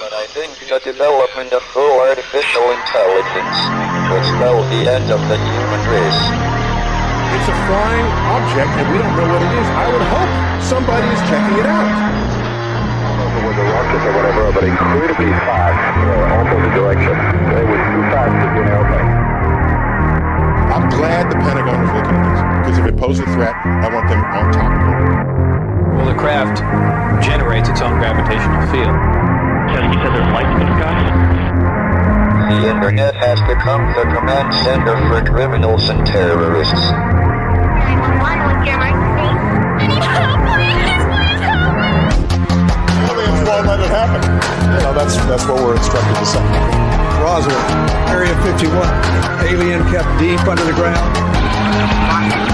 but I think the development of full artificial intelligence will spell the end of the human race. It's a flying object, and we don't know what it is. I would hope somebody is checking it out. It was a rocket or whatever, but incredibly fast, opposite direction. It was too fast to be an airplane. I'm glad the Pentagon is looking at this, because if it poses a threat, I want them on top of it. Well, the craft generates its own gravitational field. So you said there's lights in the sky? The internet has become the command center for criminals and terrorists. 911, what's your emergency? I need help, please help me! Aliens won't let it happen. You know, that's what we're instructed to say. Roswell, Area 51. Alien kept deep under the ground. 1, 0,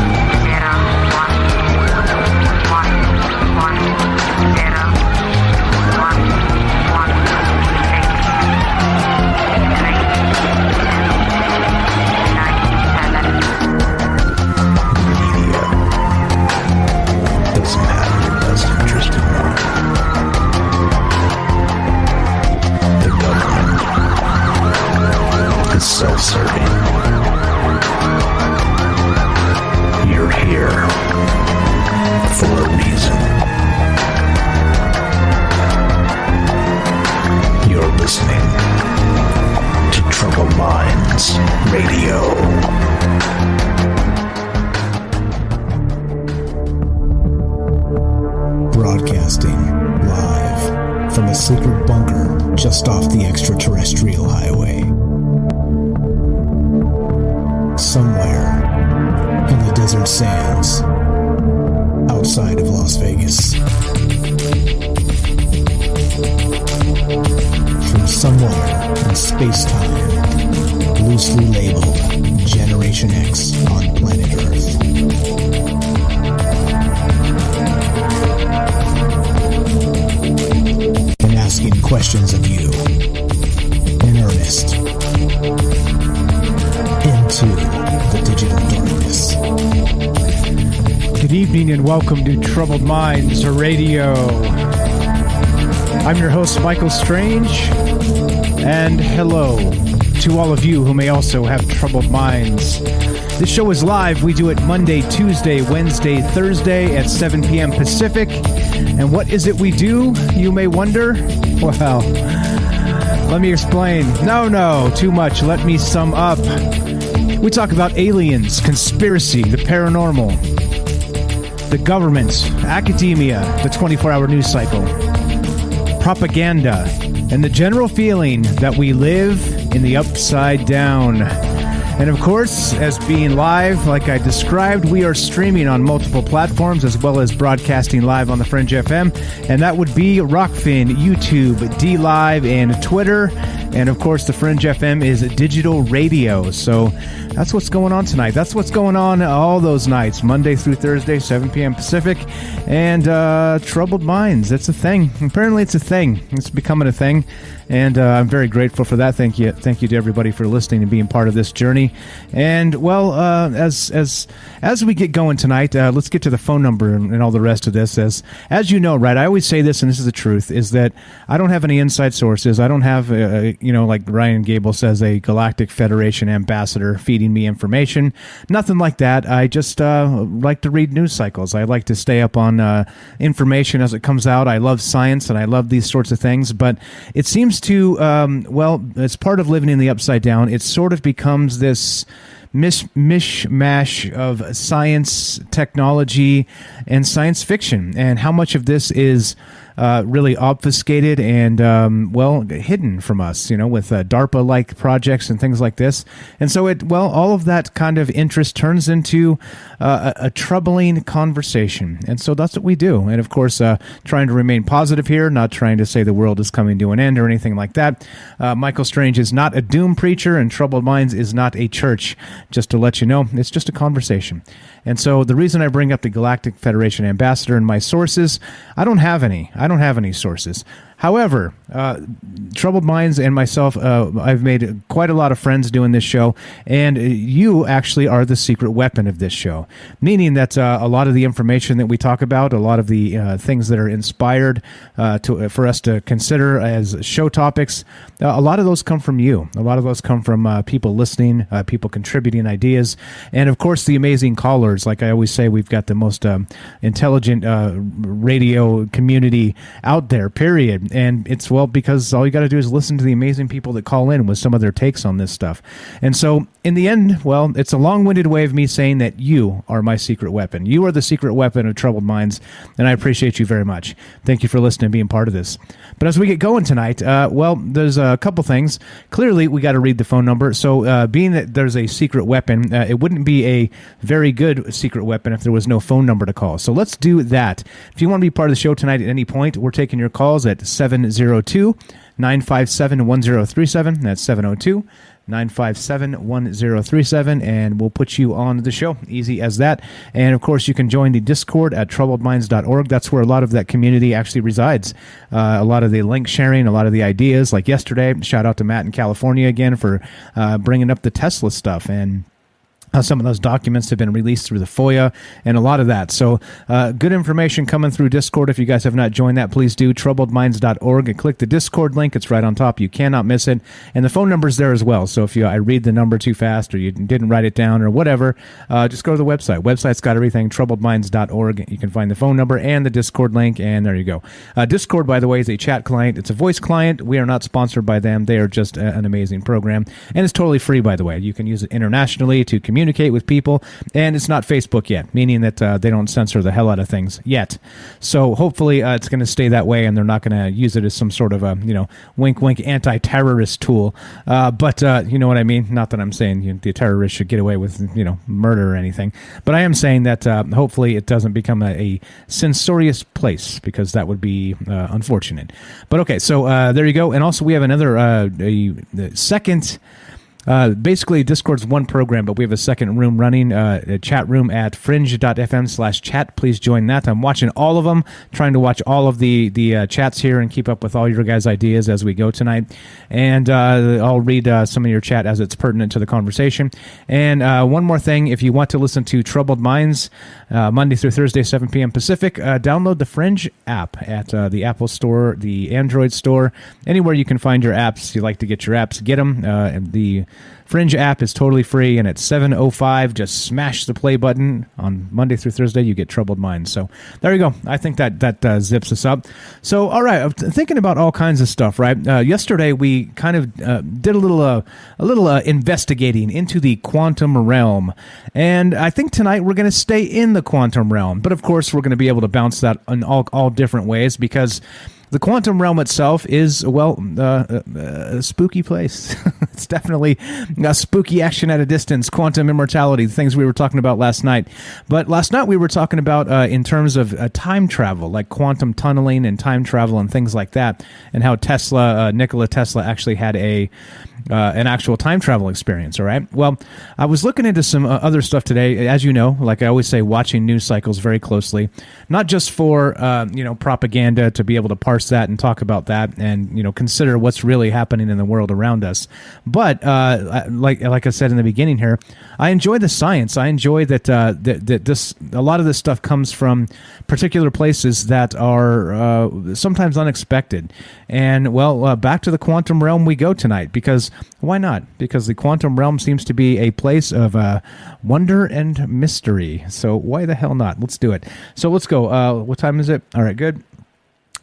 self-serving. You're here for a reason. You're listening to Troubled Minds Radio. Broadcasting live from a secret bunker just off the extraterrestrial highway. Somewhere in the desert sands outside of Las Vegas. From somewhere in space-time, loosely labeled Generation X on planet Earth. And asking questions of you in earnest into the digital darkness. Good evening and welcome to Troubled Minds Radio. I'm your host, Michael Strange, and hello to all of you who may also have troubled minds. This show is live. We do it Monday, Tuesday, Wednesday, Thursday at 7 p.m. Pacific. And what is it we do, you may wonder? Well, let me explain. No, too much. Let me sum up. We talk about aliens, conspiracy, the paranormal, the government, academia, the 24-hour news cycle, propaganda, and the general feeling that we live in the upside down. And of course, as being live, like I described, we are streaming on multiple platforms as well as broadcasting live on the Fringe FM. And that would be Rockfin, YouTube, D-Live, and Twitter. And of course, the Fringe FM is digital radio. So that's what's going on tonight. That's what's going on all those nights, Monday through Thursday, 7 p.m. Pacific. And Troubled Minds, it's a thing. Apparently it's a thing. It's becoming a thing. And I'm very grateful for that. Thank you to everybody for listening and being part of this journey. And well, as we get going tonight, let's get to the phone number and all the rest of this. As you know, right? I always say this, and this is the truth: is that I don't have any inside sources. I don't have, like Ryan Gable says, a Galactic Federation ambassador feeding me information. Nothing like that. I just like to read news cycles. I like to stay up on information as it comes out. I love science and I love these sorts of things. But it seems to, as part of living in the upside down, it sort of becomes this mishmash of science, technology, and science fiction. And how much of this is really obfuscated and, hidden from us, with DARPA-like projects and things like this. And so all of that kind of interest turns into a troubling conversation. And so that's what we do. And of course, trying to remain positive here, not trying to say the world is coming to an end or anything like that. Michael Strange is not a doom preacher, and Troubled Minds is not a church. Just to let you know, it's just a conversation. And so the reason I bring up the Galactic Federation ambassador and my sources, I don't have any sources. However, Troubled Minds and myself, I've made quite a lot of friends doing this show, and you actually are the secret weapon of this show, meaning that a lot of the information that we talk about, a lot of the things that are inspired for us to consider as show topics, a lot of those come from you. A lot of those come from people listening, people contributing ideas, and of course the amazing callers. Like I always say, we've got the most intelligent radio community out there, period. And it's, well, because all you got to do is listen to the amazing people that call in with some of their takes on this stuff. And so in the end, well, it's a long-winded way of me saying that you are my secret weapon. You are the secret weapon of Troubled Minds, and I appreciate you very much. Thank you for listening and being part of this. But as we get going tonight, well, there's a couple things. Clearly, we got to read the phone number. So being that there's a secret weapon, it wouldn't be a very good secret weapon if there was no phone number to call. So let's do that. If you want to be part of the show tonight at any point, we're taking your calls at 702-957-1037. That's 702-957-1037, and we'll put you on the show. Easy as that. And, of course, you can join the Discord at troubledminds.org. That's where a lot of that community actually resides. A lot of the link sharing, a lot of the ideas. Like yesterday, shout out to Matt in California again for bringing up the Tesla stuff, and some of those documents have been released through the FOIA and a lot of that. So good information coming through Discord. If you guys have not joined that, please do. Troubledminds.org and click the Discord link. It's right on top. You cannot miss it. And the phone number's there as well. So if I read the number too fast or you didn't write it down or whatever, just go to the website. Website's got everything, troubledminds.org. You can find the phone number and the Discord link, and there you go. Discord, by the way, is a chat client. It's a voice client. We are not sponsored by them. They are just an amazing program. And it's totally free, by the way. You can use it internationally to communicate with people, and it's not Facebook yet, meaning that they don't censor the hell out of things yet. So hopefully it's going to stay that way, and they're not going to use it as some sort of a wink wink anti-terrorist tool. But you know what I mean. Not that I'm saying the terrorists should get away with murder or anything, but I am saying that hopefully it doesn't become a censorious place, because that would be unfortunate. But okay, so there you go. And also we have another a second. Basically, Discord's one program, but we have a second room running, a chat room at fringe.fm/chat. Please join that. I'm watching all of them, trying to watch all of the chats here and keep up with all your guys' ideas as we go tonight. And I'll read some of your chat as it's pertinent to the conversation. And one more thing, if you want to listen to Troubled Minds Monday through Thursday, 7 p.m. Pacific, download the Fringe app at the Apple Store, the Android Store, anywhere you can find your apps. You like to get your apps, get them. And the Fringe app is totally free, and at 7:05, just smash the play button on Monday through Thursday. You get Troubled Minds. So there you go. I think that zips us up. So all right, I'm thinking about all kinds of stuff. Right, yesterday we kind of did a little investigating into the quantum realm, and I think tonight we're going to stay in the quantum realm. But of course, we're going to be able to bounce that in all different ways, because the quantum realm itself is, well, a spooky place. It's definitely a spooky action at a distance, quantum immortality, the things we were talking about last night. But last night we were talking about in terms of time travel, like quantum tunneling and time travel and things like that, and how Nikola Tesla actually had an actual time travel experience, all right? Well, I was looking into some other stuff today. As you know, like I always say, watching news cycles very closely, not just for, propaganda, to be able to parse that and talk about that and, consider what's really happening in the world around us. But like I said in the beginning here, I enjoy the science. I enjoy that this a lot of this stuff comes from particular places that are sometimes unexpected. And, well, back to the quantum realm we go tonight, because why not? Because the quantum realm seems to be a place of wonder and mystery. So why the hell not? Let's do it. So let's go. What time is it? All right, good.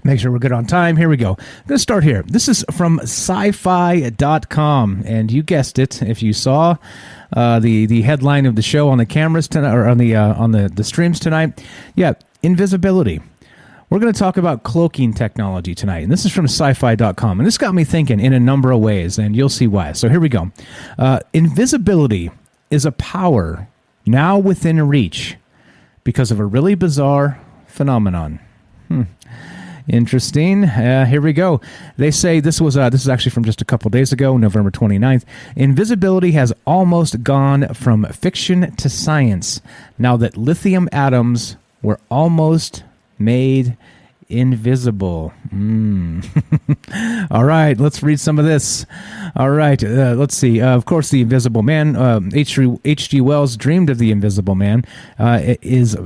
Make sure we're good on time. Here we go. I'm going to start here. This is from scifi.com, and you guessed it. If you saw the headline of the show on the cameras tonight, or on the streams tonight, yeah, Invisibility. We're going to talk about cloaking technology tonight, and this is from scifi.com, and this got me thinking in a number of ways, and you'll see why. So here we go. Invisibility is a power now within reach because of a really bizarre phenomenon. Interesting. Here we go. They say this is actually from just a couple days ago, November 29th. Invisibility has almost gone from fiction to science now that lithium atoms were almost made invisible. All right, let's read some of this. All right, let's see. Of course, the Invisible Man. H.G. Wells dreamed of the Invisible Man. Here's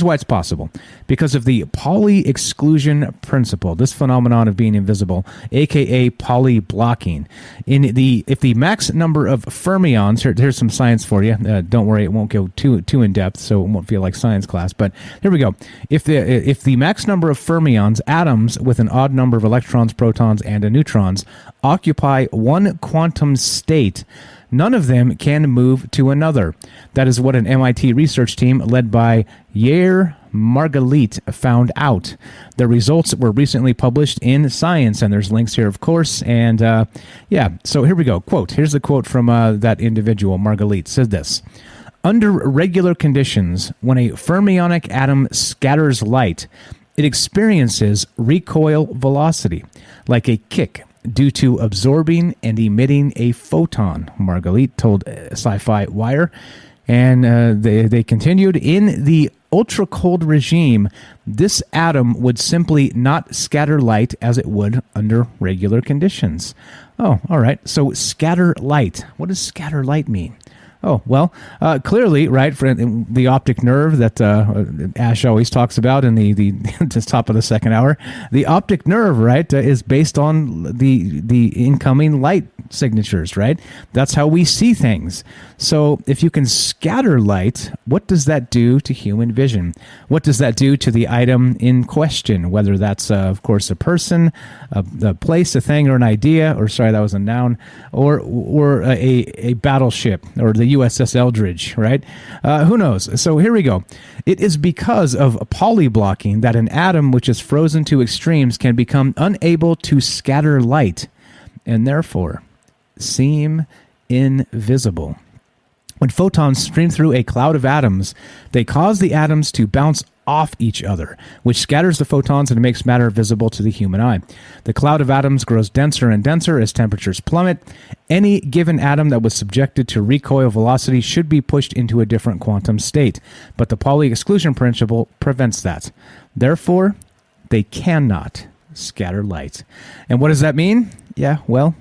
why it's possible. Because of the Pauli exclusion principle, this phenomenon of being invisible, aka Pauli blocking. If the max number of fermions, here's some science for you. Don't worry, it won't go too in depth, so it won't feel like science class. But here we go. If the max number of fermions, atoms with an odd number of electrons, protons, and neutrons, occupy one quantum state, none of them can move to another. That is what an MIT research team led by Yair Margalit found out. The results were recently published in Science, and there's links here, of course. And so here we go. Quote. Here's the quote from that individual, Margalit. Says this: under regular conditions, when a fermionic atom scatters light, it experiences recoil velocity, like a kick, due to absorbing and emitting a photon, Margalit told Sci-Fi Wire. And they continued, in the ultra-cold regime, this atom would simply not scatter light as it would under regular conditions. Oh, all right. So scatter light. What does scatter light mean? Oh, well, clearly, right, for the optic nerve that Ash always talks about in the top of the second hour, the optic nerve, right, is based on the incoming light signatures, right? That's how we see things. So if you can scatter light, what does that do to human vision? What does that do to the item in question, whether that's, of course, a person, a place, a thing, or an idea, or sorry, that was a noun, or a battleship, or the USS Eldridge, right? Who knows? So here we go. It is because of Pauli blocking that an atom which is frozen to extremes can become unable to scatter light, and therefore seem invisible. When photons stream through a cloud of atoms, they cause the atoms to bounce off each other, which scatters the photons and makes matter visible to the human eye. The cloud of atoms grows denser and denser as temperatures plummet. Any given atom that was subjected to recoil velocity should be pushed into a different quantum state, but the Pauli exclusion principle prevents that. Therefore, they cannot scatter light. And what does that mean? Yeah, well,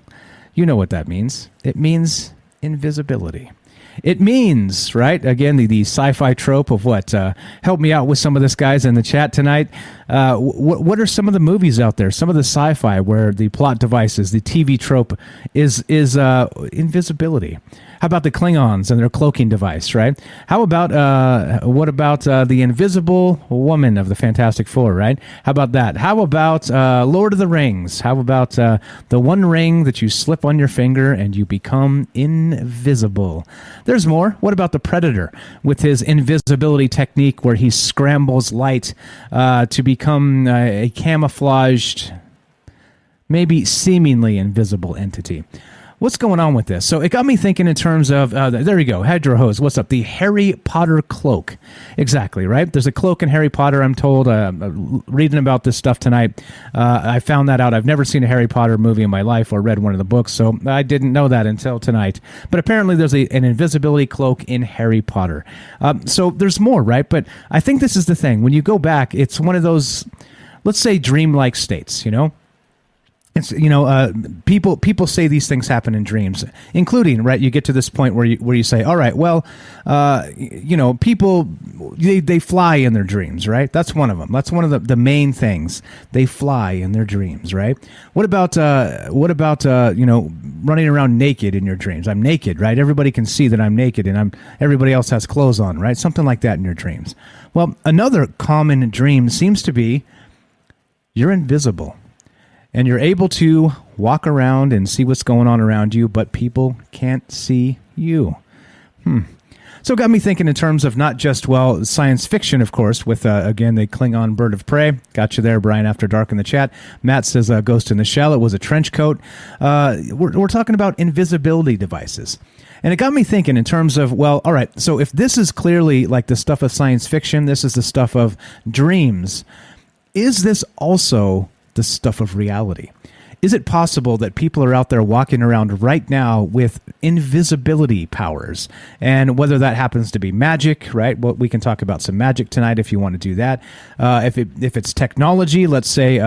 you know what that means. It means invisibility. It means, right, again, the sci-fi trope of what? Help me out with some of this, guys, in the chat tonight. What are some of the movies out there, some of the sci-fi where the plot devices, the TV trope is invisibility? How about the Klingons and their cloaking device, right? How about, what about the Invisible Woman of the Fantastic Four, right? How about that? How about Lord of the Rings? How about the one ring that you slip on your finger and you become invisible? There's more. What about the Predator with his invisibility technique where he scrambles light to become a camouflaged, maybe seemingly invisible entity? What's going on with this? So it got me thinking in terms of, there you go, Hedro Hose, what's up? The Harry Potter cloak. Exactly, right? There's a cloak in Harry Potter, I'm told, reading about this stuff tonight. I found that out. I've never seen a Harry Potter movie in my life or read one of the books, so I didn't know that until tonight. But apparently there's an invisibility cloak in Harry Potter. So there's more, right? But I think this is the thing. When you go back, it's one of those, let's say, dreamlike states, you know? It's, you know, people say these things happen in dreams, including, right, you get to this point where you say, all right, well, you know, people, they fly in their dreams, right? That's one of them. That's one of the main things. They fly in their dreams, right? What about you know, running around naked in your dreams? I'm naked, right? Everybody can see that I'm naked and everybody else has clothes on, right? Something like that in your dreams. Well, another common dream seems to be you're invisible. And you're able to walk around and see what's going on around you, but people can't see you. So it got me thinking in terms of not just, well, science fiction, of course, with, again, the Klingon bird of prey. Got you there, Brian, after dark in the chat. Matt says Ghost in the Shell. It was a trench coat. We're talking about invisibility devices. And it got me thinking in terms of, well, all right, so if this is clearly like the stuff of science fiction, this is the stuff of dreams, is this also the stuff of reality? is it possible that people are out there walking around right now with invisibility powers? And whether that happens to be magic, right? Well, we can talk about some magic tonight if you want to do that. If it's technology, let's say,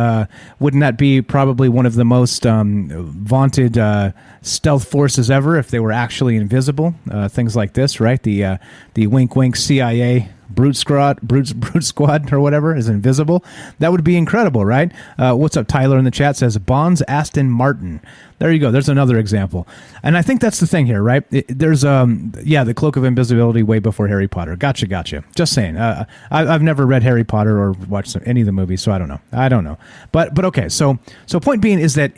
wouldn't that be probably one of the most vaunted stealth forces ever if they were actually invisible? Things like this, right? The wink wink CIA brute squad or whatever is invisible. That would be incredible, right? What's up? Tyler in the chat says Bonds Aston Martin. There you go. There's another example. And I think that's the thing here, right? There's the Cloak of Invisibility way before Harry Potter. Gotcha. Just saying. I've never read Harry Potter or watched any of the movies, so I don't know. But okay. So point being is that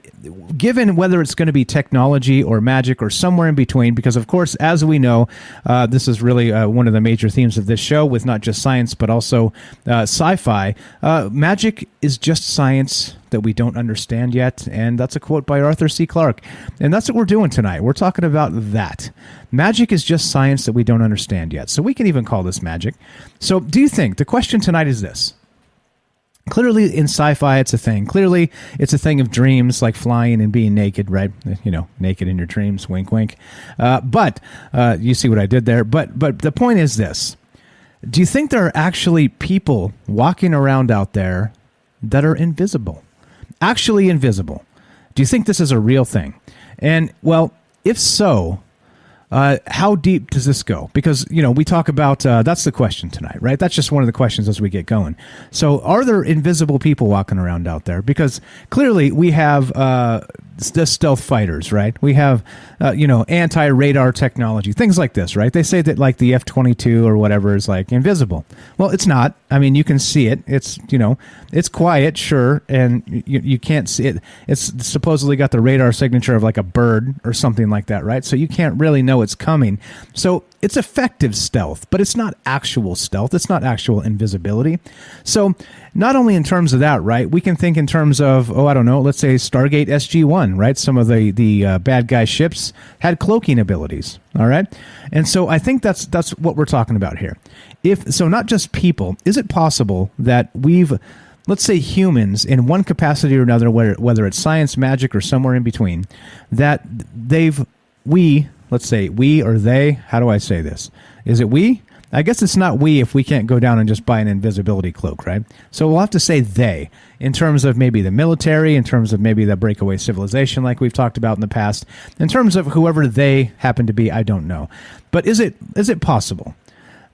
given whether it's going to be technology or magic or somewhere in between, because of course, as we know, this is really one of the major themes of this show with not just science but also sci-fi. Magic is just science that we don't understand yet, and that's a quote by Arthur C. Clarke. And that's what we're doing tonight. We're talking about that. Magic is just science that we don't understand yet, so we can even call this magic. So do you think, the question tonight is this. Clearly in sci-fi it's a thing. Clearly it's a thing of dreams, like flying and being naked, right? You know, naked in your dreams, wink, wink. But you see what I did there. But the point is this. Do you think there are actually people walking around out there that are invisible? Actually invisible. Do you think this is a real thing? And, well, if so, how deep does this go? Because, you know, we talk about, that's the question tonight, right? That's just one of the questions as we get going. So are there invisible people walking around out there? Because clearly we have the stealth fighters, right? We have, anti-radar technology, things like this, right? They say that like the F-22 or whatever is like invisible. Well, it's not. I mean, you can see it. It's, it's quiet, sure, and you can't see it. It's supposedly got the radar signature of like a bird or something like that, right? So you can't really know it's coming. So it's effective stealth, but it's not actual stealth. It's not actual invisibility. So not only in terms of that, right, we can think in terms of, let's say Stargate SG-1, right? Some of the bad guy ships had cloaking abilities, all right? And so I think that's what we're talking about here. So not just people, is it possible that let's say humans in one capacity or another, whether it's science, magic, or somewhere in between, that let's say we or they, how do I say this? Is it we? I guess it's not we if we can't go down and just buy an invisibility cloak, right? So we'll have to say they in terms of maybe the military, in terms of maybe the breakaway civilization like we've talked about in the past. In terms of whoever they happen to be, I don't know. But is it possible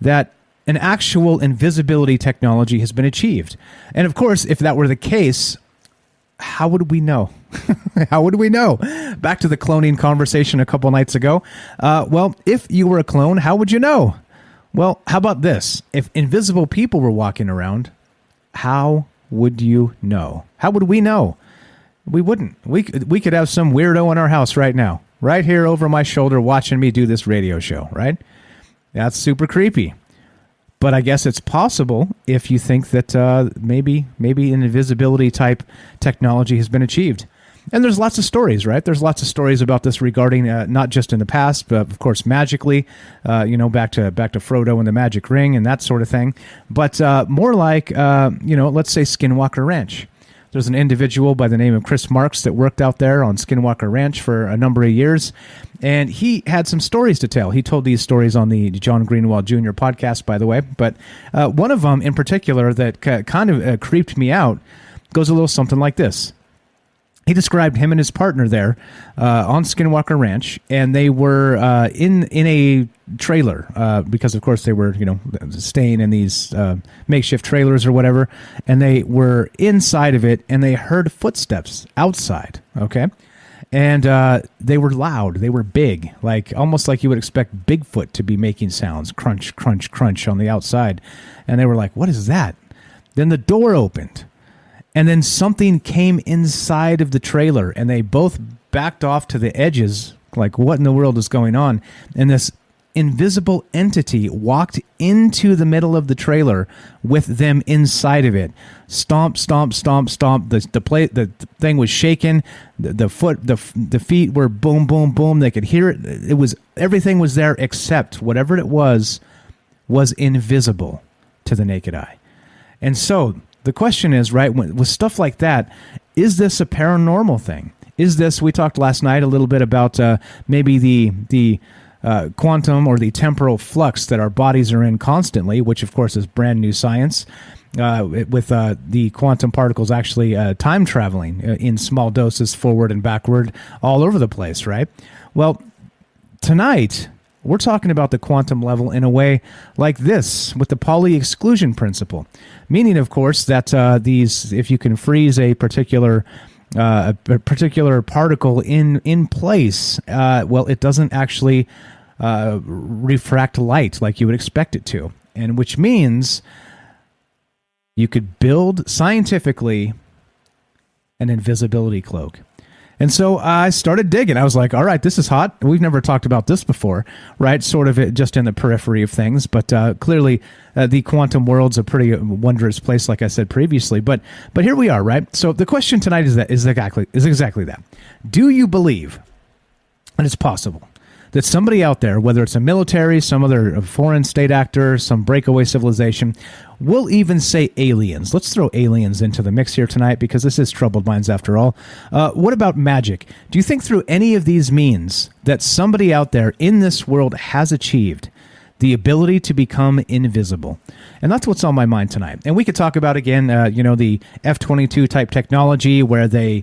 that an actual invisibility technology has been achieved? And of course, if that were the case, how would we know? How would we know? Back to the cloning conversation a couple nights ago. Well, if you were a clone, how would you know? Well, how about this? If invisible people were walking around, how would you know? How would we know? We wouldn't. We could have some weirdo in our house right now, right here over my shoulder watching me do this radio show, right? That's super creepy. But I guess it's possible if you think that maybe an invisibility type technology has been achieved. And there's lots of stories, right? There's lots of stories about this regarding not just in the past, but of course magically, back to Frodo and the Magic Ring and that sort of thing. But more like, let's say Skinwalker Ranch. There's an individual by the name of Chris Marks that worked out there on Skinwalker Ranch for a number of years, and he had some stories to tell. He told these stories on the John Greenwald Jr. podcast, by the way, but one of them in particular that kind of creeped me out goes a little something like this. He described him and his partner there on Skinwalker Ranch, and they were in a trailer because, of course, they were staying in these makeshift trailers or whatever, and they were inside of it, and they heard footsteps outside. Okay, and they were loud, they were big, almost like you would expect Bigfoot to be making sounds, crunch, crunch, crunch on the outside, and they were like, "What is that?" Then the door opened. And then something came inside of the trailer, and they both backed off to the edges, like, what in the world is going on? And this invisible entity walked into the middle of the trailer with them inside of it. Stomp, stomp, stomp, stomp. The thing was shaking. The feet were boom, boom, boom. They could hear it. Everything was there except whatever it was invisible to the naked eye. And so the question is, right, with stuff like that, is this a paranormal thing? Is this, we talked last night a little bit about maybe the quantum or the temporal flux that our bodies are in constantly, which of course is brand new science, with the quantum particles actually time traveling in small doses forward and backward all over the place, right? Well, tonight we're talking about the quantum level in a way like this with the Pauli exclusion principle, meaning, of course, that if you can freeze a particular particle in place, well, it doesn't actually refract light like you would expect it to, and which means you could build scientifically an invisibility cloak. And so I started digging. I was like, all right, this is hot. We've never talked about this before, right? Sort of just in the periphery of things. But clearly, the quantum world's a pretty wondrous place, like I said previously. But here we are, right? So the question tonight is exactly that. Do you believe that it's possible that somebody out there, whether it's a military, some other foreign state actor, some breakaway civilization, we'll even say aliens. Let's throw aliens into the mix here tonight because this is Troubled Minds after all. What about magic? Do you think through any of these means that somebody out there in this world has achieved the ability to become invisible? And that's what's on my mind tonight. And we could talk about, again, the F-22 type technology where they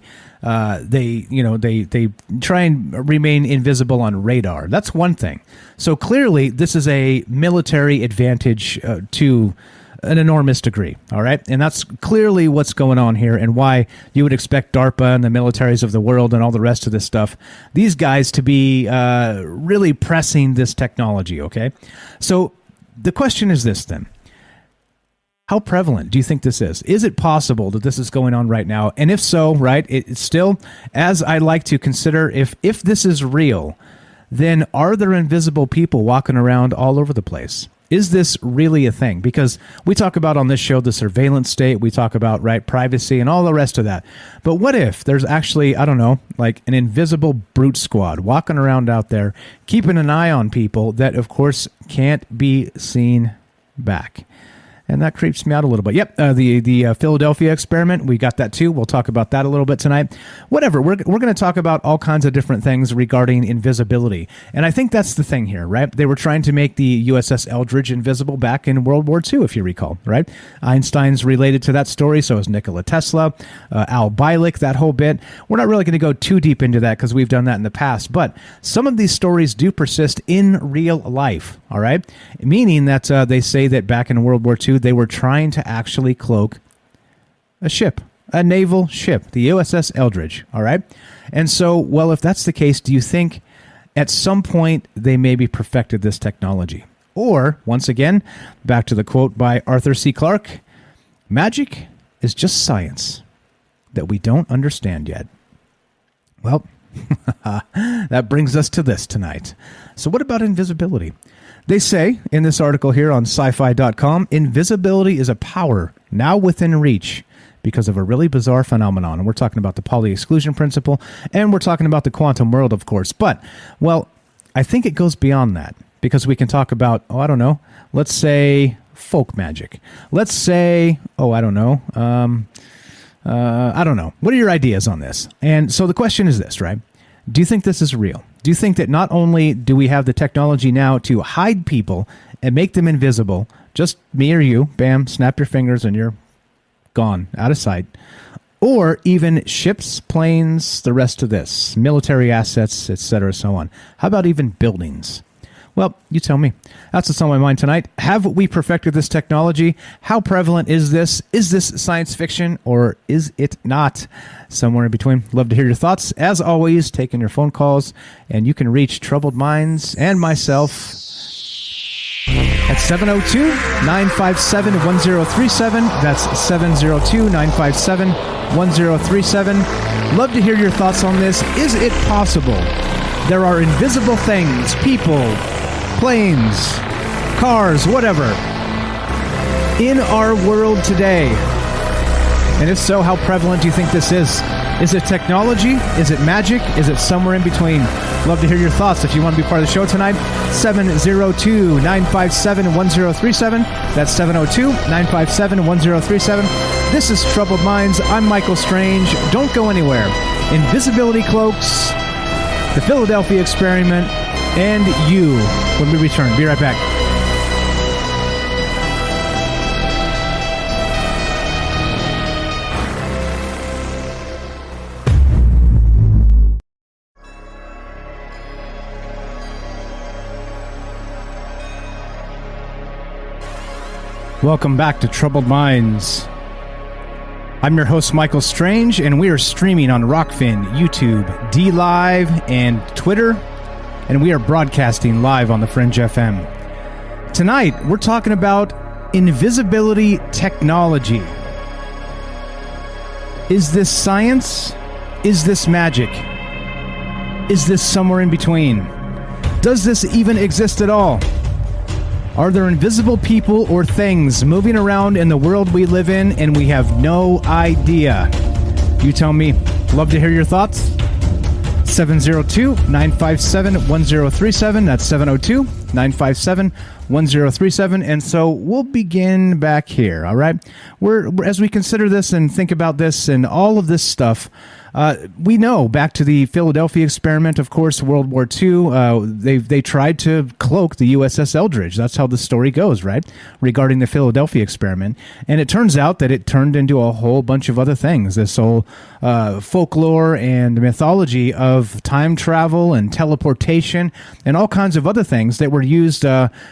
try and remain invisible on radar. That's one thing. So clearly, this is a military advantage to an enormous degree, all right? And that's clearly what's going on here and why you would expect DARPA and the militaries of the world and all the rest of this stuff, these guys to be really pressing this technology, okay? So the question is this then. How prevalent do you think this is? Is it possible that this is going on right now? And if so, right, it's still, as I like to consider, if this is real, then are there invisible people walking around all over the place? Is this really a thing? Because we talk about on this show the surveillance state, we talk about, right, privacy and all the rest of that. But what if there's actually, I don't know, like an invisible brute squad walking around out there, keeping an eye on people that, of course, can't be seen back? And that creeps me out a little bit. Yep, the Philadelphia experiment, we got that too. We'll talk about that a little bit tonight. Whatever, we're going to talk about all kinds of different things regarding invisibility. And I think that's the thing here, right? They were trying to make the USS Eldridge invisible back in World War II, if you recall, right? Einstein's related to that story, so is Nikola Tesla, Al Bielek, that whole bit. We're not really going to go too deep into that because we've done that in the past. But some of these stories do persist in real life, all right? Meaning that they say that back in World War II, they were trying to actually cloak a ship, a naval ship, the USS Eldridge, all right? And so, well, if that's the case, do you think at some point they maybe perfected this technology? Or, once again, back to the quote by Arthur C. Clarke, magic is just science that we don't understand yet. Well, that brings us to this tonight. So what about invisibility? They say in this article here on sci-fi.com, invisibility is a power now within reach because of a really bizarre phenomenon. And we're talking about the Pauli exclusion principle, and we're talking about the quantum world, of course. But, well, I think it goes beyond that because we can talk about, let's say folk magic. Let's say, I don't know. What are your ideas on this? And so the question is this, right? Do you think this is real? Do you think that not only do we have the technology now to hide people and make them invisible, just me or you, bam, snap your fingers and you're gone, out of sight, or even ships, planes, the rest of this, military assets, etc., so on. How about even buildings? Well, you tell me. That's what's on my mind tonight. Have we perfected this technology? How prevalent is this? Is this science fiction or is it not? Somewhere in between. Love to hear your thoughts. As always, taking your phone calls, and you can reach Troubled Minds and myself at 702-957-1037. That's 702-957-1037. Love to hear your thoughts on this. Is it possible there are invisible things, people, planes, cars, whatever, in our world today? And if so, how prevalent do you think this is? Is it technology? Is it magic? Is it somewhere in between? Love to hear your thoughts. If you want to be part of the show tonight, 702-957-1037. That's 702-957-1037. This is Troubled Minds. I'm Michael Strange. Don't go anywhere. invisibility cloaks, the Philadelphia experiment, and you when we return. Be right back. Welcome back to Troubled Minds. I'm your host, Michael Strange, and we are streaming on Rockfin, YouTube, DLive, and Twitter, and we are broadcasting live on the Fringe FM. Tonight, we're talking about invisibility technology. Is this science? Is this magic? Is this somewhere in between? Does this even exist at all? Are there invisible people or things moving around in the world we live in and we have no idea? You tell me. Love to hear your thoughts. 702-957-1037. That's 702-957-1037. And so we'll begin back here, all right? As we consider this and think about this and all of this stuff, we know back to the Philadelphia experiment, of course, World War II, they tried to cloak the USS Eldridge. That's how the story goes, right? Regarding the Philadelphia experiment. And it turns out that it turned into a whole bunch of other things. This whole folklore and mythology of time travel and teleportation and all kinds of other things that were used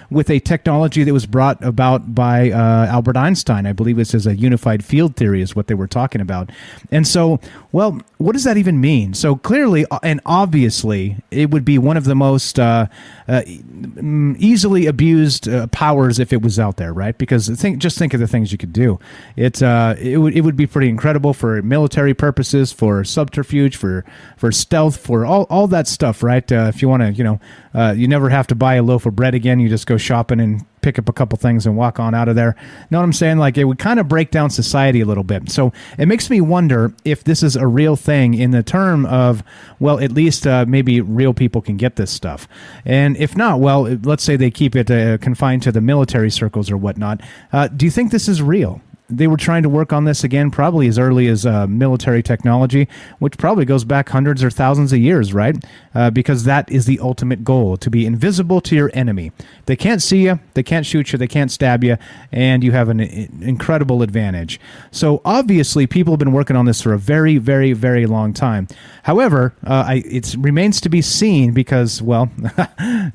with a technology that was brought about by Albert Einstein. I believe this is a unified field theory is what they were talking about. And so, well, what does that even mean? So clearly and obviously, it would be one of the most easily abused powers if it was out there, right? Because just think of the things you could do. It would be pretty incredible for military purposes, for subterfuge, for stealth, for all that stuff, right? If you want to, you never have to buy a loaf of bread again. You just go shopping and pick up a couple things and walk on out of there. Know what I'm saying? Like, it would kind of break down society a little bit. So it makes me wonder if this is a real thing in the term of, well, at least maybe real people can get this stuff. And if not, well, let's say they keep it confined to the military circles or whatnot. Do you think this is real? They were trying to work on this again probably as early as military technology, which probably goes back hundreds or thousands of years, right? Because that is the ultimate goal, to be invisible to your enemy. They can't see you, they can't shoot you, they can't stab you, and you have an incredible advantage. So obviously people have been working on this for a very, very, very long time. However, it remains to be seen because, well,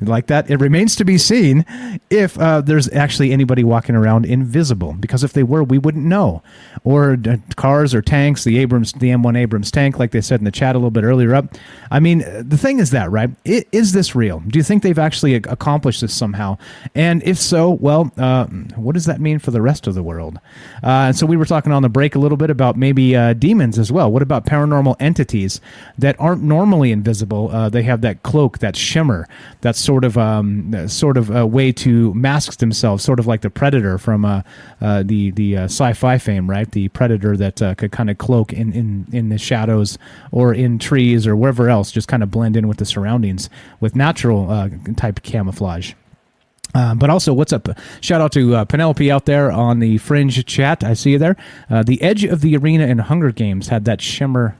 like that, it remains to be seen if there's actually anybody walking around invisible. Because if they were, we wouldn't know. Or cars or tanks, the M1 Abrams tank, like they said in the chat a little bit earlier up. I mean, the thing is that, right? Is this real? Do you think they've actually accomplished this somehow? And if so, well, what does that mean for the rest of the world? And so we were talking on the break a little bit about maybe demons as well. What about paranormal entities that aren't normally invisible? They have that cloak, that shimmer, that sort of way to mask themselves, sort of like the Predator from the sci-fi fame, right? The Predator that could kind of cloak in the shadows or in trees or wherever else, just kind of blend in with the surroundings with natural type camouflage. But also, what's up? Shout out to Penelope out there on the Fringe chat. I see you there. The edge of the arena in Hunger Games had that shimmer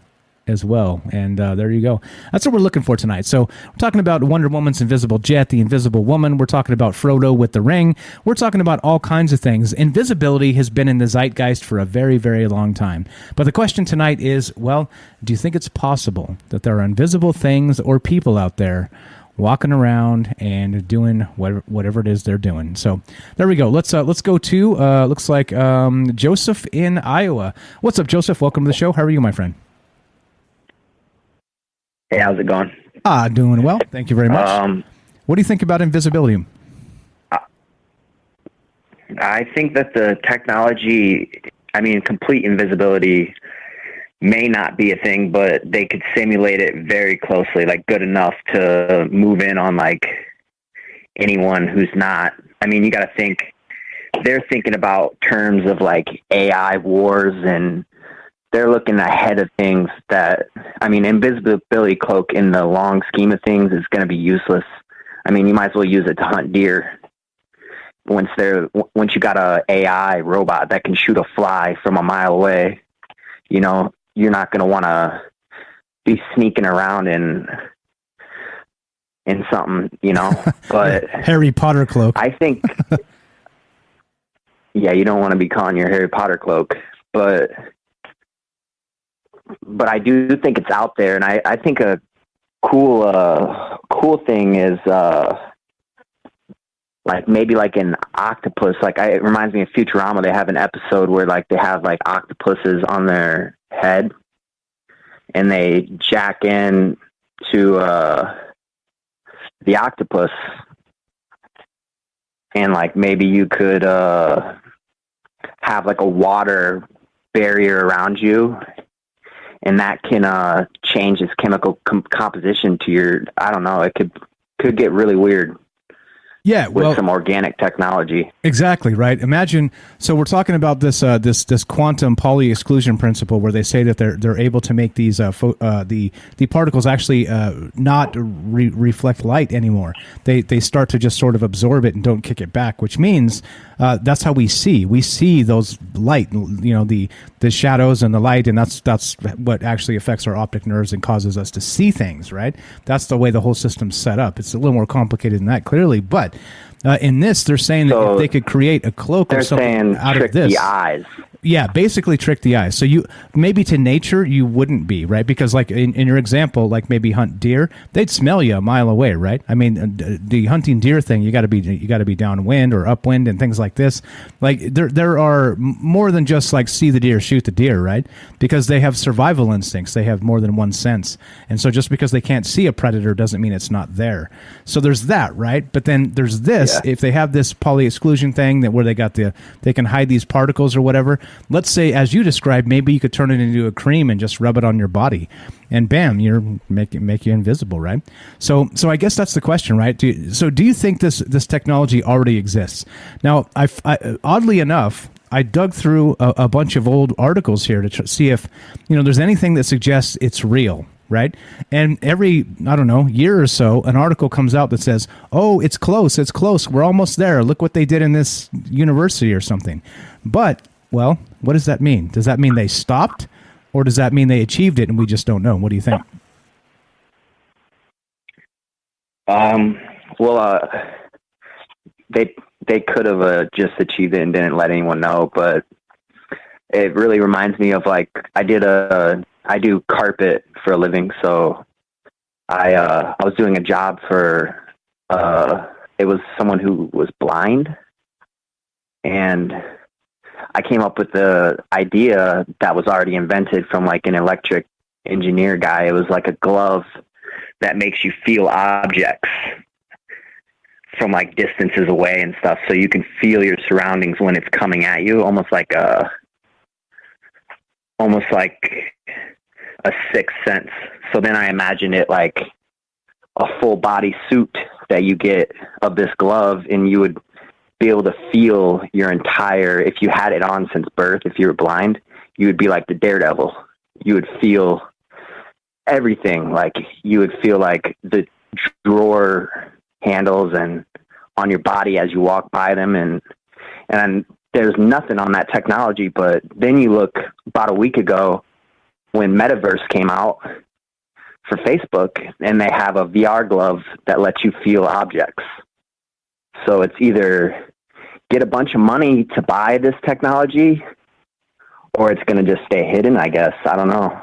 as well. And there you go. That's what we're looking for tonight. So we're talking about Wonder Woman's invisible jet, the Invisible Woman. We're talking about Frodo with the ring. We're talking about all kinds of things. Invisibility has been in the zeitgeist for a very, very long time. But the question tonight is, well, do you think it's possible that there are invisible things or people out there walking around and doing whatever it is they're doing? So there we go. Let's go to looks like Joseph in Iowa. What's up, Joseph? Welcome to the show. How are you, my friend? Hey, how's it going? Doing well. Thank you very much. What do you think about invisibility? I think that the technology, complete invisibility may not be a thing, but they could simulate it very closely, like good enough to move in on like anyone who's not. You got to think, they're thinking about terms of like AI wars, and they're looking ahead of things that, invisibility cloak in the long scheme of things is going to be useless. You might as well use it to hunt deer. Once you got a AI robot that can shoot a fly from a mile away, you're not going to want to be sneaking around in something, you know. But Harry Potter cloak. I think, yeah, you don't want to be calling your Harry Potter cloak, but I do think it's out there, and I think a cool thing is like maybe like an octopus. Like it reminds me of Futurama. They have an episode where like they have like octopuses on their head, and they jack in to the octopus, and like maybe you could have like a water barrier around you, and that can change its chemical composition to your, I don't know, it could get really weird. Yeah, with some organic technology. Exactly, right. Imagine, so we're talking about this this quantum Pauli exclusion principle, where they say that they're able to make these the particles actually not reflect light anymore. They start to just sort of absorb it and don't kick it back, which means that's how we see those light, you know, the shadows and the light, and that's what actually affects our optic nerves and causes us to see things, right? That's the way the whole system's set up. It's a little more complicated than that, clearly, but in this, they're saying that if they could create a cloak or something out of this, the eyes. Yeah, basically trick the eyes. So you maybe to nature you wouldn't be, right? Because like in your example, like maybe hunt deer, they'd smell you a mile away, right? I mean, the hunting deer thing, you got to be downwind or upwind and things like this. Like there are more than just like see the deer, shoot the deer, right? Because they have survival instincts. They have more than one sense. And so just because they can't see a predator doesn't mean it's not there. So there's that, right? But then there's this, if they have this Pauli exclusion thing that where they can hide these particles or whatever. Let's say, as you described, maybe you could turn it into a cream and just rub it on your body, and bam, make you invisible, right? So I guess that's the question, right? Do you think this technology already exists? Now, I oddly enough, I dug through a bunch of old articles here to see if there's anything that suggests it's real. Right? And every, I don't know, year or so, an article comes out that says, oh, it's close, we're almost there. Look what they did in this university or something. But, well, what does that mean? Does that mean they stopped? Or does that mean they achieved it and we just don't know? What do you think? Well, they could have just achieved it and didn't let anyone know, but it really reminds me of like, I do carpet for a living, so I was doing a job for it was someone who was blind, and I came up with the idea that was already invented from like an electric engineer guy. It was like a glove that makes you feel objects from like distances away and stuff, so you can feel your surroundings when it's coming at you, almost like a sixth sense. So then I imagine it like a full body suit that you get of this glove, and you would be able to feel your entire, if you had it on since birth, if you were blind, you would be like the Daredevil. You would feel everything. Like you would feel like the drawer handles and on your body as you walk by them. And there's nothing on that technology, but then you look about a week ago when Metaverse came out for Facebook, and they have a VR glove that lets you feel objects. So it's either get a bunch of money to buy this technology, or it's going to just stay hidden, I guess. I don't know.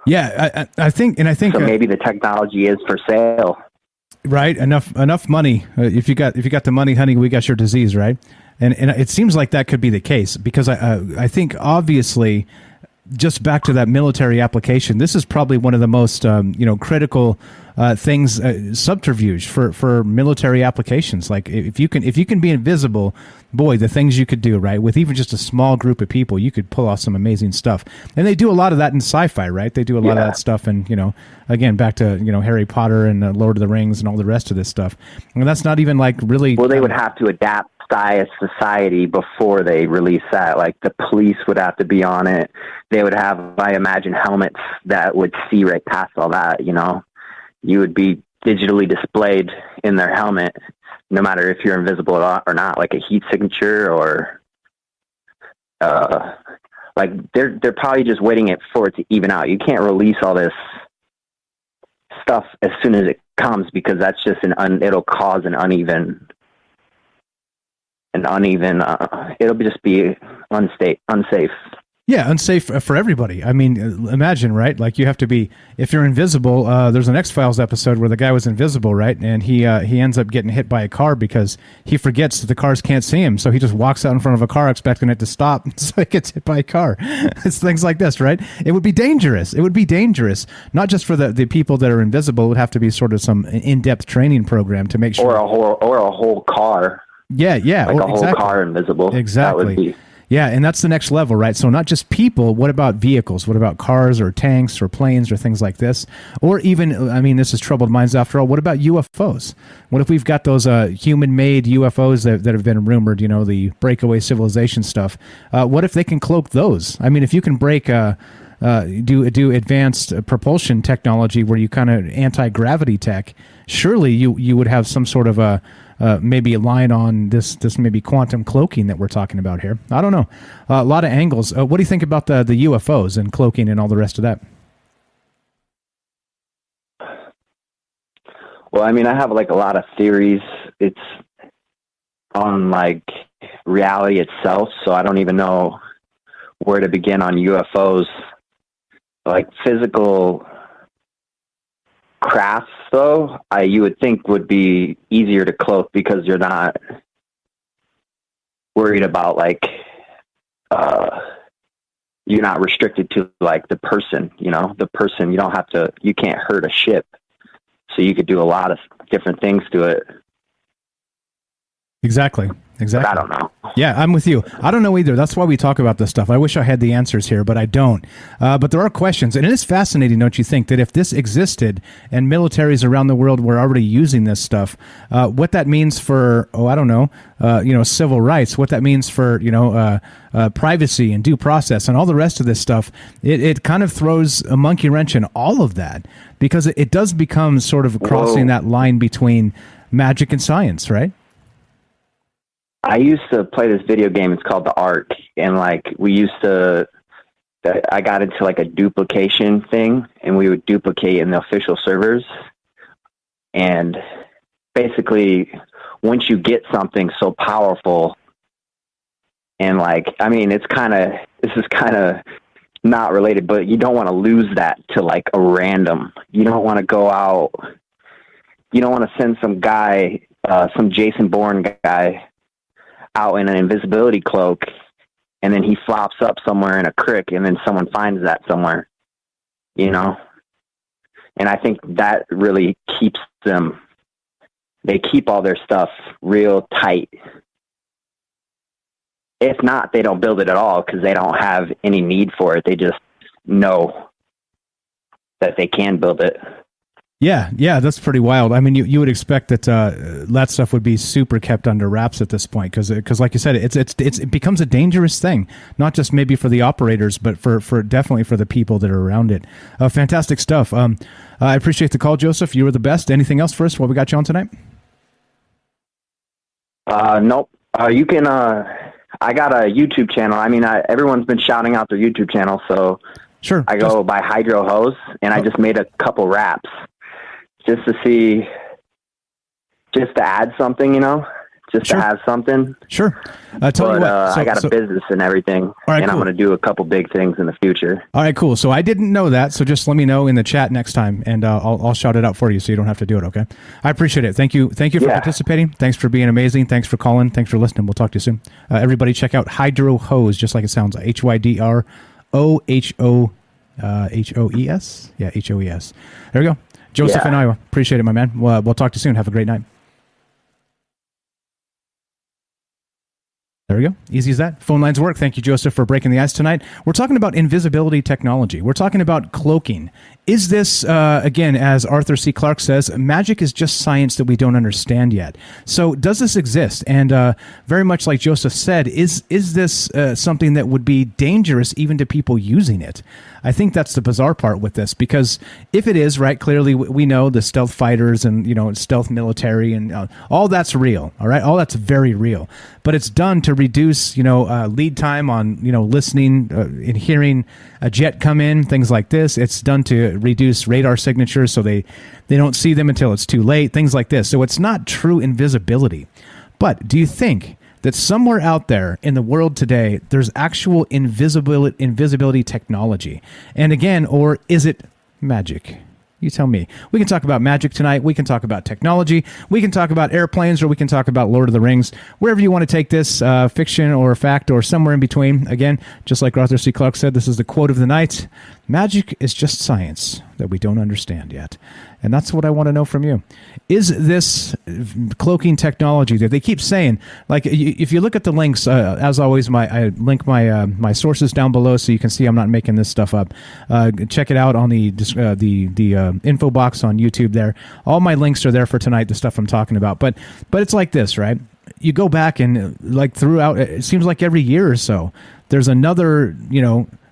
Yeah, I think so. Maybe the technology is for sale. Right, enough money. If you got the money, honey, we got your disease, right? And it seems like that could be the case, because I think obviously, just back to that military application, this is probably one of the most critical things, subterfuge for military applications. Like if you can be invisible, boy, the things you could do, right? With even just a small group of people, you could pull off some amazing stuff. And they do a lot of that in sci-fi, right? They do a lot of that stuff, and again, back to Harry Potter and Lord of the Rings and all the rest of this stuff. And that's not even like really. Well, they would have to adapt society before they release that. Like the police would have to be on it. They would have, I imagine, helmets that would see right past all that. You would be digitally displayed in their helmet, no matter if you're invisible or not, like a heat signature or Like they're probably just waiting for it to even out. You can't release all this stuff as soon as it comes, because that's just it'll cause an uneven. It'll just be unsafe. Yeah, unsafe for everybody. I mean, imagine, right? Like you have to be, if you're invisible, there's an X-Files episode where the guy was invisible, right? And he ends up getting hit by a car because he forgets that the cars can't see him. So he just walks out in front of a car expecting it to stop. So he gets hit by a car. It's things like this, right? It would be dangerous. It would be dangerous, not just for the people that are invisible. It would have to be sort of some in-depth training program to make sure. Or a whole car. Yeah. Like a whole car invisible. Exactly. That would be. Yeah, and that's the next level, right? So not just people, what about vehicles? What about cars or tanks or planes or things like this? Or even, I mean, this is troubled minds after all, what about UFOs? What if we've got those human-made UFOs that have been rumored, you know, the breakaway civilization stuff? What if they can cloak those? I mean, if you can break... do advanced propulsion technology where you kind of anti-gravity tech, surely you would have some sort of maybe a line on this maybe quantum cloaking that we're talking about here. I don't know. A lot of angles. What do you think about the UFOs and cloaking and all the rest of that? Well, I mean, I have like a lot of theories. It's on like reality itself, so I don't even know where to begin on UFOs. Like physical crafts, though, you would think would be easier to cloak because you're not worried about like you're not restricted to like the person. You know, the person. You can't hurt a ship, so you could do a lot of different things to it. Exactly. But I don't know. Yeah, I'm with you. I don't know either. That's why we talk about this stuff. I wish I had the answers here, but I don't. But there are questions, and it is fascinating, don't you think, that if this existed and militaries around the world were already using this stuff, what that means for, civil rights, what that means for, privacy and due process and all the rest of this stuff, it kind of throws a monkey wrench in all of that, because it does become sort of crossing that line between magic and science, right? I used to play this video game. It's called The Ark, and like I got into like a duplication thing, and we would duplicate in the official servers. And basically, once you get something so powerful, and like, I mean, this is kind of not related, but you don't want to lose that to like a random. You don't want to go out. You don't want to send some guy, some Jason Bourne guy, out in an invisibility cloak, and then he flops up somewhere in a creek, and then someone finds that somewhere, you know? And I think that really keeps them, they keep all their stuff real tight. If not, they don't build it at all because they don't have any need for it. They just know that they can build it. Yeah, that's pretty wild. I mean, you would expect that that stuff would be super kept under wraps at this point, because like you said, it becomes a dangerous thing, not just maybe for the operators, but for definitely for the people that are around it. Fantastic stuff. I appreciate the call, Joseph. You were the best. Anything else for us? What we got you on tonight? Nope. You can. I got a YouTube channel. I mean, everyone's been shouting out their YouTube channel, so sure. I go by Hydro Hose, and I just made a couple raps. Just to add something, to have something. Sure. Tell me what. I got a business and everything, right, and cool. I'm going to do a couple big things in the future. All right, cool. So I didn't know that, so just let me know in the chat next time, and I'll shout it out for you so you don't have to do it, okay? I appreciate it. Thank you for participating. Thanks for being amazing. Thanks for calling. Thanks for listening. We'll talk to you soon. Everybody check out Hydro Hose, just like it sounds, HYDROHOHOES. Yeah, HOES. There we go. Joseph in Iowa. Appreciate it, my man. We'll talk to you soon. Have a great night. There we go. Easy as that. Phone lines work. Thank you, Joseph, for breaking the ice tonight. We're talking about invisibility technology. We're talking about cloaking Is this, again, as Arthur C. Clarke says, magic is just science that we don't understand yet. So does this exist? And very much like Joseph said, is this something that would be dangerous even to people using it? I think that's the bizarre part with this, because if it is, right, clearly we know the stealth fighters and, stealth military and all that's real, all right? All that's very real. But it's done to reduce, lead time on, listening and hearing a jet come in, things like this. It's done to reduce radar signatures so they don't see them until it's too late, things like this. So it's not true invisibility. But do you think that somewhere out there in the world today, there's actual invisibility technology? And again, or is it magic? You tell me. We can talk about magic tonight. We can talk about technology. We can talk about airplanes, or we can talk about Lord of the Rings. Wherever you want to take this, fiction or fact or somewhere in between. Again, just like Arthur C. Clarke said, this is the quote of the night. Magic is just science that we don't understand yet. And that's what I want to know from you. Is this cloaking technology that they keep saying, like if you look at the links, as always, I link my sources down below so you can see I'm not making this stuff up. Check it out on the info box on YouTube there. All my links are there for tonight, the stuff I'm talking about. But it's like this, right? You go back and like throughout, it seems like every year or so, there's another,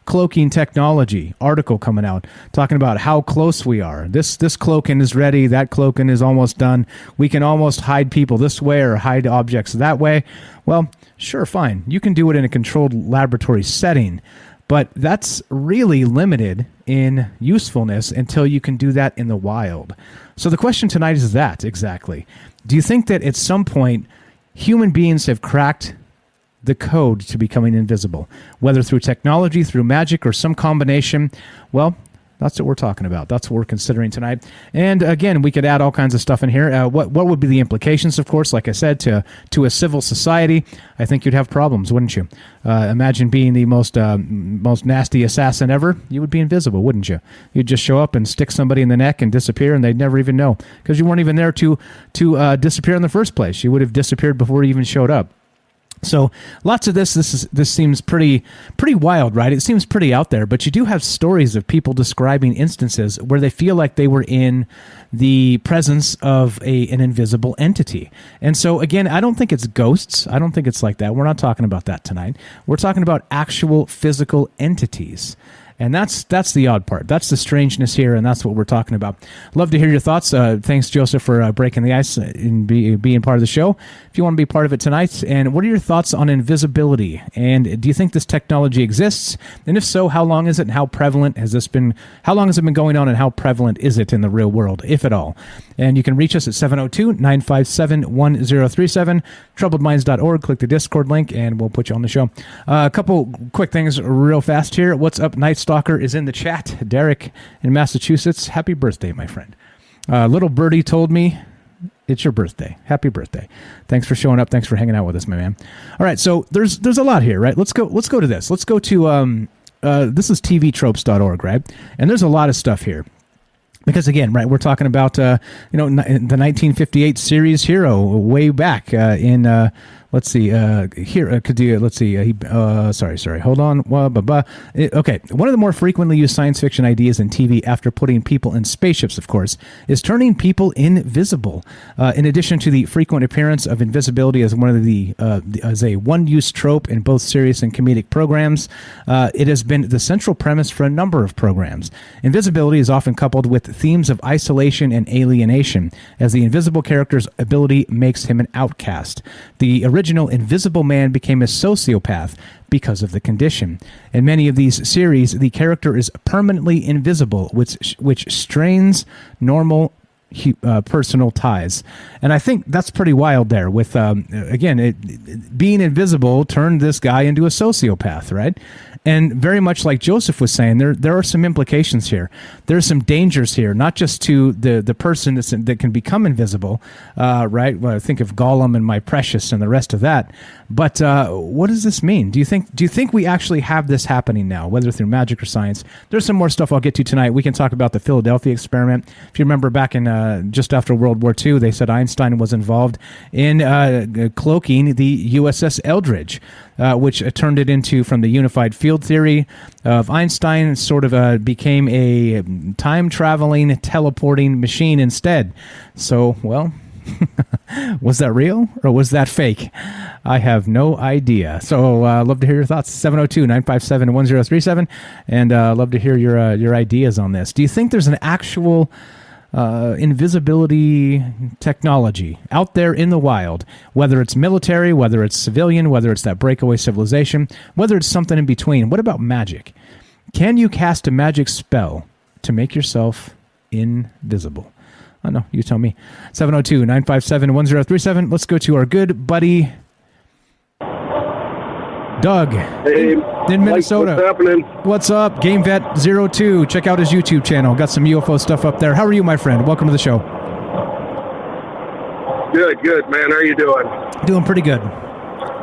cloaking technology article coming out talking about how close we are. This cloaking is ready. That cloaking is almost done. We can almost hide people this way or hide objects that way. Well, sure, fine. You can do it in a controlled laboratory setting, but that's really limited in usefulness until you can do that in the wild. So the question tonight is that exactly. Do you think that at some point human beings have cracked the code to becoming invisible, whether through technology, through magic, or some combination? Well, that's what we're talking about. That's what we're considering tonight. And again, we could add all kinds of stuff in here. What would be the implications, of course, like I said, to a civil society? I think you'd have problems, wouldn't you? Imagine being the most nasty assassin ever. You would be invisible, wouldn't you? You'd just show up and stick somebody in the neck and disappear, and they'd never even know, because you weren't even there to disappear in the first place. You would have disappeared before you even showed up. So lots of this seems pretty wild, right? It seems pretty out there, but you do have stories of people describing instances where they feel like they were in the presence of an invisible entity. And so again, I don't think it's ghosts. I don't think it's like that. We're not talking about that tonight. We're talking about actual physical entities. And that's the odd part. That's the strangeness here, and that's what we're talking about. Love to hear your thoughts. Thanks, Joseph, for breaking the ice and being part of the show. If you want to be part of it tonight, and what are your thoughts on invisibility? And do you think this technology exists? And if so, how long is it, and how prevalent has this been? How long has it been going on, and how prevalent is it in the real world, if at all? And you can reach us at 702-957-1037, troubledminds.org. Click the Discord link, and we'll put you on the show. A couple quick things real fast here. What's up, Night Stalker is in the chat. Derek in Massachusetts. Happy birthday, my friend. Little birdie told me it's your birthday. Happy birthday. Thanks for showing up. Thanks for hanging out with us, my man. All right, so there's a lot here, right? Let's go to this. Let's go to this is tvtropes.org, right? And there's a lot of stuff here. Because again, right, we're talking about the 1958 series Hero way back in let's see here could you let's see sorry hold on okay, one of the more frequently used science fiction ideas in TV after putting people in spaceships, of course, is turning people invisible. In addition to the frequent appearance of invisibility as one of as a one-use trope in both serious and comedic programs, it has been the central premise for a number of programs. Invisibility is often coupled with themes of isolation and alienation, as the invisible character's ability makes him an outcast. The original Invisible Man became a sociopath because of the condition. In many of these series, the character is permanently invisible, which strains normal personal ties. And I think that's pretty wild there with, again, being invisible turned this guy into a sociopath, right? And very much like Joseph was saying, there are some implications here. There's some dangers here, not just to the person that can become invisible, right? Well, I think of Gollum and My Precious and the rest of that. But what does this mean? Do you think we actually have this happening now, whether through magic or science? There's some more stuff I'll get to tonight. We can talk about the Philadelphia experiment. If you remember back in just after World War II, they said Einstein was involved in cloaking the USS Eldridge, which turned it into, from the unified field field theory of Einstein sort of became a time-traveling, teleporting machine instead. So, well, was that real or was that fake? I have no idea. So love to hear your thoughts. 702-957-1037, and love to hear your ideas on this. Do you think there's an actual invisibility technology out there in the wild, whether it's military, whether it's civilian, whether it's that breakaway civilization, whether it's something in between? What about magic? Can you cast a magic spell to make yourself invisible? Oh, no, you tell me. 702-957-1037. Let's go to our good buddy Doug in Minnesota. What's happening? What's up? GameVet02. Check out his YouTube channel. Got some UFO stuff up there. How are you, my friend? Welcome to the show. Good, man. How are you doing? Doing pretty good.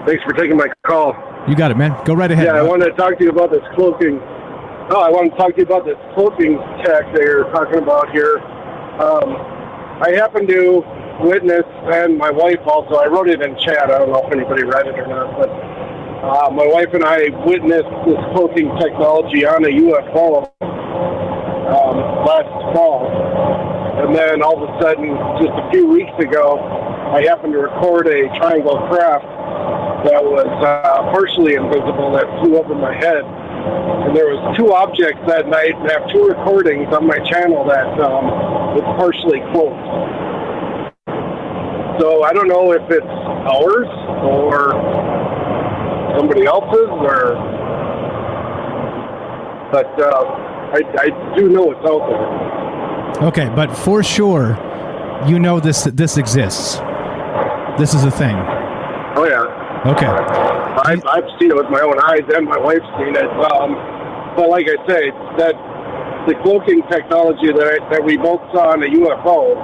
Thanks for taking my call. You got it, man. Go right ahead. Yeah, I wanted to talk to you about this cloaking. I want to talk to you about this cloaking tech that you're talking about here. I happen to witness, and my wife also, I wrote it in chat. I don't know if anybody read it or not, but my wife and I witnessed this cloaking technology on a UFO last fall. And then all of a sudden, just a few weeks ago, I happened to record a triangle craft that was partially invisible that flew over my head. And there was two objects that night, and I have two recordings on my channel that was partially cloaked. So I don't know if it's ours or somebody else's, but I do know it's out there. Okay, but for sure, you know this exists. This is a thing. Oh yeah. Okay. I've seen it with my own eyes, and my wife's seen it. But like I say, that the cloaking technology that we both saw on a UFO.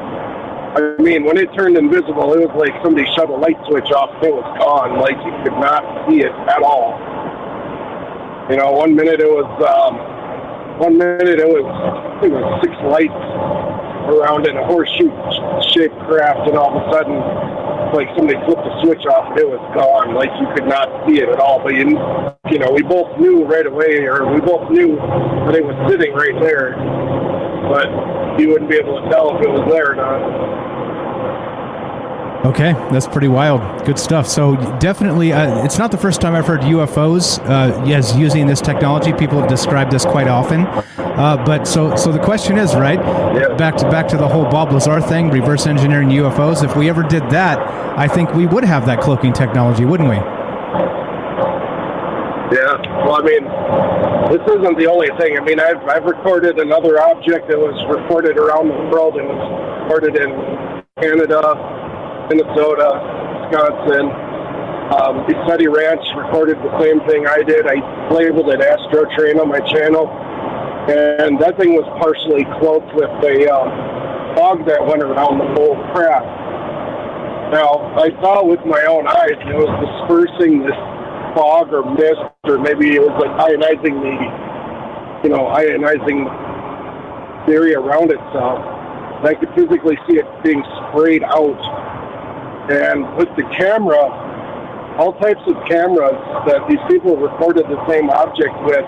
I mean, when it turned invisible, it was like somebody shut a light switch off and it was gone. Like you could not see it at all. You know, one minute it was 6 lights around in a horseshoe-shaped craft, and all of a sudden, like somebody flipped the switch off and it was gone. Like you could not see it at all. But you know, we both knew right away, or we both knew that it was sitting right there. But you wouldn't be able to tell if it was there or not. Okay, that's pretty wild. Good stuff. So definitely, it's not the first time I've heard UFOs as using this technology. People have described this quite often. But so the question is, right? Yeah. Back to the whole Bob Lazar thing, reverse engineering UFOs. If we ever did that, I think we would have that cloaking technology, wouldn't we? Yeah. Well, I mean, this isn't the only thing. I mean, I've recorded another object that was reported around the world. It was recorded in Canada, Minnesota, Wisconsin. Study Ranch recorded the same thing I did. I labeled it Astro Train on my channel, and that thing was partially cloaked with a fog that went around the whole craft. Now, I saw with my own eyes, and it was dispersing this fog or mist, or maybe it was like ionizing the area around itself. And I could physically see it being sprayed out. And with the camera, all types of cameras that these people recorded the same object with,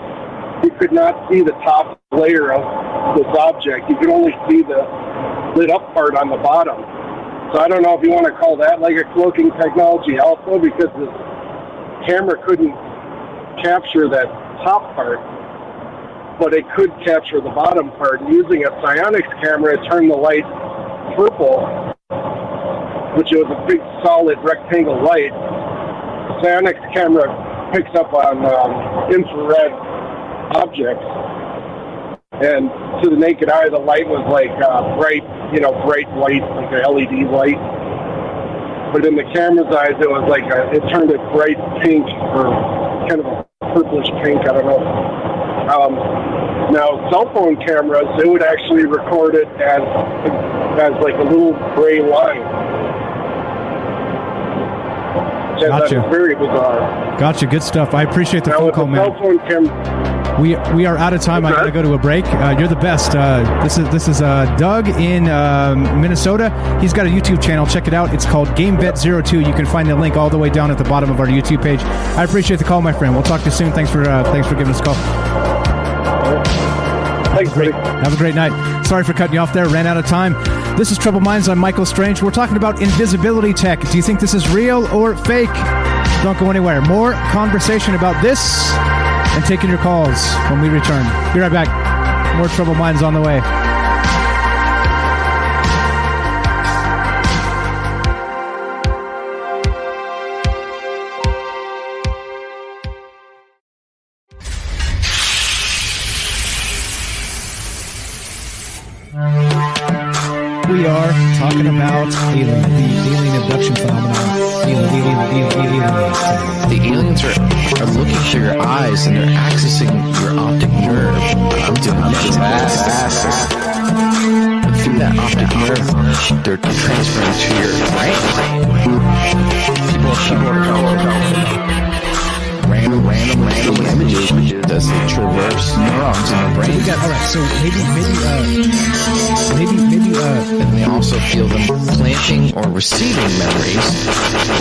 you could not see the top layer of this object. You could only see the lit up part on the bottom. So I don't know if you want to call that like a cloaking technology also, because the camera couldn't capture that top part, but it could capture the bottom part. Using a psionics camera, it turned the light purple, which was a big solid rectangle light. The psionics camera picks up on infrared objects, and to the naked eye, the light was like bright white, like a LED light. But in the camera's eyes, it was like it turned it bright pink, or kind of a purplish pink. I don't know. Now, cell phone cameras, it would actually record it as like a little gray line. Gotcha. That's very bizarre. Gotcha. Good stuff. I appreciate the phone call, man. Cell phone We are out of time. I got to go to a break. You're the best. This is Doug in Minnesota. He's got a YouTube channel. Check it out. It's called GameVet02. You can find the link all the way down at the bottom of our YouTube page. I appreciate the call, my friend. We'll talk to you soon. Thanks for giving us a call. Thanks, buddy. Have a great night. Sorry for cutting you off there. Ran out of time. This is Troubled Minds. I'm Michael Strange. We're talking about invisibility tech. Do you think this is real or fake? Don't go anywhere. More conversation about this and taking your calls when we return. Be right back. More Troubled Minds on the way. We are talking about the alien abduction phenomenon. The aliens are looking through your eyes and they're accessing your optic nerve. I'm doing this. And through that optic nerve, they're transferring to your brain. People are random images as they traverse neurons in the brain. All right, so maybe, and they also feel them planting or receiving memories,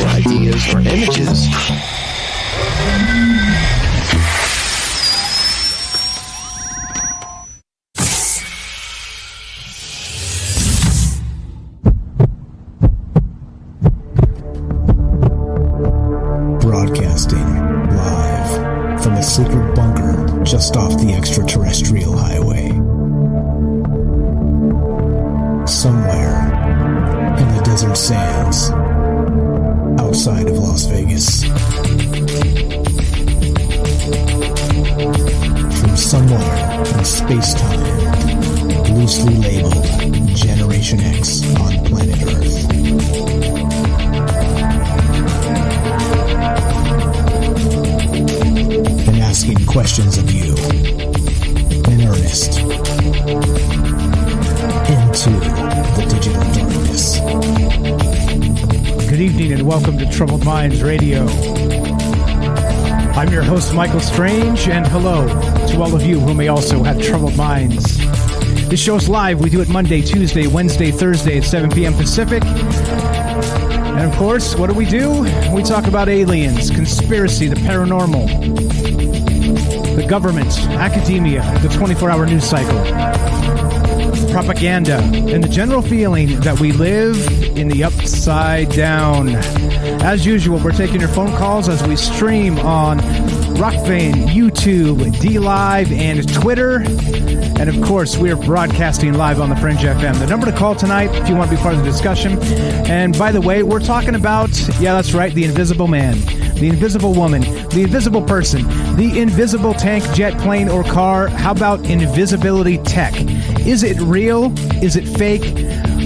or ideas, or images. Broadcasting live from a secret bunker just off the extraterrestrial highway. Somewhere in the desert sands outside of Las Vegas. From somewhere in space-time, loosely labeled Generation X on planet Earth. And asking questions of you in earnest into the digital darkness. Good evening and welcome to Troubled Minds Radio. I'm your host, Michael Strange, and hello to all of you who may also have troubled minds. This show's live. We do it Monday, Tuesday, Wednesday, Thursday at 7 p.m. Pacific. And of course, what do? We talk about aliens, conspiracy, the paranormal, the government, academia, the 24-hour news cycle, propaganda, and the general feeling that we live in the upside down. As usual, we're taking your phone calls as we stream on Rockfin, YouTube, DLive, and Twitter. And of course, we are broadcasting live on the Fringe FM. The number to call tonight if you want to be part of the discussion. And by the way, we're talking about, yeah, that's right, the invisible man, the invisible woman, the invisible person, the invisible tank, jet, plane, or car. How about invisibility tech? Is it real? Is it fake?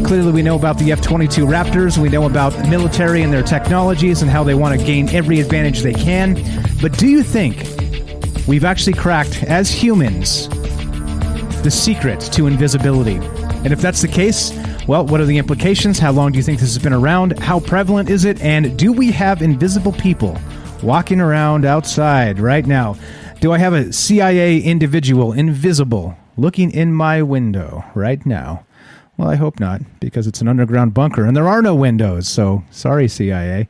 Clearly, we know about the F-22 Raptors. We know about the military and their technologies and how they want to gain every advantage they can. But do you think we've actually cracked, as humans, the secret to invisibility? And if that's the case, well, what are the implications? How long do you think this has been around? How prevalent is it? And do we have invisible people walking around outside right now? Do I have a CIA individual, invisible, looking in my window right now? Well, I hope not, because it's an underground bunker and there are no windows. So sorry, CIA.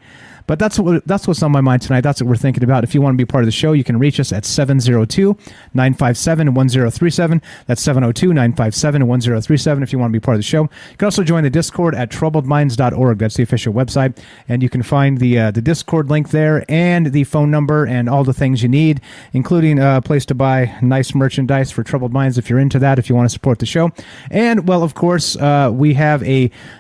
But that's what's on my mind tonight. That's what we're thinking about. If you want to be part of the show, you can reach us at 702-957-1037. That's 702-957-1037 if you want to be part of the show. You can also join the Discord at troubledminds.org. That's the official website. And you can find the Discord link there and the phone number and all the things you need, including a place to buy nice merchandise for Troubled Minds if you're into that, if you want to support the show. And, well, of course, we have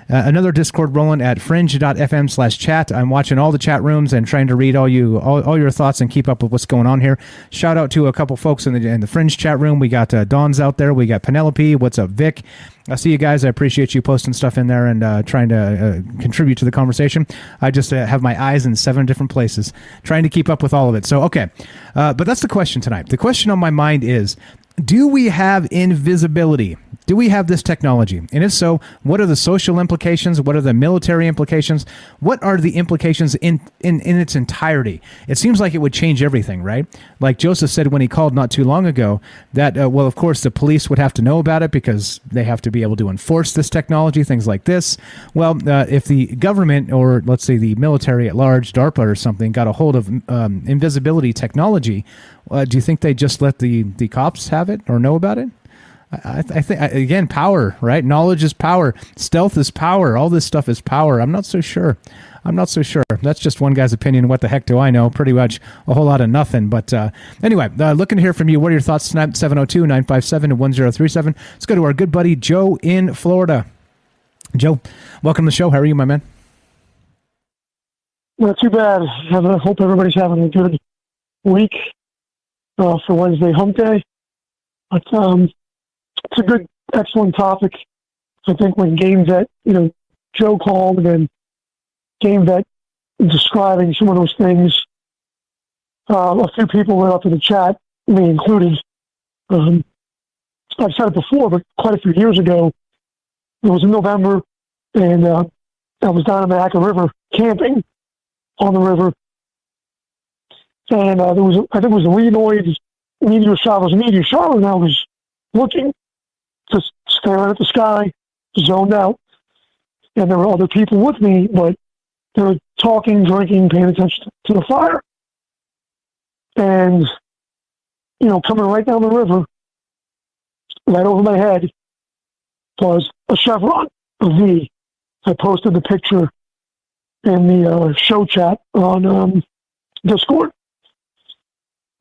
another Discord rolling at fringe.fm/chat. I'm watching all the chat rooms and trying to read all your thoughts and keep up with what's going on here. Shout out to a couple folks in the Fringe chat room. We got Dawn's out there. We got Penelope. What's up, Vic? I see you guys. I appreciate you posting stuff in there and trying to contribute to the conversation. I just have my eyes in 7 different places, trying to keep up with all of it. So, okay. But that's the question tonight. The question on my mind is, do we have invisibility? Do we have this technology? And if so, what are the social implications? What are the military implications? What are the implications in its entirety? It seems like it would change everything, right? Like Joseph said when he called not too long ago, that, well, of course, the police would have to know about it because they have to be able to enforce this technology, things like this. Well, if the government, or let's say the military at large, DARPA or something, got a hold of invisibility technology, do you think they just let the cops have it or know about it? I think, again, power, right? Knowledge is power. Stealth is power. All this stuff is power. I'm not so sure. That's just one guy's opinion. What the heck do I know? Pretty much a whole lot of nothing. But anyway, looking to hear from you. What are your thoughts tonight? 702-957-1037. Let's go to our good buddy Joe in Florida. Joe, welcome to the show. How are you, my man? Not too bad. I hope everybody's having a good week for Wednesday Hump Day. But it's a good, excellent topic. I think when Game Vet, Joe called, and then Game Vet describing some of those things, a few people went up in the chat, me included. I've said it before, but quite a few years ago, it was in November, and I was down in the Acca River camping on the river, and I think it was a Leonoid meteor shower. It was a meteor shower, and I was looking, just staring at the sky, zoned out, and there were other people with me, but they were talking, drinking, paying attention to the fire. And, coming right down the river, right over my head, was a chevron, a V. I posted the picture in the show chat on Discord.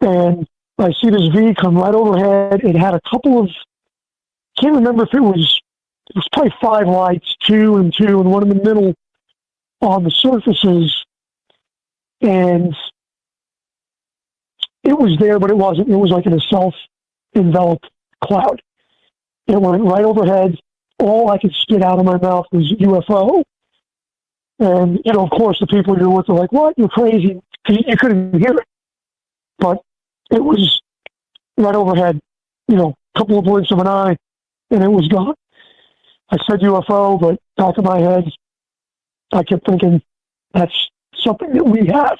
And I see this V come right overhead. It had a couple of, can't remember if it was probably 5 lights, 2 and 2, and one in the middle on the surfaces. And it was there, but it wasn't. It was like in a self-enveloped cloud. It went right overhead. All I could spit out of my mouth was UFO. And, of course, the people you're with are like, what? You're crazy. You couldn't hear it. But it was right overhead, a couple of blinks of an eye, and it was gone. I said UFO, but back of my head, I kept thinking that's something that we have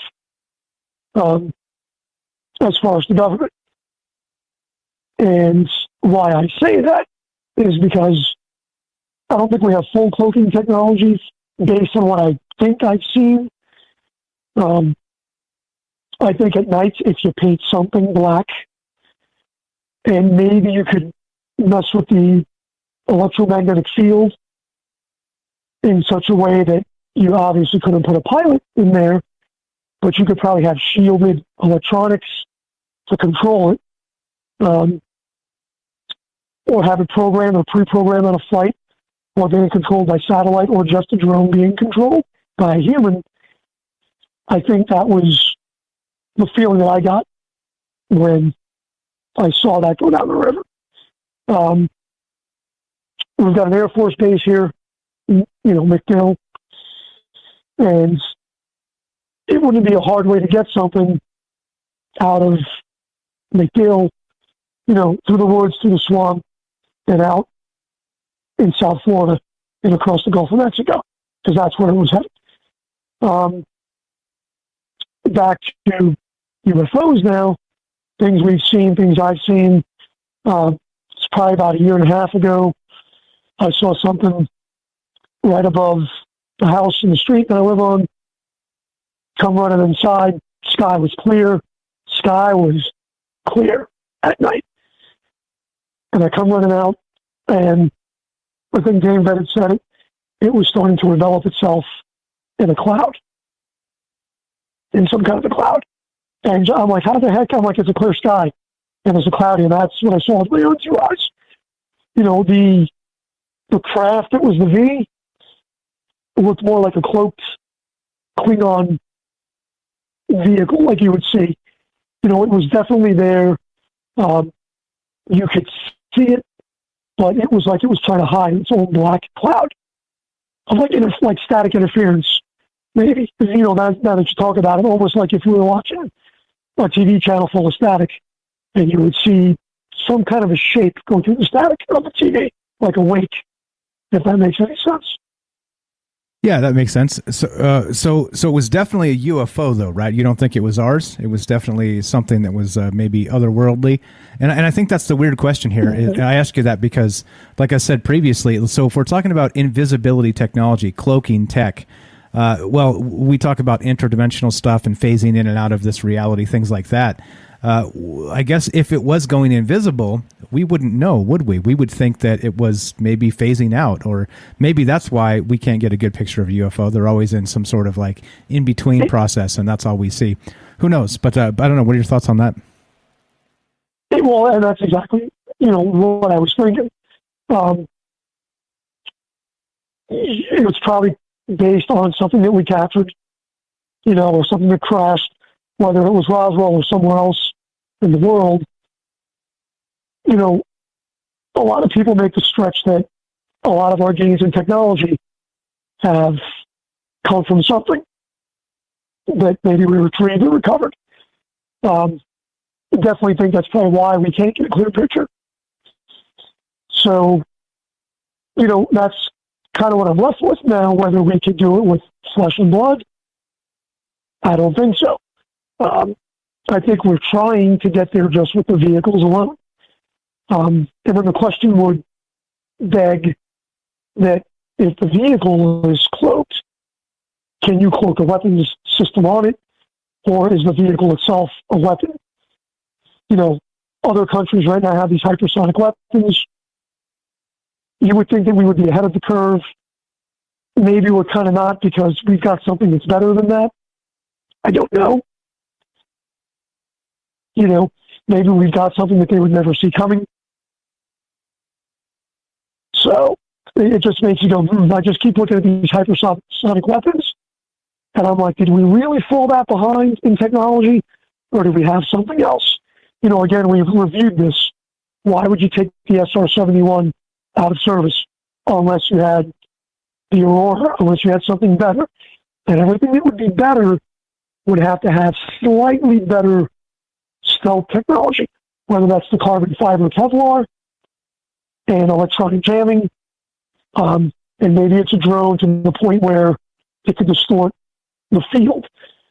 as far as the government. And why I say that is because I don't think we have full cloaking technologies based on what I think I've seen. I think at night, if you paint something black, and maybe you could mess with the electromagnetic field in such a way that you obviously couldn't put a pilot in there, but you could probably have shielded electronics to control it, or have it programmed or pre-programmed on a flight, or being controlled by satellite, or just a drone being controlled by a human. I think that was the feeling that I got when I saw that go down the river. We've got an Air Force base here, McDill, and it wouldn't be a hard way to get something out of McDill, through the woods, through the swamp, and out in South Florida and across the Gulf of Mexico, because that's where it was headed. Back to UFOs now, things we've seen, things I've seen. It's probably about 1.5 years ago. I saw something right above the house in the street that I live on. Come running inside. Sky was clear. Sky was clear at night. And I come running out, and I think Dave Vet had said it was starting to envelop itself in a cloud. In some kind of a cloud. And I'm like, how the heck? I'm like, it's a clear sky. And it's a cloudy, and that's what I saw with my own 2 eyes. The craft that was the V, it looked more like a cloaked Klingon vehicle, like you would see. It was definitely there. You could see it, but it was like it was trying to hide its own black cloud. Of like static interference, maybe. Now that you talk about it, almost like if you were watching a TV channel full of static, and you would see some kind of a shape go through the static of the TV. like awake, if that makes any sense. Yeah, that makes sense. So it was definitely a UFO, though, right? You don't think it was ours? It was definitely something that was maybe otherworldly. And I think that's the weird question here. Mm-hmm. I ask you that because, like I said previously, so if we're talking about invisibility technology, cloaking tech, well, we talk about interdimensional stuff and phasing in and out of this reality, things like that. I guess if it was going invisible, we wouldn't know, would we? We would think that it was maybe phasing out, or maybe that's why we can't get a good picture of a UFO. They're always in some sort of like in-between process, and that's all we see. Who knows? But I don't know. What are your thoughts on that? Well, and that's exactly, what I was thinking. It was probably based on something that we captured, or something that crashed, whether it was Roswell or somewhere else in the world. A lot of people make the stretch that a lot of our gains in technology have come from something that maybe we retrieved or recovered. I definitely think that's probably why we can't get a clear picture. So, that's kind of what I'm left with now. Whether we could do it with flesh and blood, I don't think so. I think we're trying to get there just with the vehicles alone. And then the question would beg that if the vehicle is cloaked, can you cloak a weapons system on it, or is the vehicle itself a weapon? Other countries right now have these hypersonic weapons. You would think that we would be ahead of the curve. Maybe we're kind of not, because we've got something that's better than that. I don't know. Maybe we've got something that they would never see coming. So it just makes you go, I just keep looking at these hypersonic weapons, and I'm like, did we really fall that behind in technology, or do we have something else? Again, we've reviewed this. Why would you take the SR-71 out of service unless you had the Aurora, unless you had something better? And everything that would be better would have to have slightly better stealth technology, whether that's the carbon fiber Kevlar and electronic jamming, and maybe it's a drone to the point where it could distort the field.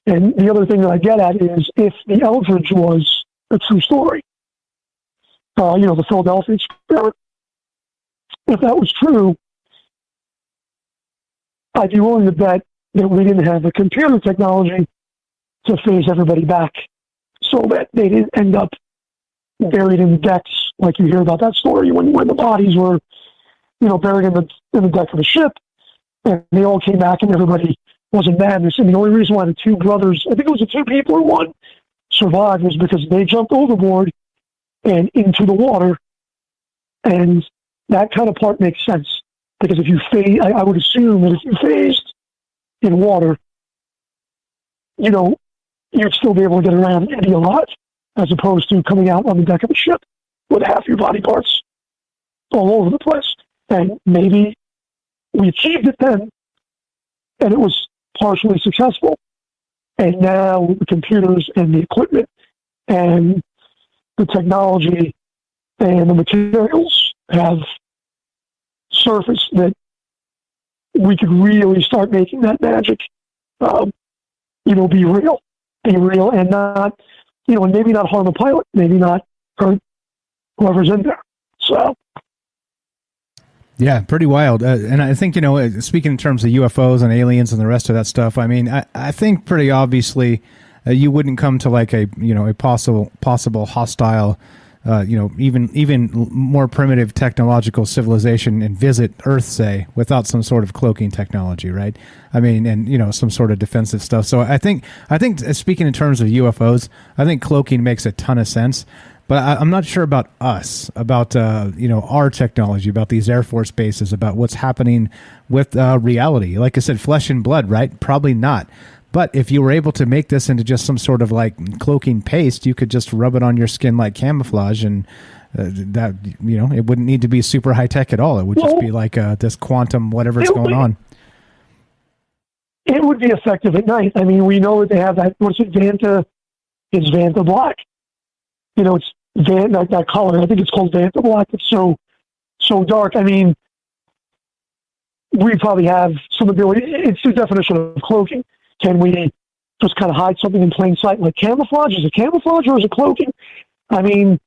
And the other thing that I get at is, if the Eldridge was a true story, the Philadelphia experiment, if that was true, I'd be willing to bet that we didn't have the computer technology to phase everybody back, so that they didn't end up buried in the decks, like you hear about that story when the bodies were, buried in the deck of a ship, and they all came back and everybody was in madness. And the only reason why the two brothers, I think it was the two people or one, survived was because they jumped overboard and into the water. And that kind of part makes sense, because if you phase, I would assume that if you phased in water, you'd still be able to get around and be alive, as opposed to coming out on the deck of a ship with half your body parts all over the place. And maybe we achieved it then, and it was partially successful. And now with the computers and the equipment and the technology and the materials have surfaced, that we could really start making that magic, be real. Be real, and not, and maybe not harm a pilot, maybe not hurt whoever's in there. So, yeah, pretty wild. And I think, speaking in terms of UFOs and aliens and the rest of that stuff, I mean, I think pretty obviously you wouldn't come to like a possible hostile, even more primitive technological civilization and visit Earth, say, without some sort of cloaking technology, right? I mean, and some sort of defensive stuff. So I think speaking in terms of UFOs, I think cloaking makes a ton of sense. But I'm not sure about us, about our technology, about these Air Force bases, about what's happening with reality. Like I said, flesh and blood, right? Probably not. But if you were able to make this into just some sort of like cloaking paste, you could just rub it on your skin like camouflage, and that it wouldn't need to be super high tech at all. It would just be like this quantum whatever's going on. It would be effective at night. I mean, we know that they have that. What's it? Vanta? It's Vanta Black. It's that color. I think it's called Vanta Black. It's so so dark. I mean, we probably have some ability. It's the definition of cloaking. Can we just kind of hide something in plain sight like camouflage? Is it camouflage or is it cloaking? I mean,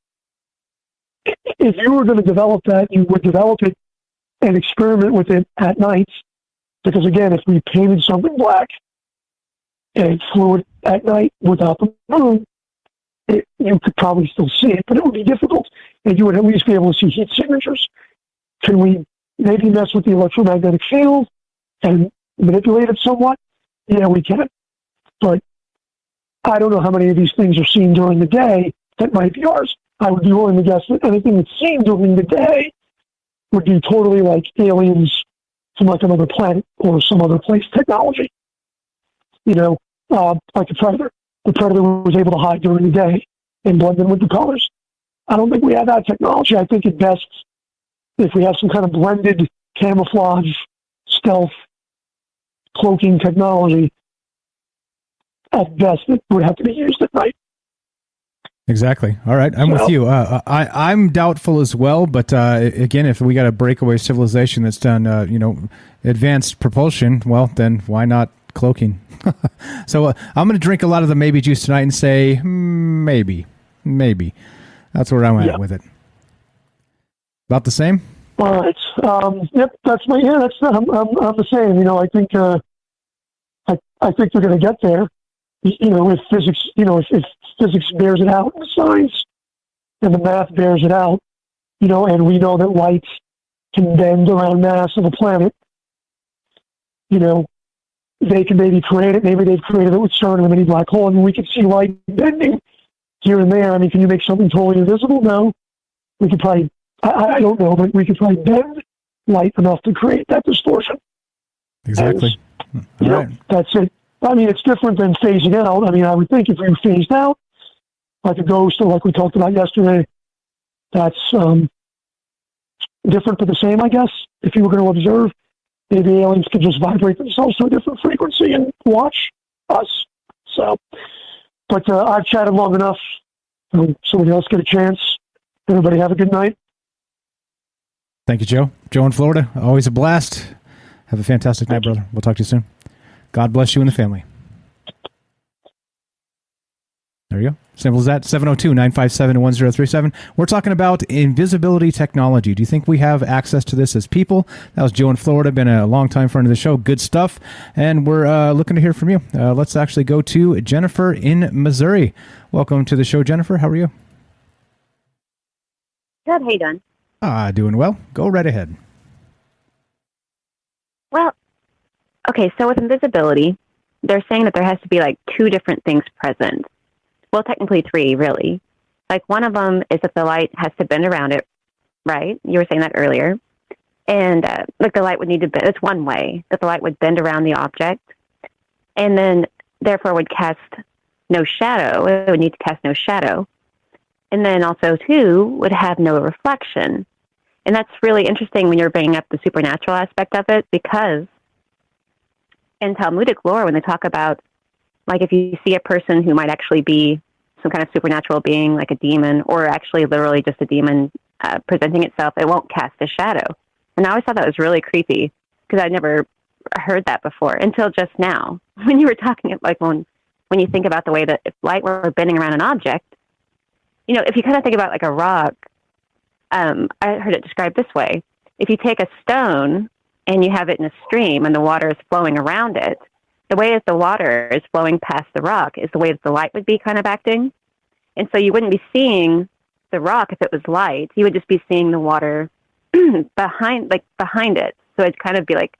if you were going to develop that, you would develop it and experiment with it at night. Because again, if we painted something black and flew it at night without the moon, you could probably still see it, but it would be difficult, and you would at least be able to see heat signatures. Can we maybe mess with the electromagnetic field and manipulate it somewhat? Yeah, we can. But I don't know how many of these things are seen during the day that might be ours. I would be willing to guess that anything that's seen during the day would be totally like aliens from like another planet or some other place technology. You know, like the Predator. The Predator was able to hide during the day and blend in with the colors. I don't think we have that technology. I think at best, if we have some kind of blended camouflage, stealth, cloaking technology, at best it would have to be used at night. Exactly. All right, I'm with you. I'm doubtful as well, but again, if we got a breakaway civilization that's done, advanced propulsion, well, then why not cloaking? So I'm going to drink a lot of the maybe juice tonight and say maybe. That's where I'm at with it. About the same. All right. Yep. That's my. Yeah. That's. I'm the same. You know. I think. I think they're going to get there. You know, if physics. You know, if physics bears it out, and the science and the math bears it out. You know, and we know that light can bend around mass of a planet. You know, they can maybe create it. Maybe they've created it with CERN and a mini black hole, and we can see light bending here and there. I mean, can you make something totally invisible? No. We could probably, I don't know, but we could probably bend light enough to create that distortion. Exactly. All right. That's it. I mean, it's different than phasing out. I mean, I would think if you phased out, like a ghost or like we talked about yesterday, that's different but the same, I guess. If you were going to observe, maybe aliens could just vibrate themselves to a different frequency and watch us. So, but I've chatted long enough. Somebody else get a chance. Everybody have a good night. Thank you, Joe. Joe in Florida, always a blast. Have a fantastic night, brother. We'll talk to you soon. God bless you and the family. There you go. Simple as that. 702-957-1037. We're talking about invisibility technology. Do you think we have access to this as people? That was Joe in Florida. Been a long time friend of the show. Good stuff. And we're looking to hear from you. Let's actually go to Jennifer in Missouri. Welcome to the show, Jennifer. How are you? Good. How you doing? Doing well. Go right ahead. Well, okay, so with invisibility, they're saying that there has to be like two different things present. Well, technically three, really. Like one of them is that the light has to bend around it, right? You were saying that earlier. And like the light would need to bend. It's one way that the light would bend around the object and then therefore would cast no shadow. It would need to cast no shadow. And then also, two, would have no reflection. And that's really interesting when you're bringing up the supernatural aspect of it, because in Talmudic lore, when they talk about, like, if you see a person who might actually be some kind of supernatural being, like a demon, or actually literally just a demon presenting itself, it won't cast a shadow. And I always thought that was really creepy, because I'd never heard that before until just now. When you were talking, like, when you think about the way that if light were bending around an object, you know, if you kind of think about like a rock, I heard it described this way. If you take a stone and you have it in a stream and the water is flowing around it, the way that the water is flowing past the rock is the way that the light would be kind of acting. And so you wouldn't be seeing the rock if it was light. You would just be seeing the water behind it. So it'd kind of be like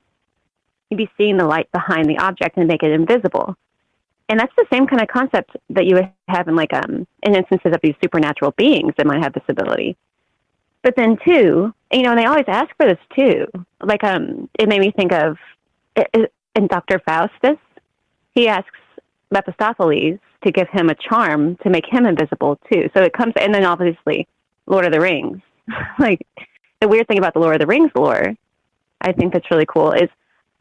you'd be seeing the light behind the object and make it invisible. And that's the same kind of concept that you would have in, like, in instances of these supernatural beings that might have this ability. But then, too, you know, and they always ask for this, too. Like, it made me think of, in Dr. Faustus, he asks Mephistopheles to give him a charm to make him invisible, too. So it comes, and then obviously, Lord of the Rings. Like, the weird thing about the Lord of the Rings lore, I think that's really cool, is,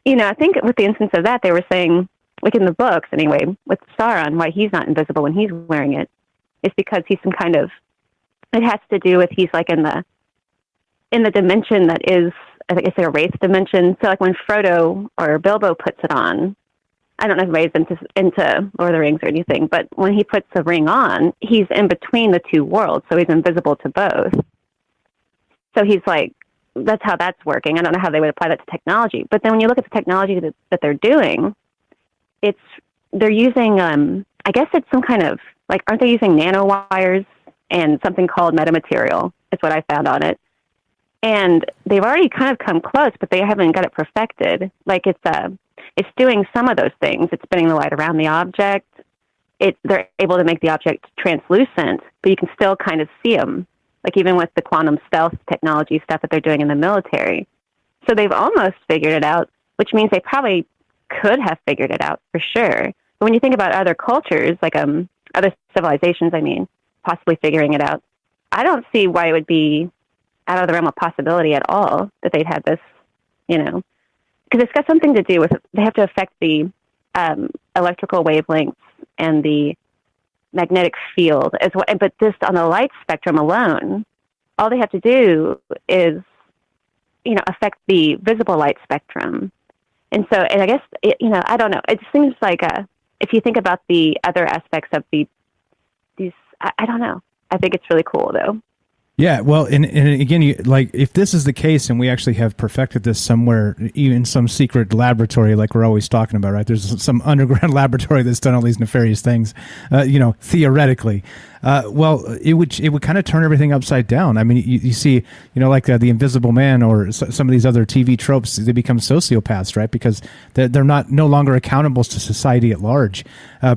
you know, I think with the instance of that, they were saying, like in the books anyway, with Sauron, why he's not invisible when he's wearing it is because he's some kind of, it has to do with he's like in the in the dimension that is, I think it's like a wraith dimension. So like when Frodo or Bilbo puts it on, I don't know if anybody's into Lord of the Rings or anything, but when he puts the ring on, he's in between the two worlds, so he's invisible to both. So he's like, that's how that's working. I don't know how they would apply that to technology. But then when you look at the technology that they're doing, they're using, I guess it's some kind of, like, aren't they using nanowires and something called metamaterial is what I found on it. And they've already kind of come close, but they haven't got it perfected. Like it's doing some of those things. It's spinning the light around the object. They're able to make the object translucent, but you can still kind of see them. Like even with the quantum stealth technology stuff that they're doing in the military. So they've almost figured it out, which means they probably could have figured it out for sure. But when you think about other cultures, like other civilizations, I mean, possibly figuring it out, I don't see why it would be out of the realm of possibility at all that they'd have this, because it's got something to do with, they have to affect the electrical wavelengths and the magnetic field as well. But just on the light spectrum alone, all they have to do is, affect the visible light spectrum. And so, and I guess, I don't know. It seems like if you think about the other aspects of these, I don't know. I think it's really cool though. Yeah, well, and again, if this is the case and we actually have perfected this somewhere, even some secret laboratory like we're always talking about, right? There's some underground laboratory that's done all these nefarious things, theoretically. Well, it would kind of turn everything upside down. I mean, you see, like the Invisible Man or some of these other TV tropes, they become sociopaths, right? Because they're no longer accountable to society at large.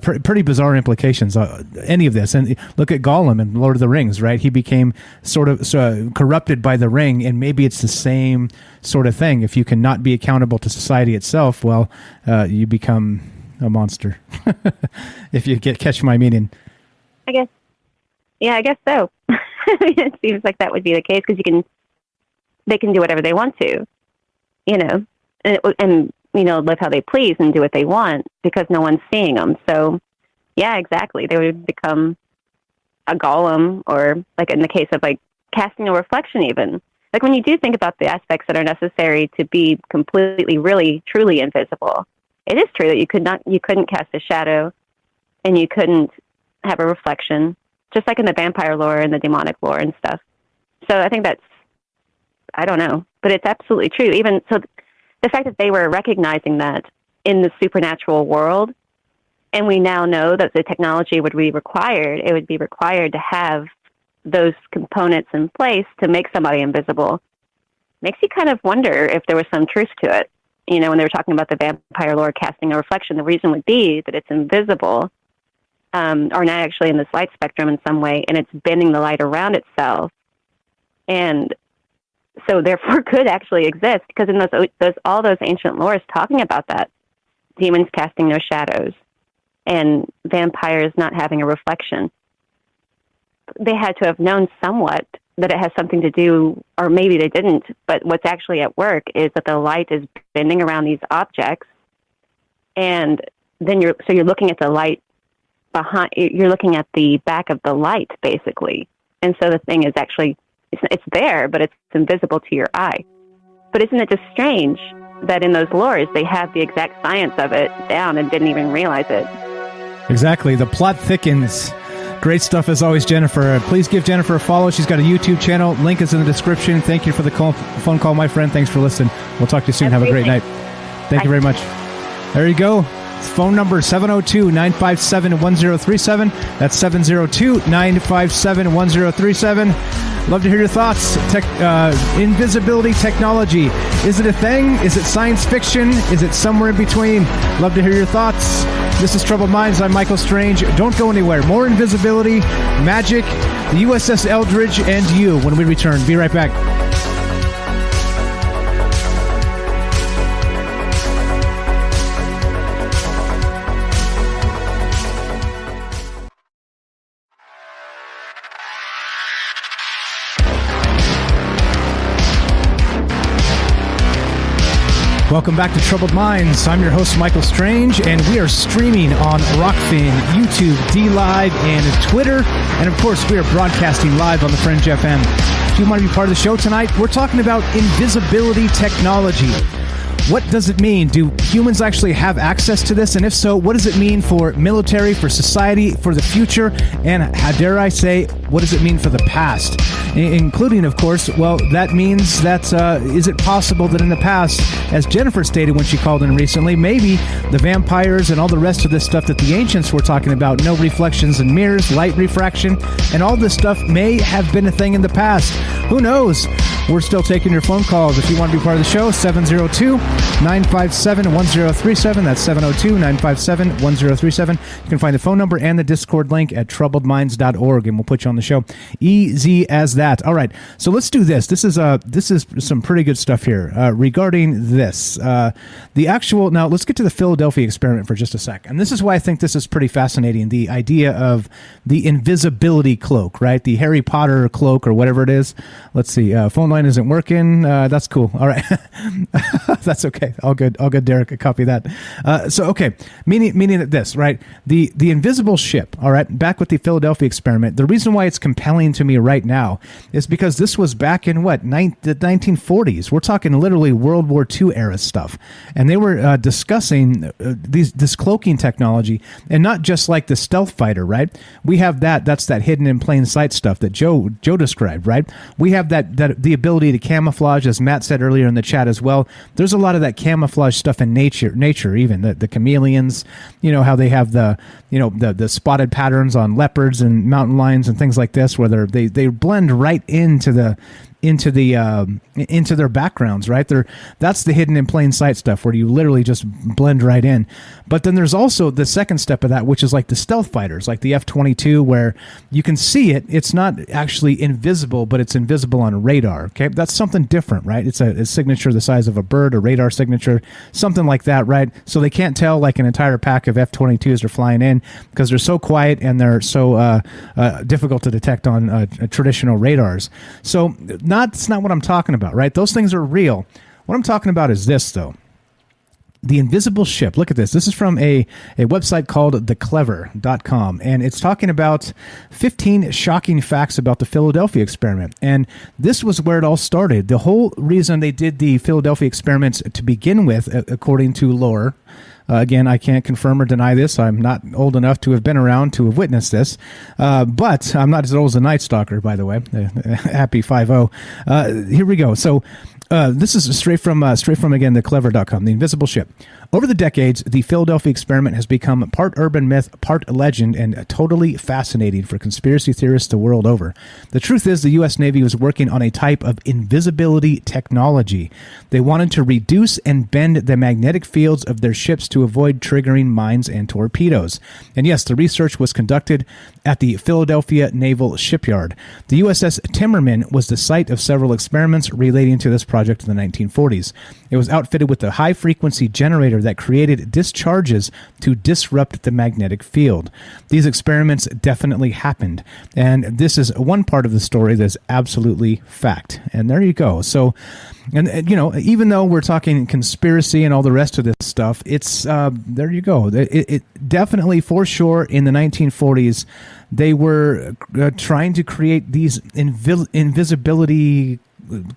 Pretty bizarre implications, any of this. And look at Gollum in Lord of the Rings, right? He became sort of corrupted by the ring, and maybe it's the same sort of thing. If you cannot be accountable to society itself, well, you become a monster. If you catch my meaning. I guess. Yeah, I guess so. It seems like that would be the case because they can do whatever they want to, and live how they please and do what they want because no one's seeing them. So, yeah, exactly. They would become a golem, or like in the case of like casting a reflection, even like when you do think about the aspects that are necessary to be completely, really, truly invisible. It is true that you couldn't cast a shadow, and you couldn't have a reflection. Just like in the vampire lore and the demonic lore and stuff. So I think I don't know, but it's absolutely true. Even so, the fact that they were recognizing that in the supernatural world, and we now know that the technology would be required, it would be required to have those components in place to make somebody invisible, makes you kind of wonder if there was some truth to it. When they were talking about the vampire lore casting a reflection, the reason would be that it's invisible, or not actually in this light spectrum in some way, and it's bending the light around itself. And so therefore could actually exist, because in all those ancient lores talking about that, demons casting no shadows and vampires not having a reflection, they had to have known somewhat that it has something to do, or maybe they didn't, but what's actually at work is that the light is bending around these objects, and then you're looking at the light behind, you're looking at the back of the light, basically. And so the thing is actually, it's there, but it's invisible to your eye. But isn't it just strange that in those lores, they have the exact science of it down and didn't even realize it? Exactly. The plot thickens. Great stuff as always, Jennifer. Please give Jennifer a follow. She's got a YouTube channel. Link is in the description. Thank you for the phone call, my friend. Thanks for listening. We'll talk to you soon. Have a great night. Thank you very much. There you go. Phone number 702-957-1037. That's 702-957-1037. Love to hear your thoughts. Invisibility technology. Is it a thing? Is it science fiction? Is it somewhere in between? Love to hear your thoughts. This is Troubled Minds. I'm Michael Strange. Don't go anywhere. More invisibility, magic, the USS Eldridge, and you when we return. Be right back. Welcome back to Troubled Minds. I'm your host, Michael Strange, and we are streaming on Rockfin, YouTube, DLive, and Twitter. And of course, we are broadcasting live on the Fringe FM. If you want to be part of the show tonight, we're talking about invisibility technology. What does it mean? Do humans actually have access to this? And if so, what does it mean for military, for society, for the future? And how dare I say, what does it mean for the past? Including, of course, well, that means that is it possible that in the past, as Jennifer stated when she called in recently, maybe the vampires and all the rest of this stuff that the ancients were talking about, no reflections in mirrors, light refraction, and all this stuff may have been a thing in the past. Who knows? We're still taking your phone calls. If you want to be part of the show, 702-957-1037. That's 702-957-1037. You can find the phone number and the Discord link at troubledminds.org, and we'll put you on the show. Easy as that. All right, so let's do this. This is some pretty good stuff here regarding this. The actual, now let's get to the Philadelphia experiment for just a sec. And this is why I think this is pretty fascinating, the idea of the invisibility cloak, right? The Harry Potter cloak or whatever it is. Let's see, phone line isn't working. That's cool. All right. That's okay. All good, Derek. Copy that. So, okay. Meaning that this, right? The invisible ship, all right, back with the Philadelphia experiment. The reason why it's compelling to me right now is because this was back in what, the 1940s. We're talking literally World War II era stuff. And they were discussing this cloaking technology, and not just like the stealth fighter, right? We have that's that hidden in plain sight stuff that Joe described, right? We have that the ability to camouflage, as Matt said earlier in the chat as well. There's a lot of that camouflage stuff in nature even the chameleons, how they have the spotted patterns on leopards and mountain lions and things like this, where they blend right into their backgrounds, right? That's the hidden in plain sight stuff where you literally just blend right in. But then there's also the second step of that, which is like the stealth fighters, like the F-22, where you can see it. It's not actually invisible, but it's invisible on radar. Okay, that's something different, right? It's a signature the size of a bird, a radar signature, something like that, right? So they can't tell like an entire pack of F-22s are flying in because they're so quiet and they're so difficult to detect on traditional radars. So that's not what I'm talking about, right? Those things are real. What I'm talking about is this, though. The invisible ship. Look at this. This is from a website called theclever.com, and it's talking about 15 shocking facts about the Philadelphia experiment. And this was where it all started. The whole reason they did the Philadelphia experiments to begin with, according to lore, again, I can't confirm or deny this. I'm not old enough to have been around to have witnessed this, but I'm not as old as a Night Stalker, by the way. Happy 5-0. Here we go. So this is straight from again, theclever.com, the invisible ship. Over the decades, the Philadelphia experiment has become part urban myth, part legend, and totally fascinating for conspiracy theorists the world over. The truth is, the U.S. Navy was working on a type of invisibility technology. They wanted to reduce and bend the magnetic fields of their ships to avoid triggering mines and torpedoes. And yes, the research was conducted at the Philadelphia Naval Shipyard. The USS Timmerman was the site of several experiments relating to this project in the 1940s. It was outfitted with a high-frequency generator that created discharges to disrupt the magnetic field. These experiments definitely happened, and this is one part of the story that's absolutely fact. And there you go. So, and even though we're talking conspiracy and all the rest of this stuff, it's there you go. It definitely, for sure, in the 1940s, they were trying to create these invisibility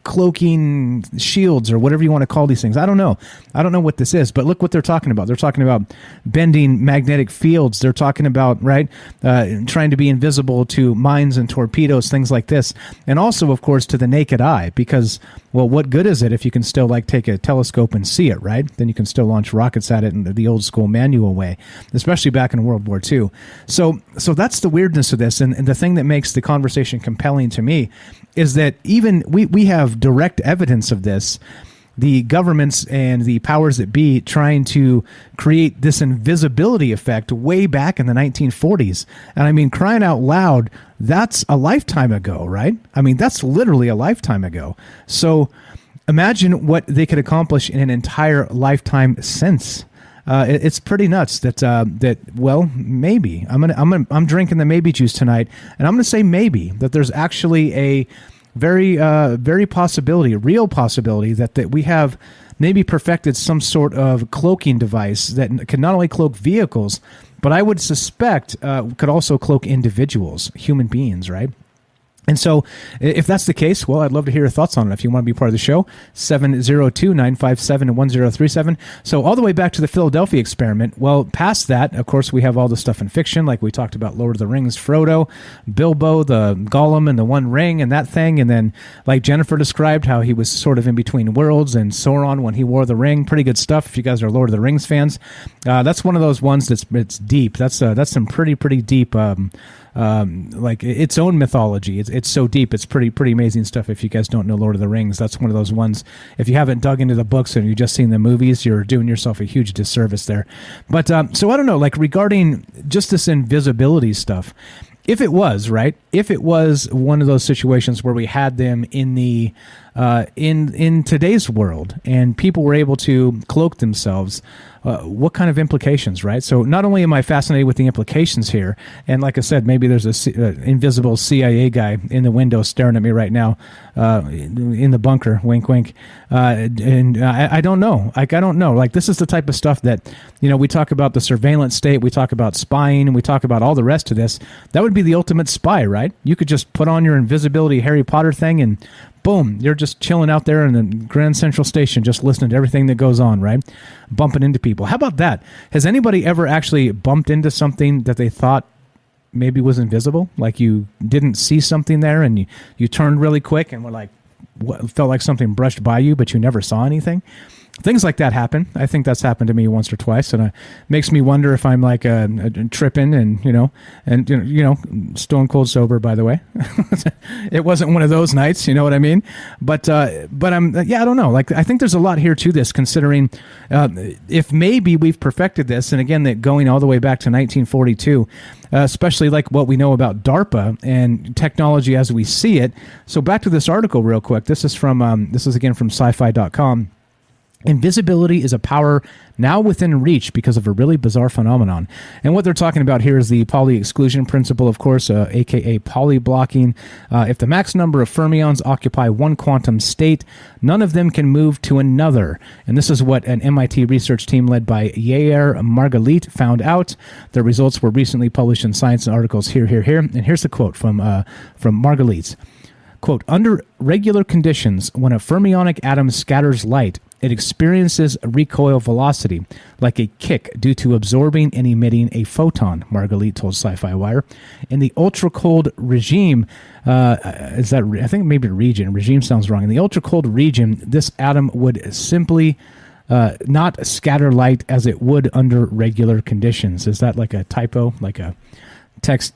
cloaking shields or whatever you want to call these things. I don't know what this is, but look what they're talking about. They're talking about bending magnetic fields. They're talking about, right, trying to be invisible to mines and torpedoes, things like this. And also, of course, to the naked eye, because, well, what good is it if you can still like take a telescope and see it, right? Then you can still launch rockets at it in the old school manual way, especially back in World War II. So that's the weirdness of this. And the thing that makes the conversation compelling to me is that even we have direct evidence of this, the governments and the powers that be trying to create this invisibility effect way back in the 1940s. And I mean, crying out loud, that's a lifetime ago, right? I mean, that's literally a lifetime ago. So imagine what they could accomplish in an entire lifetime since. It's pretty nuts that well, maybe I'm drinking the maybe juice tonight, and I'm gonna say maybe that there's actually very possibility, real possibility that we have maybe perfected some sort of cloaking device that can not only cloak vehicles, but I would suspect could also cloak individuals, human beings, right? And so if that's the case, well, I'd love to hear your thoughts on it. If you want to be part of the show, 702-957-1037. So all the way back to the Philadelphia experiment. Well, past that, of course, we have all the stuff in fiction, like we talked about Lord of the Rings, Frodo, Bilbo, the Gollum and the One Ring and that thing. And then like Jennifer described how he was sort of in between worlds, and Sauron when he wore the ring. Pretty good stuff if you guys are Lord of the Rings fans. That's one of those ones it's deep. That's some pretty deep like its own mythology. It's so deep. It's pretty amazing stuff. If you guys don't know Lord of the Rings, that's one of those ones. If you haven't dug into the books and you've just seen the movies, you're doing yourself a huge disservice there. But so I don't know, like regarding just this invisibility stuff, if it was one of those situations where we had them in the in today's world and people were able to cloak themselves, what kind of implications, right? So not only am I fascinated with the implications here, and like I said, maybe there's a invisible CIA guy in the window staring at me right now, in the bunker, wink, wink. And I don't know. Like, I don't know. Like, this is the type of stuff that, we talk about the surveillance state, we talk about spying, and we talk about all the rest of this. That would be the ultimate spy, right? You could just put on your invisibility Harry Potter thing and boom, you're just chilling out there in the Grand Central Station, just listening to everything that goes on, right? Bumping into people. How about that? Has anybody ever actually bumped into something that they thought maybe was invisible? Like you didn't see something there and you turned really quick and were like, felt like something brushed by you, but you never saw anything? Things like that happen. I think that's happened to me once or twice, and it makes me wonder if I'm like tripping and stone cold sober. By the way, it wasn't one of those nights. You know what I mean? But I'm I don't know. Like I think there's a lot here to this, considering if maybe we've perfected this, and again that going all the way back to 1942. Especially like what we know about DARPA and technology as we see it. So back to this article real quick. This is again from scifi.com. Invisibility is a power now within reach because of a really bizarre phenomenon. And what they're talking about here is the Pauli exclusion principle, of course, aka Pauli blocking. If the max number of fermions occupy one quantum state, none of them can move to another. And this is what an MIT research team led by Yair Margalit found out. The results were recently published in Science articles here. And here's the quote from Margalit. Quote, under regular conditions, when a fermionic atom scatters light, it experiences a recoil velocity, like a kick due to absorbing and emitting a photon, Margalit told Sci-Fi Wire. In the ultra-cold regime, I think maybe regime sounds wrong. In the ultra-cold region, this atom would simply not scatter light as it would under regular conditions. Is that like a typo, like a text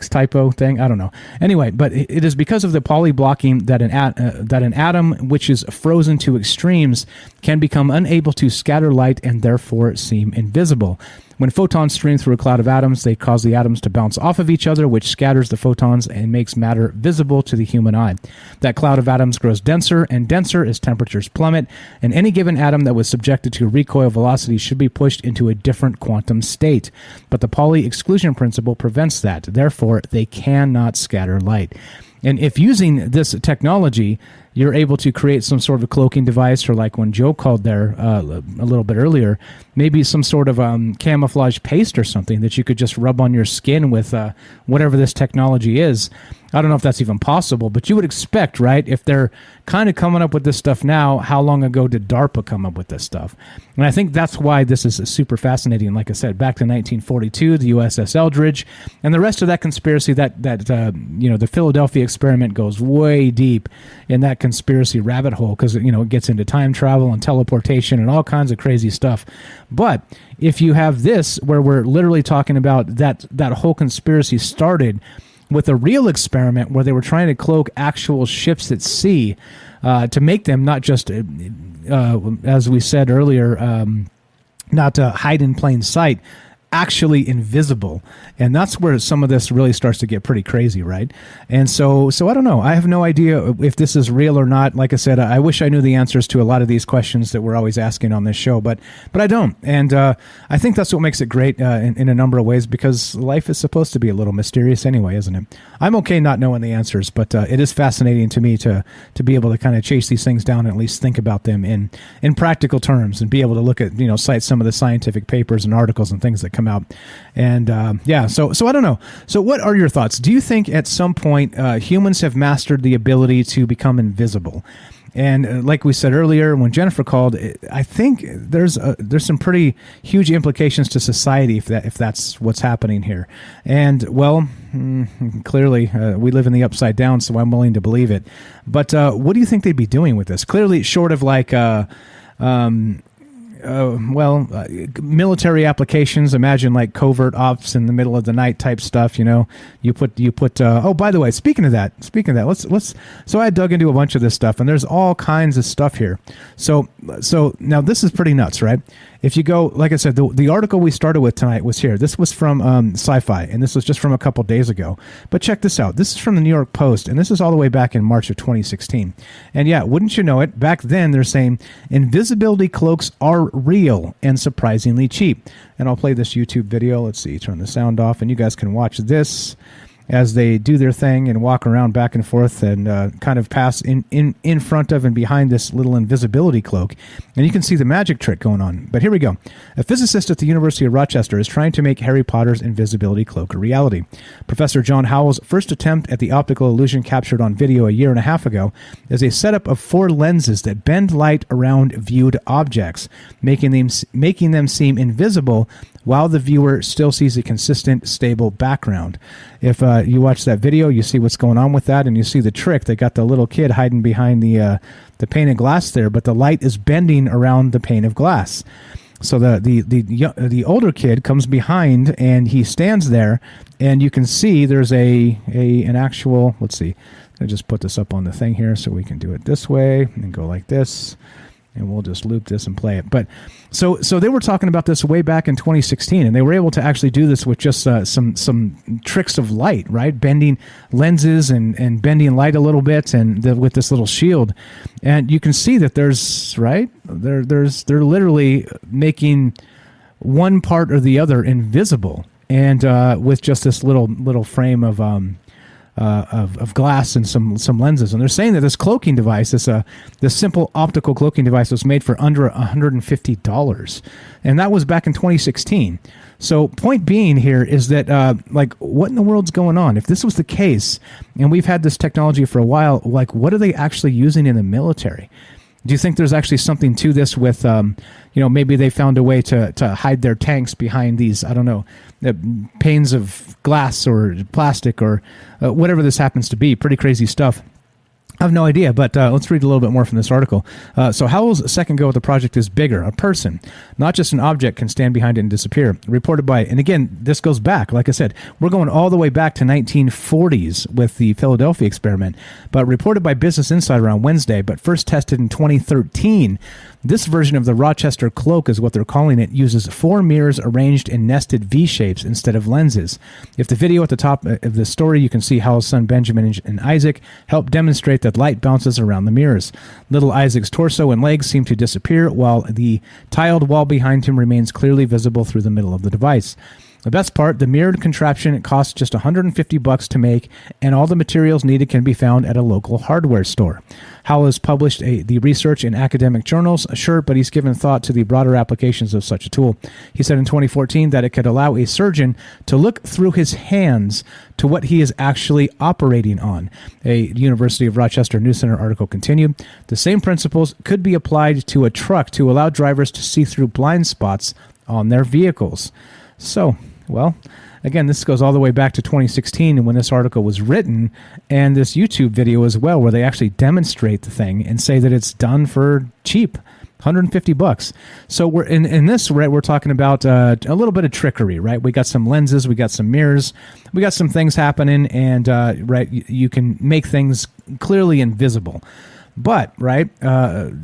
typo thing? I don't know. Anyway, but it is because of the Pauli blocking that an atom which is frozen to extremes can become unable to scatter light and therefore seem invisible. When photons stream through a cloud of atoms, they cause the atoms to bounce off of each other, which scatters the photons and makes matter visible to the human eye. That cloud of atoms grows denser and denser as temperatures plummet, and any given atom that was subjected to recoil velocity should be pushed into a different quantum state. But the Pauli exclusion principle prevents that. Therefore, they cannot scatter light. And if using this technology, you're able to create some sort of cloaking device, or like when Joe called there a little bit earlier, maybe some sort of camouflage paste or something that you could just rub on your skin with whatever this technology is. I don't know if that's even possible, but you would expect, right? If they're kind of coming up with this stuff now, how long ago did DARPA come up with this stuff? And I think that's why this is super fascinating. Like I said, back to 1942, the USS Eldridge, and the rest of that conspiracy, the Philadelphia experiment goes way deep in that conspiracy rabbit hole, because it gets into time travel and teleportation and all kinds of crazy stuff. But if you have this, where we're literally talking about that whole conspiracy started with a real experiment where they were trying to cloak actual ships at sea to make them not just, as we said earlier, not to hide in plain sight, actually invisible. And that's where some of this really starts to get pretty crazy, right? And so I don't know. I have no idea if this is real or not. Like I said, I wish I knew the answers to a lot of these questions that we're always asking on this show, but I don't. And I think that's what makes it great in a number of ways, because life is supposed to be a little mysterious anyway, isn't it? I'm okay not knowing the answers, but it is fascinating to me to be able to kind of chase these things down and at least think about them in practical terms, and be able to look at, cite some of the scientific papers and articles and things that come out. And so I don't know. So what are your thoughts? Do you think at some point humans have mastered the ability to become invisible? And like we said earlier, when Jennifer called, I think there's some pretty huge implications to society if that's what's happening here. And well, clearly we live in the upside down, so I'm willing to believe it. But what do you think they'd be doing with this? Clearly, short of like military applications. Imagine like covert ops in the middle of the night type stuff. You put. Oh, by the way, speaking of that, let's. So I dug into a bunch of this stuff, and there's all kinds of stuff here. So now this is pretty nuts, right? If you go, like I said, the article we started with tonight was here. This was from Sci-Fi, and this was just from a couple days ago. But check this out. This is from the New York Post, and this is all the way back in March of 2016. And yeah, wouldn't you know it, back then they're saying invisibility cloaks are real and surprisingly cheap. And I'll play this YouTube video. Let's see, turn the sound off, and you guys can watch this as they do their thing and walk around back and forth and kind of pass in front of and behind this little invisibility cloak. And you can see the magic trick going on. But here we go. A physicist at the University of Rochester is trying to make Harry Potter's invisibility cloak a reality. Professor John Howell's first attempt at the optical illusion captured on video a year and a half ago is a setup of 4 lenses that bend light around viewed objects, making them seem invisible while the viewer still sees a consistent, stable background. If you watch that video, you see what's going on with that, and you see the trick. They got the little kid hiding behind the pane of glass there, but the light is bending around the pane of glass. So the older kid comes behind, and he stands there, and you can see there's an actual. Let's see. I'll just put this up on the thing here so we can do it this way and go like this. And we'll just loop this and play it. But so they were talking about this way back in 2016, and they were able to actually do this with just some tricks of light, right? Bending lenses and bending light a little bit, and with this little shield. And you can see that they're literally making one part or the other invisible, and with just this little frame of glass and some lenses. And they're saying that this cloaking device, this simple optical cloaking device, was made for under $150, and that was back in 2016. So point being here is that what in the world's going on? If this was the case, and we've had this technology for a while, what are they actually using in the military? Do you think there's actually something to this with, maybe they found a way to hide their tanks behind these, I don't know, panes of glass or plastic or whatever this happens to be? Pretty crazy stuff. I have no idea, but let's read a little bit more from this article. So Howell's second go at the project is bigger. A person, not just an object, can stand behind it and disappear. Reported by, and again, this goes back, like I said, we're going all the way back to 1940s with the Philadelphia experiment, but reported by Business Insider on Wednesday, but first tested in 2013. This version of the Rochester cloak, is what they're calling it, uses 4 mirrors arranged in nested V-shapes instead of lenses. If the video at the top of the story, you can see Howell's son Benjamin and Isaac help demonstrate that light bounces around the mirrors. Little Isaac's torso and legs seem to disappear, while the tiled wall behind him remains clearly visible through the middle of the device. The best part, the mirrored contraption costs just $150 to make, and all the materials needed can be found at a local hardware store. Howell has published the research in academic journals, sure, but he's given thought to the broader applications of such a tool. He said in 2014 that it could allow a surgeon to look through his hands to what he is actually operating on. A University of Rochester News Center article continued. The same principles could be applied to a truck to allow drivers to see through blind spots on their vehicles. So, well, again, this goes all the way back to 2016 when this article was written, and this YouTube video as well, where they actually demonstrate the thing and say that it's done for cheap, $150. So we're in this, right? We're talking about a little bit of trickery, right? We got some lenses, we got some mirrors, we got some things happening, and right, you can make things clearly invisible. But, right,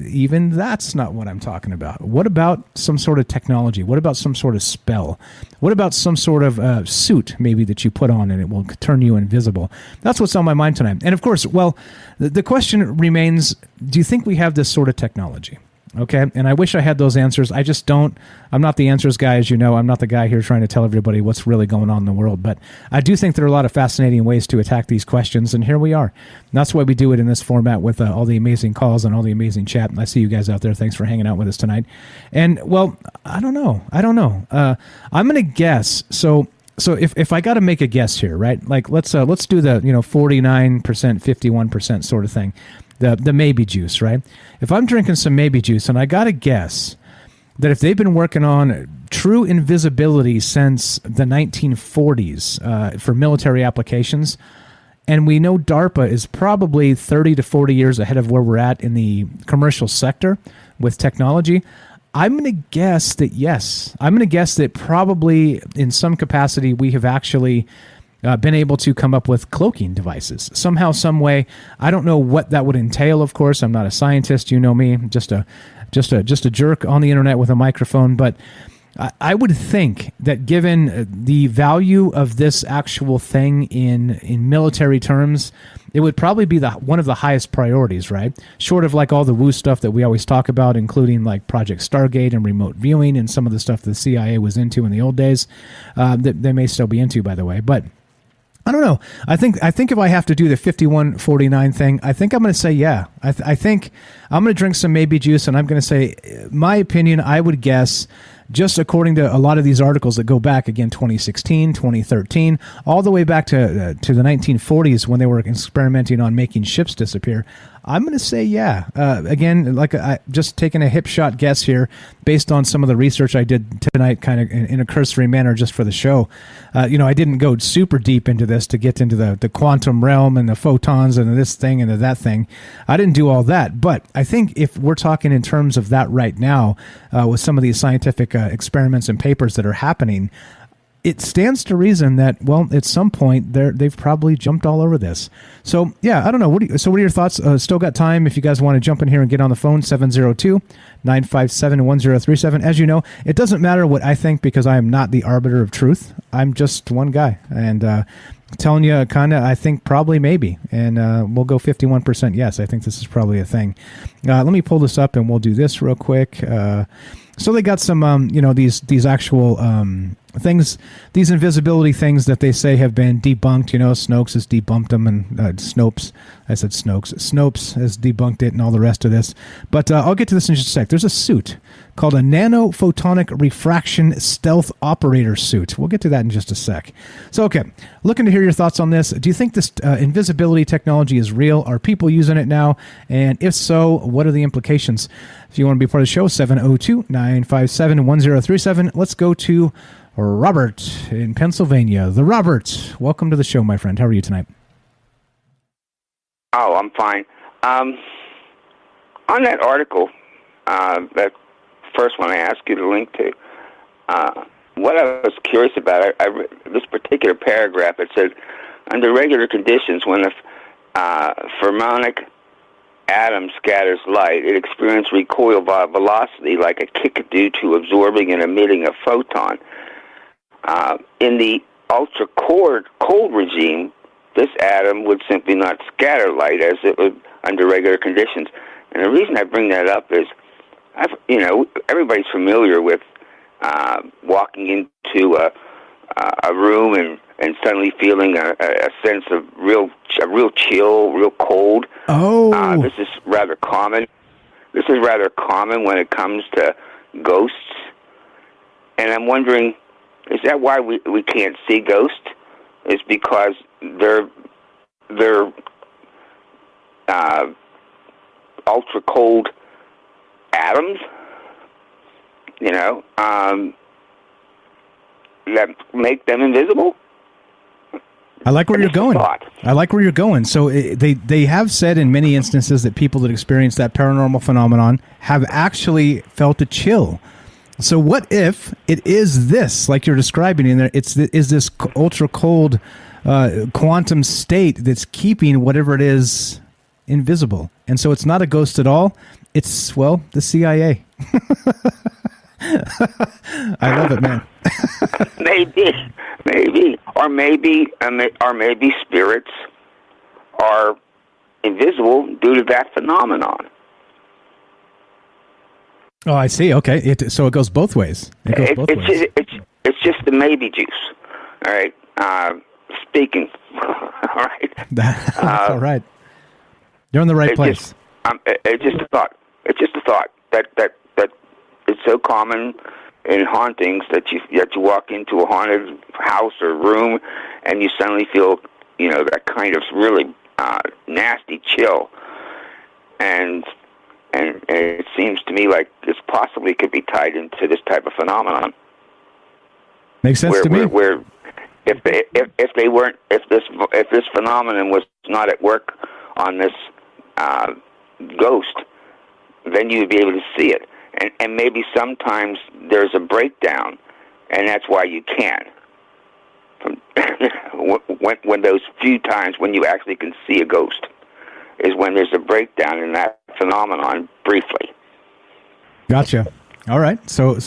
even that's not what I'm talking about. What about some sort of technology? What about some sort of spell? What about some sort of suit, maybe, that you put on and it will turn you invisible? That's what's on my mind tonight. And, of course, well, the question remains, do you think we have this sort of technology? Okay, and I wish I had those answers. I just don't. I'm not the answers guy, as you know. I'm not the guy here trying to tell everybody what's really going on in the world. But I do think there are a lot of fascinating ways to attack these questions, and here we are. And that's why we do it in this format with all the amazing calls and all the amazing chat. And I see you guys out there. Thanks for hanging out with us tonight. And, well, I don't know. I'm going to guess. So if I got to make a guess here, right? Like let's do the 49%, 51% sort of thing. The maybe juice, right? If I'm drinking some maybe juice, and I got to guess that if they've been working on true invisibility since the 1940s for military applications, and we know DARPA is probably 30 to 40 years ahead of where we're at in the commercial sector with technology, I'm going to guess that yes. I'm going to guess that probably in some capacity we have actually been able to come up with cloaking devices somehow, some way. I don't know what that would entail. Of course, I'm not a scientist. You know me, just a jerk on the internet with a microphone. But I would think that given the value of this actual thing in military terms, it would probably be one of the highest priorities, right? Short of like all the woo stuff that we always talk about, including like Project Stargate and remote viewing and some of the stuff the CIA was into in the old days, that they may still be into, by the way. But I don't know. I think if I have to do the 51-49 thing, I think I'm going to say yeah. I think I'm going to drink some maybe juice, and I'm going to say, my opinion, I would guess, just according to a lot of these articles that go back, again, 2016, 2013, all the way back to the 1940s when they were experimenting on making ships disappear, I'm going to say yeah. Again, like just taking a hip shot guess here based on some of the research I did tonight, kind of in a cursory manner just for the show. I didn't go super deep into this to get into the quantum realm and the photons and this thing and that thing. I didn't do all that. But I think if we're talking in terms of that right now, with some of these scientific experiments and papers that are happening, it stands to reason that, well, at some point they've probably jumped all over this. So, yeah, I don't know. What are your thoughts? Still got time if you guys want to jump in here and get on the phone, 702-957-1037. As you know, it doesn't matter what I think because I am not the arbiter of truth. I'm just one guy. And telling you kind of, I think probably maybe. And we'll go 51% yes. I think this is probably a thing. Let me pull this up and we'll do this real quick. So they got some, these actual things, these invisibility things that they say have been debunked. Snopes has debunked them, and Snopes has debunked it, and all the rest of this. But I'll get to this in just a sec. There's a suit called a nanophotonic refraction stealth operator suit. We'll get to that in just a sec. So, okay, looking to hear your thoughts on this. Do you think this invisibility technology is real? Are people using it now? And if so, what are the implications? If you want to be part of the show, 702-957-1037. Let's go to Robert in Pennsylvania. The Robert, welcome to the show, my friend. How are you tonight? Oh, I'm fine. On that article, that first one I asked you to link to, what I was curious about, this particular paragraph, it said, under regular conditions, when a fermionic atom scatters light, it experiences recoil velocity like a kick due to absorbing and emitting a photon. In the ultra-cold regime, this atom would simply not scatter light as it would under regular conditions. And the reason I bring that up is, everybody's familiar with walking into a room and suddenly feeling a sense of real chill, real cold. Oh, this is rather common. This is rather common when it comes to ghosts. And I'm wondering, is that why we can't see ghosts? Is because they're ultra cold atoms, that make them invisible? I like where you're going. So they have said in many instances that people that experience that paranormal phenomenon have actually felt a chill. So what if it is this, like you're describing in there, is this ultra cold quantum state that's keeping whatever it is invisible. And so it's not a ghost at all. It's, well, the CIA. I love it, man. maybe, or maybe spirits are invisible due to that phenomenon. Oh, I see. Okay, so it goes both ways. It's just the maybe juice. All right. Speaking. All right. That's all right. You're in the right place. It's just a thought. It's just a thought that it's so common in hauntings that you walk into a haunted house or room and you suddenly feel, that kind of really nasty chill, and it seems to me like this possibly could be tied into this type of phenomenon. Makes sense to me. Where if this phenomenon was not at work on this ghost, then you'd be able to see it, and maybe sometimes there's a breakdown, and that's why you can. When those few times when you actually can see a ghost is when there's a breakdown in that phenomenon briefly. Gotcha. All right. So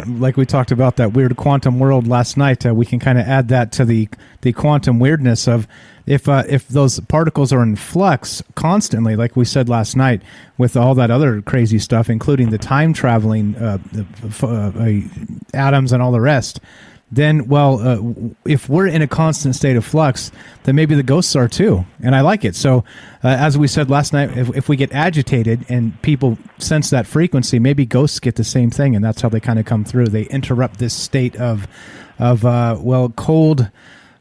like we talked about that weird quantum world last night, we can kind of add that to the quantum weirdness of if those particles are in flux constantly, like we said last night, with all that other crazy stuff, including the time traveling atoms and all the rest. Then, if we're in a constant state of flux, then maybe the ghosts are too. And I like it. So, as we said last night, if we get agitated and people sense that frequency, maybe ghosts get the same thing, and that's how they kind of come through. They interrupt this state of cold,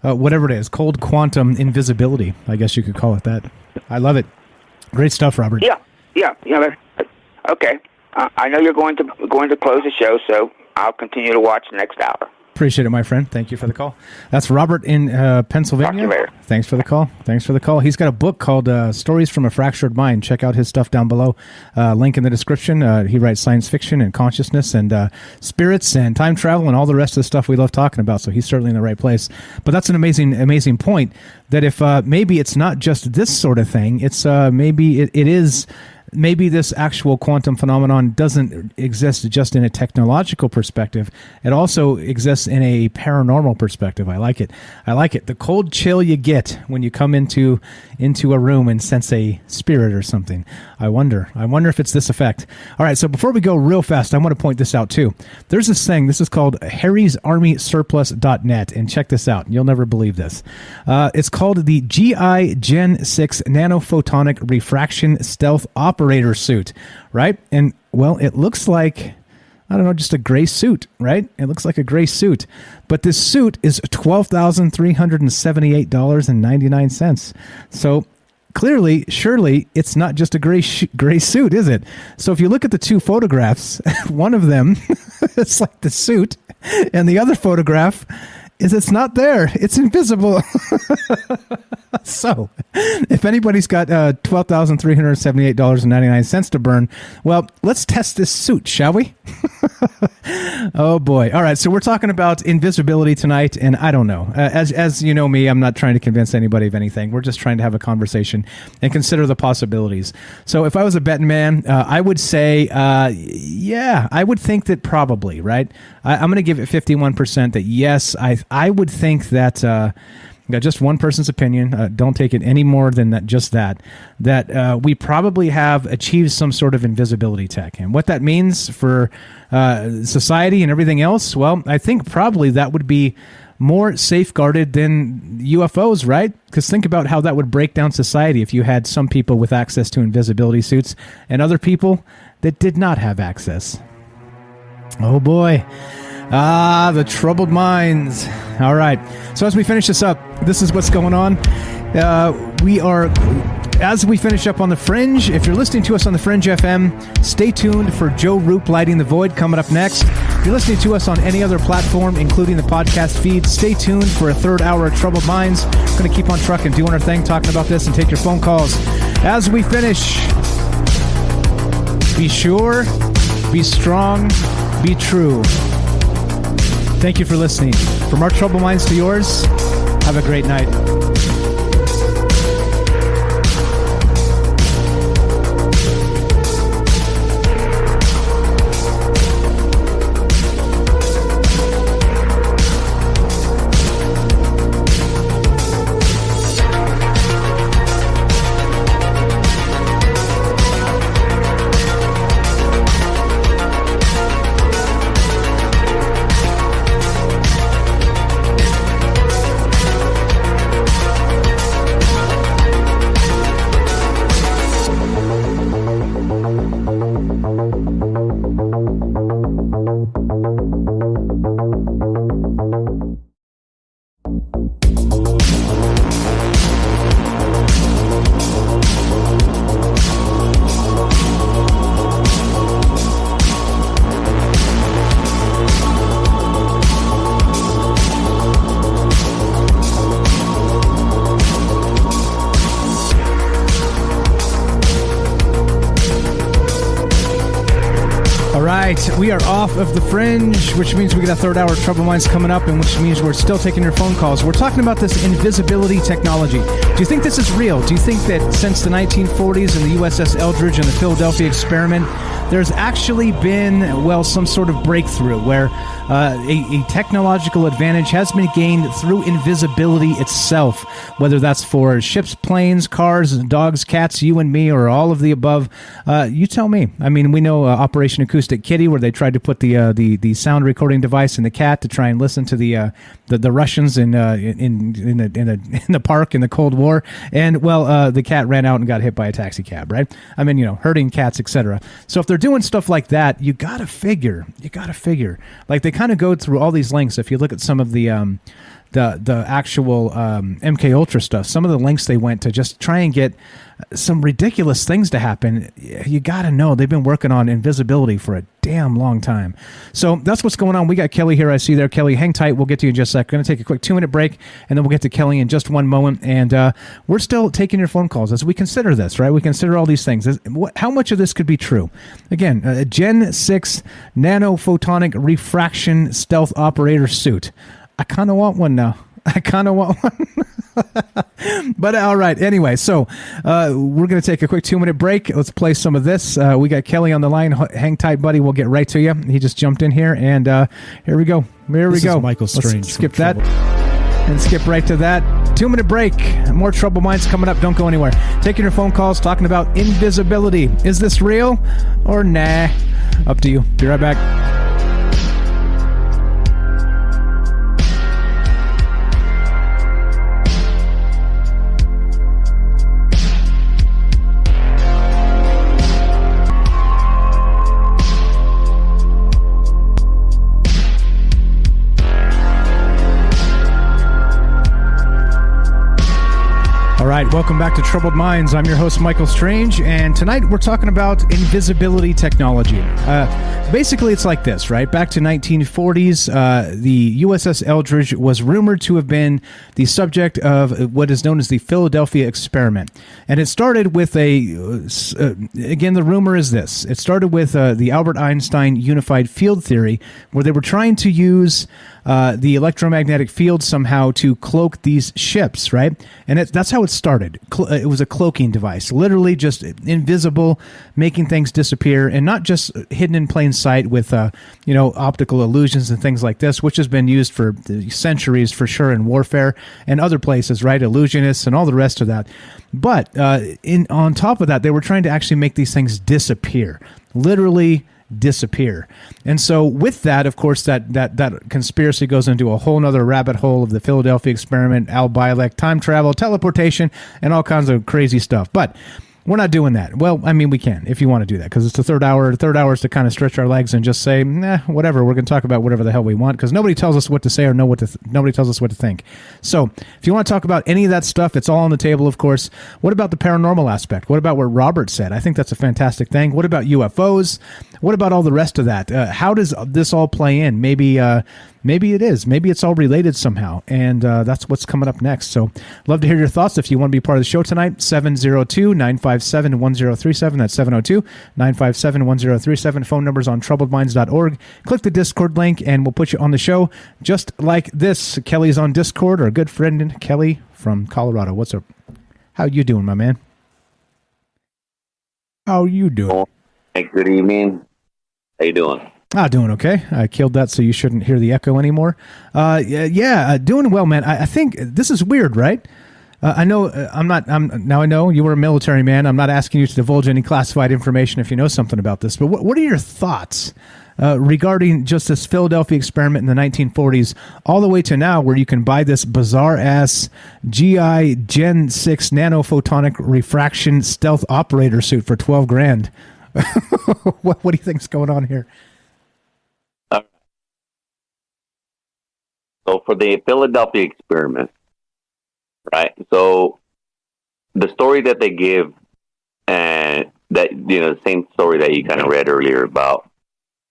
whatever it is, cold quantum invisibility. I guess you could call it that. I love it. Great stuff, Robert. Yeah. Okay. I know you're going to close the show, so I'll continue to watch the next hour. Appreciate it, my friend. Thank you for the call. That's Robert in Pennsylvania. Talk to you later. Thanks for the call. He's got a book called Stories from a Fractured Mind. Check out his stuff down below. Link in the description. He writes science fiction and consciousness and spirits and time travel and all the rest of the stuff we love talking about. So he's certainly in the right place. But that's an amazing point that if maybe it's not just this sort of thing, it's maybe it is. Maybe this actual quantum phenomenon doesn't exist just in a technological perspective. It also exists in a paranormal perspective. I like it. The cold chill you get when you come into a room and sense a spirit or something. I wonder if it's this effect. All right, so before we go real fast, I want to point this out too. There's this thing. This is called harrysarmysurplus.net, and check this out. You'll never believe this. It's called the GI Gen 6 Nanophotonic Refraction Stealth Operator Suit, right? And, well, it looks like, I don't know, just a gray suit, right? It looks like a gray suit. But this suit is $12,378.99. So clearly, surely, it's not just a gray suit, is it? So if you look at the two photographs, one of them, it's like the suit, and the other photograph is it's not there. It's invisible. So, if anybody's got $12,378.99 to burn, well, let's test this suit, shall we? Oh boy! All right, so we're talking about invisibility tonight, and I don't know. As you know me, I'm not trying to convince anybody of anything. We're just trying to have a conversation and consider the possibilities. So, if I was a betting man, I would say, yeah, I would think that probably, right? I'm going to give it 51% that yes, I would think that. Just one person's opinion. Don't take it any more than that. Just that we probably have achieved some sort of invisibility tech, and what that means for society and everything else. Well, I think probably that would be more safeguarded than UFOs, right? Because think about how that would break down society if you had some people with access to invisibility suits and other people that did not have access. Oh boy. The troubled minds. All right. So as we finish this up, this is what's going on. As we finish up on The Fringe, if you're listening to us on The Fringe FM, stay tuned for Joe Roop Lighting the Void coming up next. If you're listening to us on any other platform, including the podcast feed, stay tuned for a third hour of Troubled Minds. We're going to keep on trucking, doing our thing, talking about this, and take your phone calls. As we finish, be sure, be strong, be true. Thank you for listening. From our troubled minds to yours, have a great night. All right, we are off of the fringe, which means we got a third hour of Troubled Minds coming up, and which means we're still taking your phone calls. We're talking about this invisibility technology. Do you think this is real? Do you think that since the 1940s and the USS Eldridge and the Philadelphia experiment, there's actually been, well, some sort of breakthrough where a technological advantage has been gained through invisibility itself, whether that's for ships, planes, cars, dogs, cats, you and me, or all of the above? You tell me. I mean, we know Operation Acoustic Kitty, where they tried to put the sound recording device in the cat to try and listen to the Russians in the park in the Cold War, and well, the cat ran out and got hit by a taxi cab, right? I mean, herding cats, etc. So if they're doing stuff like that, you gotta figure, like they kind of go through all these links. If you look at some of the actual MK Ultra stuff, some of the links they went to just try and get some ridiculous things to happen. You got to know they've been working on invisibility for a damn long time. So that's what's going on. We got Kelly here. I see there. Kelly, hang tight. We'll get to you in just a sec. We're going to take a quick 2-minute break, and then we'll get to Kelly in just one moment. And we're still taking your phone calls as we consider this, right? We consider all these things. How much of this could be true? Again, a Gen 6 nanophotonic refraction stealth operator suit. I kind of want one now. But all right. Anyway, so we're going to take a quick 2-minute break. Let's play some of this. We got Kelly on the line. Hang tight, buddy. We'll get right to you. He just jumped in here, and here we go. This is Michael Strange. Let's skip that and skip right to that. 2-minute break. More Troubled Minds coming up. Don't go anywhere. Taking your phone calls, talking about invisibility. Is this real or nah? Up to you. Be right back. All right, welcome back to Troubled Minds. I'm your host, Michael Strange, and tonight we're talking about invisibility technology. Basically, it's like this, right? Back to 1940s, the USS Eldridge was rumored to have been the subject of what is known as the Philadelphia experiment. And it started with again, the rumor is this. It started with the Albert Einstein unified field theory, where they were trying to use the electromagnetic field somehow to cloak these ships, right? And that's how it started. It was a cloaking device, literally just invisible, making things disappear, and not just hidden in plain sight with optical illusions and things like this, which has been used for centuries for sure in warfare and other places, right? Illusionists and all the rest of that. But on top of that, they were trying to actually make these things disappear, literally disappear. And so with that, of course, that conspiracy goes into a whole nother rabbit hole of the Philadelphia experiment, Al Bielek, time travel, teleportation, and all kinds of crazy stuff. But we're not doing that. Well, I mean, we can if you want to do that, because it's the third hour. The third hour is to kind of stretch our legs and just say, whatever. We're going to talk about whatever the hell we want, because nobody tells us what to say or nobody tells us what to think. So if you want to talk about any of that stuff, it's all on the table, of course. What about the paranormal aspect? What about what Robert said? I think that's a fantastic thing. What about UFOs? What about all the rest of that? How does this all play in? Maybe it is. Maybe it's all related somehow, and that's what's coming up next. So love to hear your thoughts. If you want to be part of the show tonight, 702-957-1037. That's 702-957-1037. Phone numbers on troubledminds.org. Click the Discord link, and we'll put you on the show just like this. Kelly's on Discord, our good friend Kelly from Colorado. What's up? How you doing, my man? How you doing? Hey, good evening. How you doing? Doing okay. I killed that so you shouldn't hear the echo anymore. Doing well, man. I think this is weird, right? I know now I know you were a military man. I'm not asking you to divulge any classified information if you know something about this, but what are your thoughts regarding just this Philadelphia experiment in the 1940s all the way to now, where you can buy this bizarre-ass GI Gen 6 nanophotonic refraction stealth operator suit for $12,000? What do you think's going on here? So for the Philadelphia experiment, right? So the story that they give, and that, the same story that you kind of read earlier about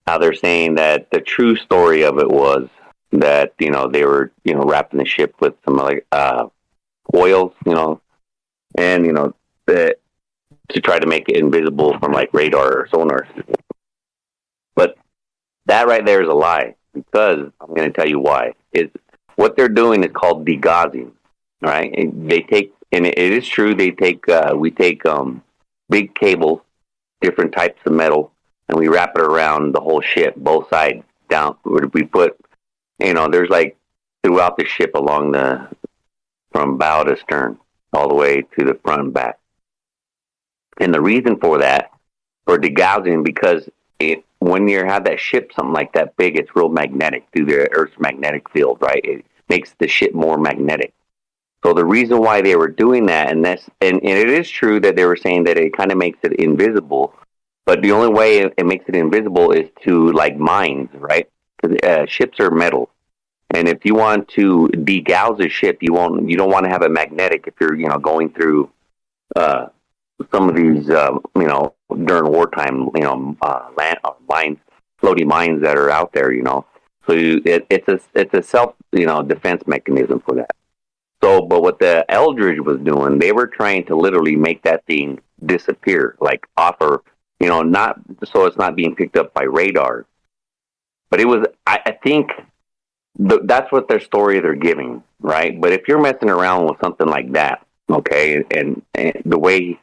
how they're saying that the true story of it was that, they were, wrapping the ship with some oils, and, that to try to make it invisible from radar or sonar. That right there is a lie, because I'm going to tell you why. What they're doing is called degaussing, right? And they take, and it is true, they take, we take big cables, different types of metal, and we wrap it around the whole ship, both sides down. We put, there's like throughout the ship from bow to stern, all the way to the front and back. And the reason for that, for degaussing, because when you have that ship, something like that big, it's real magnetic through the Earth's magnetic field, right? It makes the ship more magnetic. So the reason why they were doing that, and it is true that they were saying that it kind of makes it invisible, but the only way it makes it invisible is to, like, mines, right? Because ships are metal, and if you want to degauss a ship, you don't want to have it magnetic if you're going through some of these during wartime land mines, floating mines that are out there, So it's a self defense mechanism for that. So, but what the Eldridge was doing, they were trying to literally make that thing disappear, like offer, not so it's not being picked up by radar. But it was, I think, that's what their story they're giving, right? But if you're messing around with something like that, okay, and the way,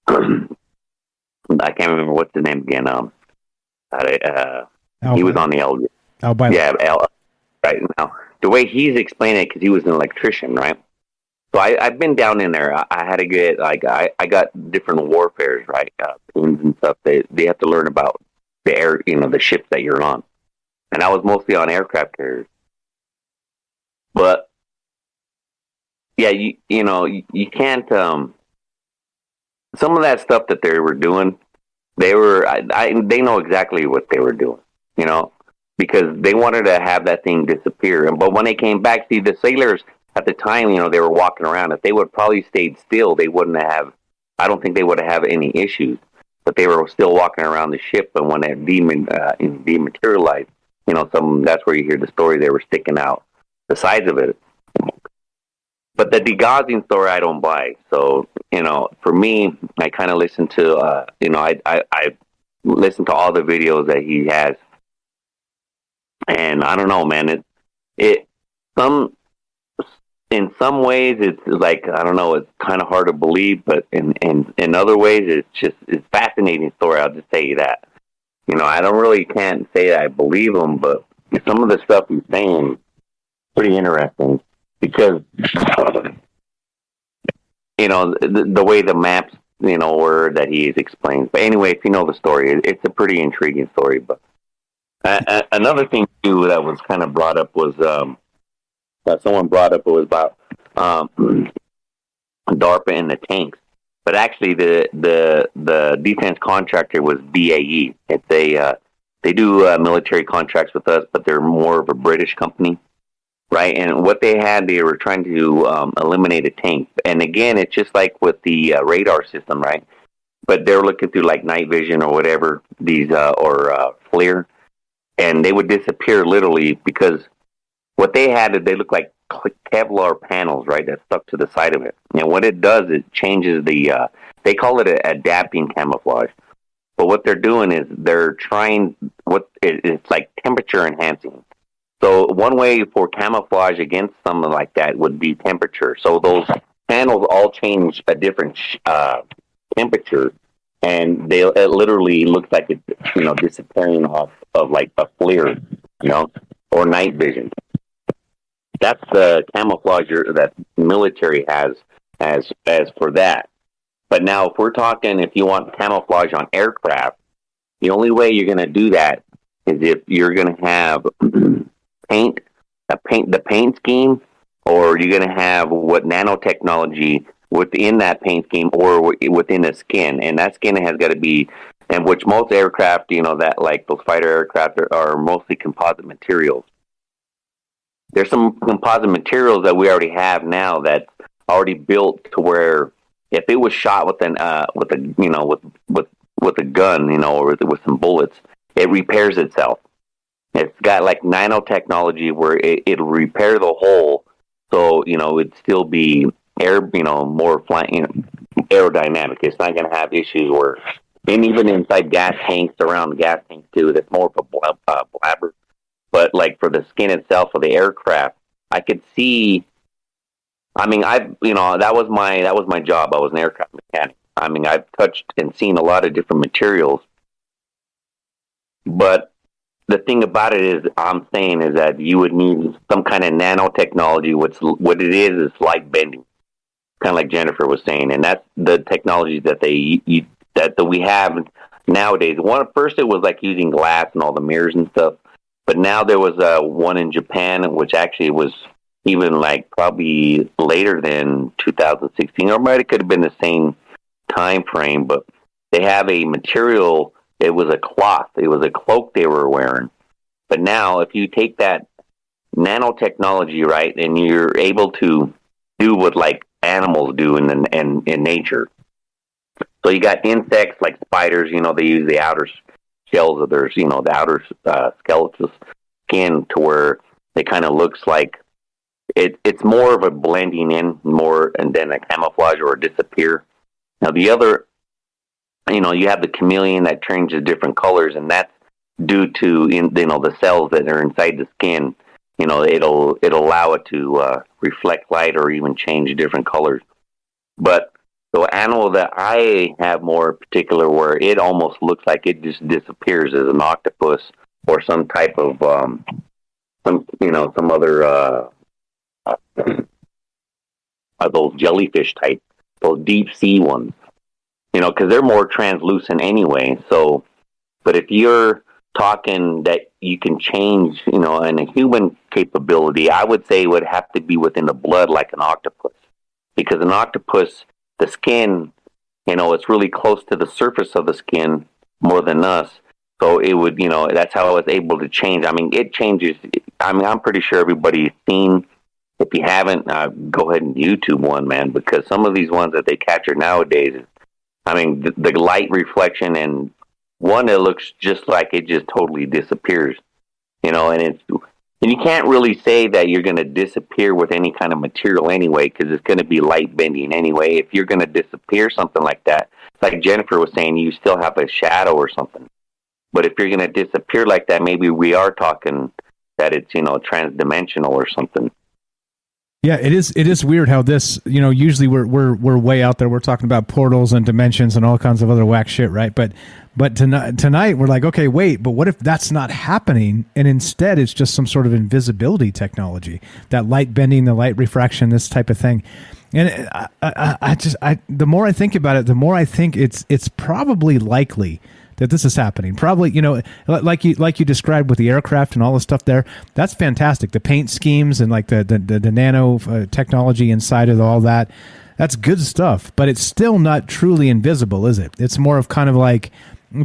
I can't remember what's the name again. He was on the Eldridge. Right now. The way he's explaining it, because he was an electrician, right? So I've been down in there. I had to get, I got different warfares, right? Planes and stuff. They have to learn about the air, the ships that you're on. And I was mostly on aircraft carriers. But, yeah, you can't, some of that stuff that they were doing, they know exactly what they were doing, because they wanted to have that thing disappear. But when they came back, see, the sailors at the time, they were walking around. If they would probably stayed still, they wouldn't have, I don't think they would have any issues. But they were still walking around the ship, and when it dematerialized, that's where you hear the story, they were sticking out the sides of it. But the degaussing story, I don't buy. So, for me, I kind of listen to, I listen to all the videos that he has. And I don't know, man, in some ways it's like, I don't know, it's kind of hard to believe, but in other ways it's a fascinating story. I'll just tell you that. I don't really can't say that I believe him, but some of the stuff he's saying is pretty interesting, because the way the maps were that he explains. But anyway, if you know the story, it's a pretty intriguing story. But another thing too that was kind of brought up was that someone brought up, it was about DARPA and the tanks. But actually, the defense contractor was BAE. They do military contracts with us, but they're more of a British company, right? And what they were trying to eliminate a tank. And again, it's just like with the radar system, right? But they're looking through like night vision or whatever, or FLIR, and they would disappear literally, because what they they look like Kevlar panels, right, that stuck to the side of it. And what it does, it changes they call it a adapting camouflage. But what they're doing is they're trying, it's like temperature enhancing. So one way for camouflage against something like that would be temperature. So those panels all change a different temperature, and it literally looks like it's disappearing off of like a FLIR, or night vision. That's the camouflage that military has as for that. But now, if we're talking, if you want camouflage on aircraft, the only way you're going to do that is if you're going to have the paint scheme, or you're going to have what nanotechnology within that paint scheme, or within the skin. And that skin has got to be, and which most aircraft, that like those fighter aircraft are mostly composite materials. There's some composite materials that we already have now that's already built to where if it was shot with a gun, or with some bullets, it repairs itself. It's got like nanotechnology where it'll repair the hole, so it'd still be more flying, aerodynamic. It's not going to have issues where and even inside gas tanks, around gas tanks too. That's more of a blabber. But like for the skin itself of the aircraft, I could see. I mean, that was my job. I was an aircraft mechanic. I mean, I've touched and seen a lot of different materials, but the thing about it is, I'm saying is that you would need some kind of nanotechnology. What it is light bending, kind of like Jennifer was saying, and that's the technology that that we have nowadays. First it was like using glass and all the mirrors and stuff, but now there was one in Japan, which actually was even like probably later than 2016, or it could have been the same time frame, but they have a material. It was a cloth. It was a cloak they were wearing. But now, if you take that nanotechnology, right, and you're able to do what like animals do in nature. So you got insects like spiders. They use the outer shells of their, the outer skeletal skin to where it kind of looks like it's more of a blending in more, and then a camouflage or a disappear. Now the other. You have the chameleon that changes different colors, and that's due to the cells that are inside the skin. It'll allow it to reflect light or even change different colors. But the animal that I have more particular, where it almost looks like it just disappears, is an octopus or some type of some other those jellyfish type, those deep sea ones. Because they're more translucent anyway. So, but if you're talking that you can change, in a human capability, I would say it would have to be within the blood like an octopus. Because an octopus, the skin, it's really close to the surface of the skin more than us. So it would, that's how I was able to change. I mean, it changes. I mean, I'm pretty sure everybody's seen. If you haven't, go ahead and YouTube one, man, because some of these ones that they capture nowadays, I mean, the light reflection, and one that looks just like it just totally disappears, and you can't really say that you're going to disappear with any kind of material anyway, because it's going to be light bending anyway. If you're going to disappear something like that, like Jennifer was saying, you still have a shadow or something. But if you're going to disappear like that, maybe we are talking that it's, transdimensional or something. Yeah, it is weird how this, usually we're way out there. We're talking about portals and dimensions and all kinds of other whack shit, right? But tonight we're like, okay, wait, but what if that's not happening, and instead it's just some sort of invisibility technology, that light bending, the light refraction, this type of thing. And the more I think about it, the more I think it's probably likely that this is happening. Probably, like you described with the aircraft and all the stuff there. That's fantastic. The paint schemes and like the nano technology inside of all that. That's good stuff. But it's still not truly invisible, is it? It's more of kind of like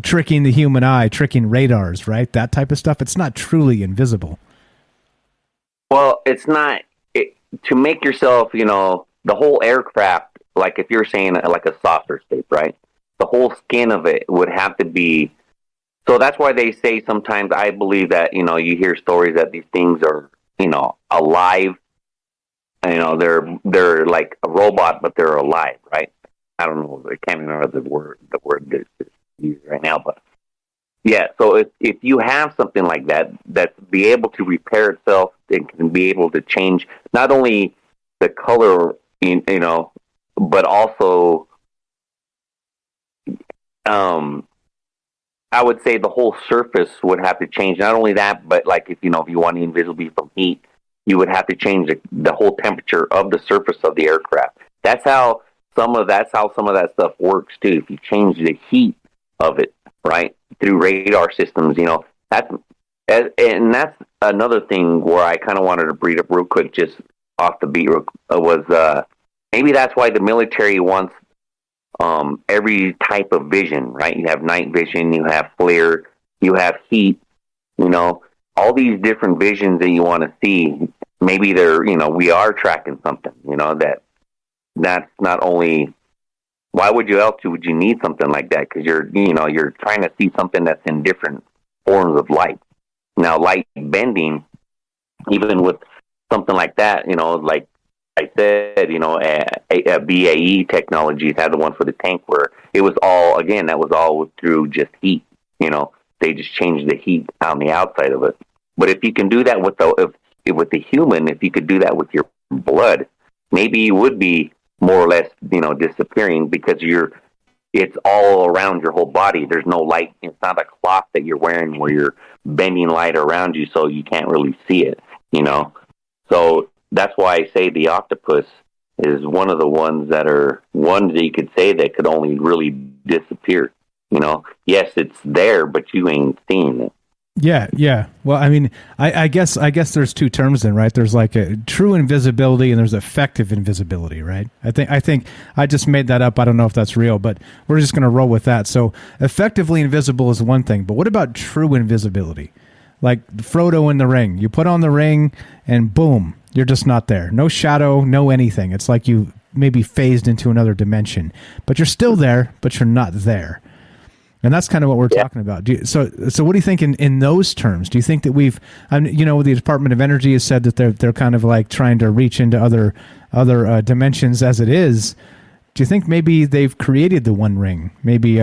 tricking the human eye, tricking radars, right? That type of stuff. It's not truly invisible. Well, it's not to make yourself, the whole aircraft. Like if you're saying like a saucer shape, right? The whole skin of it would have to be. So that's why they say sometimes, I believe that, you hear stories that these things are, alive. They're like a robot, but they're alive, right? I don't know. I can't remember the word that's used right now, but yeah. So if you have something like that be able to repair itself, it can be able to change not only the color, but also, I would say the whole surface would have to change. Not only that, but like if you want the invisibility from heat, you would have to change the whole temperature of the surface of the aircraft. That's how some of that stuff works too. If you change the heat of it, right, through radar systems, that's another thing where I kind of wanted to bring up real quick, just off the beat, was maybe that's why the military wants every type of vision, right? You have night vision, you have flare, you have heat, all these different visions that you want to see. Maybe they're, we are tracking something, that's not only, why would you need something like that? Because you're trying to see something that's in different forms of light. Now, light bending, even with something like that, like said, BAE Technologies had the one for the tank where it was all, again, that was all through just heat. They just changed the heat on the outside of it. But if you can do that with the human, if you could do that with your blood, maybe you would be more or less, disappearing because it's all around your whole body. There's no light. It's not a cloth that you're wearing where you're bending light around you so you can't really see it, So that's why I say the octopus is one of the ones that you could say that could only really disappear. Yes, it's there, but you ain't seeing it. Yeah. Well, I mean, I guess there's two terms then, right? There's like a true invisibility and there's effective invisibility, right? I think I just made that up. I don't know if that's real, but we're just going to roll with that. So effectively invisible is one thing, but what about true invisibility? Like Frodo in the ring. You put on the ring and boom, you're just not there. No shadow, no anything. It's like you maybe phased into another dimension, but you're still there, but you're not there. And that's kind of what we're talking about. So what do you think in those terms? Do you think that the Department of Energy has said that they're kind of like trying to reach into other dimensions as it is? Do you think maybe they've created the One Ring? Maybe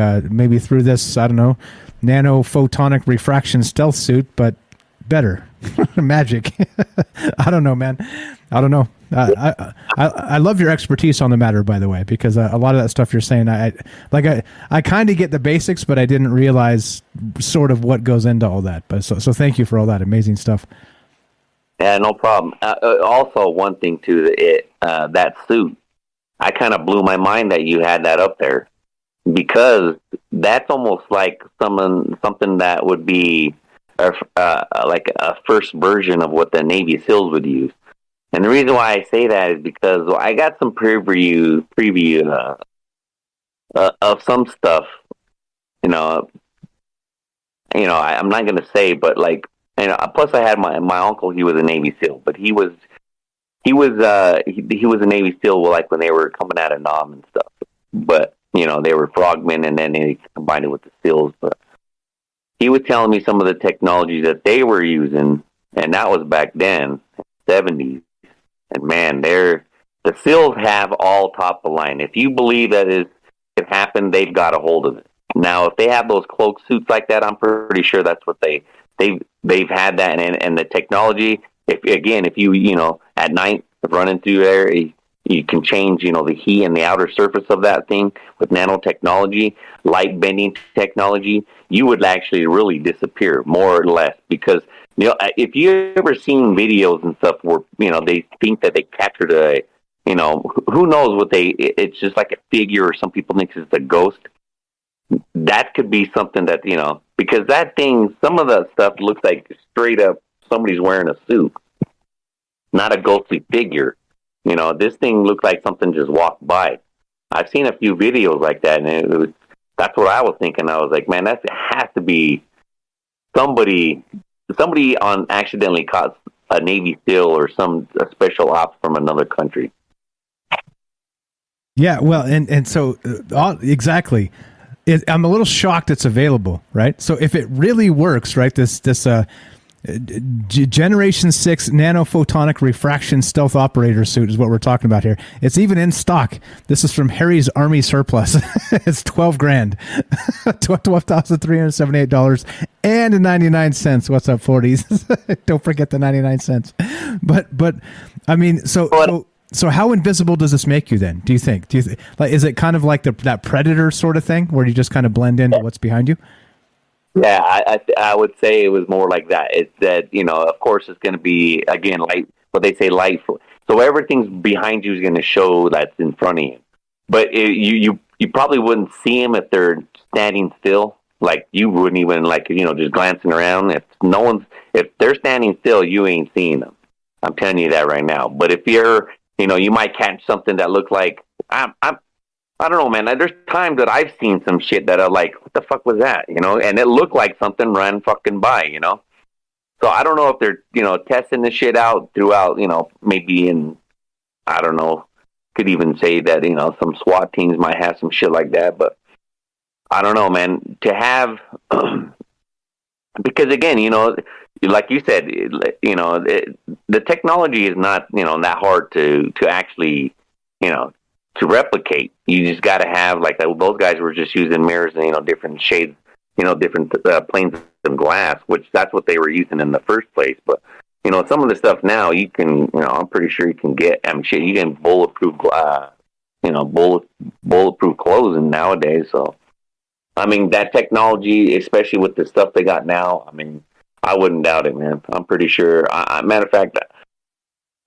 through this, I don't know, nanophotonic refraction stealth suit, but better. Magic. I don't know, man. I don't know. I love your expertise on the matter, by the way, because a lot of that stuff you're saying, I kind of get the basics, but I didn't realize sort of what goes into all that. But so thank you for all that amazing stuff. Yeah, no problem. Also, one thing too, that suit, I kind of blew my mind that you had that up there, because that's almost like something that would be like a first version of what the Navy SEALs would use. And the reason why I say that is because I got some preview of some stuff. I'm not going to say, but plus I had my uncle. He was a Navy SEAL, but he was a Navy SEAL like when they were coming out of Nam and stuff. But they were frogmen, and then they combined it with the SEALs. But he was telling me some of the technology that they were using, and that was back then, 70s. And man, the SEALs have all top of the line. If you believe that it can happen, they've got a hold of it. Now, if they have those cloak suits like that, I'm pretty sure that's what they've had that, and the technology. If you at night running through there, you can change the heat and the outer surface of that thing with nanotechnology, light bending technology. You would actually really disappear more or less, because if you ever seen videos and stuff where they think that they captured who knows what it's just like a figure, or some people think it's a ghost. That could be something that because that thing, some of that stuff looks like straight up somebody's wearing a suit, not a ghostly figure. This thing looked like something just walked by. I've seen a few videos like that, and that's what I was thinking. I was like, man, that has to be somebody accidentally caught a Navy SEAL or a special ops from another country. Yeah, well, and so exactly. I'm a little shocked it's available, right? So if it really works, right, this Generation 6 nanophotonic refraction stealth operator suit is what we're talking about here. It's even in stock. This is from Harry's Army Surplus. It's $12,000, $12,378 and 99 cents. What's up, 40s? Don't forget the 99 cents. But I mean, so how invisible does this make you then? Do you think? Is it kind of like that Predator sort of thing where you just kind of blend into what's behind you? Yeah, I would say it was more like that. It's that, of course it's going to be, again, light, what they say, light. So everything's behind you is going to show that's in front of you. But you probably wouldn't see them if they're standing still. Like, you wouldn't even, just glancing around. If they're standing still, you ain't seeing them. I'm telling you that right now. But if you're, you might catch something that looks like, I don't know, man. There's times that I've seen some shit that are like, what the fuck was that? And it looked like something ran fucking by, So I don't know if they're, testing this shit out throughout, maybe in, I don't know, could even say that, some SWAT teams might have some shit like that. But I don't know, man. To have, because again, like you said, the technology is not, that hard to actually, to replicate. You just got to have, like those guys were just using mirrors and, different shades, different planes of glass, which that's what they were using in the first place. But, some of the stuff now you can, I'm pretty sure you can get, you can bulletproof glass, bulletproof clothing nowadays. So, that technology, especially with the stuff they got now, I wouldn't doubt it, man. I'm pretty sure. Matter of fact,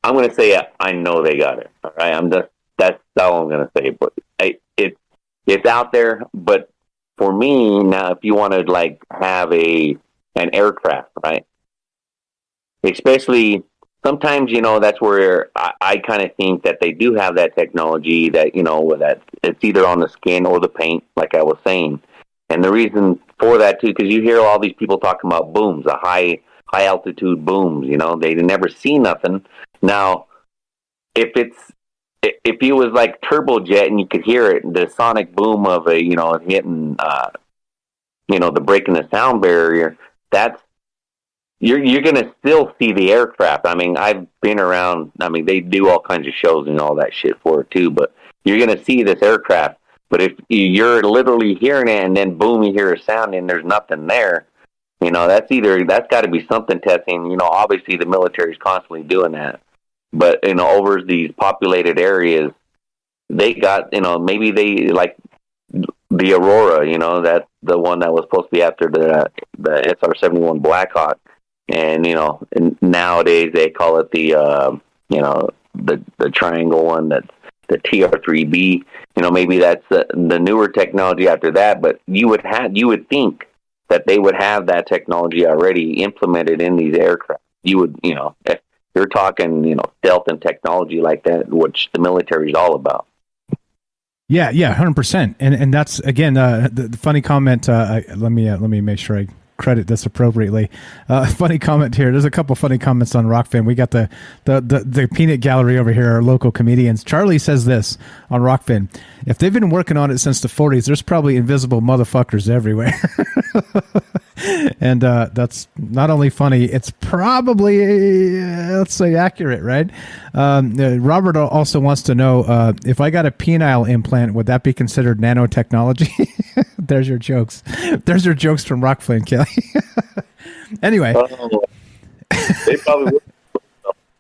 I'm going to say I know they got it. All right, that's all I'm going to say. But it's out there. But for me now, if you want to have an aircraft, right? Especially sometimes, that's where I kind of think that they do have that technology that that it's either on the skin or the paint, like I was saying. And the reason for that too, because you hear all these people talking about booms, the high altitude booms. They never see nothing. Now, if you was like turbojet and you could hear it, the sonic boom of a hitting, the breaking the sound barrier, that's you're gonna still see the aircraft. I've been around. They do all kinds of shows and all that shit for it too. But you're gonna see this aircraft. But if you're literally hearing it and then boom, you hear a sound and there's nothing there, that's got to be something testing. Obviously the military is constantly doing that. But, over these populated areas, they got, maybe they like the Aurora, that the one that was supposed to be after the SR-71 Blackhawk. And, and nowadays they call it the triangle one that's the TR-3B. Maybe that's the newer technology after that, but you would think that they would have that technology already implemented in these aircraft. You would, if you're talking, stealth and technology like that, which the military is all about. Yeah, 100%. And that's again the funny comment. Let me make sure I credit this appropriately. Funny comment here. There's a couple funny comments on Rockfin. We got the peanut gallery over here, our local comedians. Charlie says this on Rockfin: if they've been working on it since the 40s, there's probably invisible motherfuckers everywhere. And that's not only funny, it's probably, let's say, accurate, right? Robert also wants to know, if I got a penile implant, would that be considered nanotechnology? There's your jokes. There's your jokes from Rockflame, Kelly. Anyway. They probably would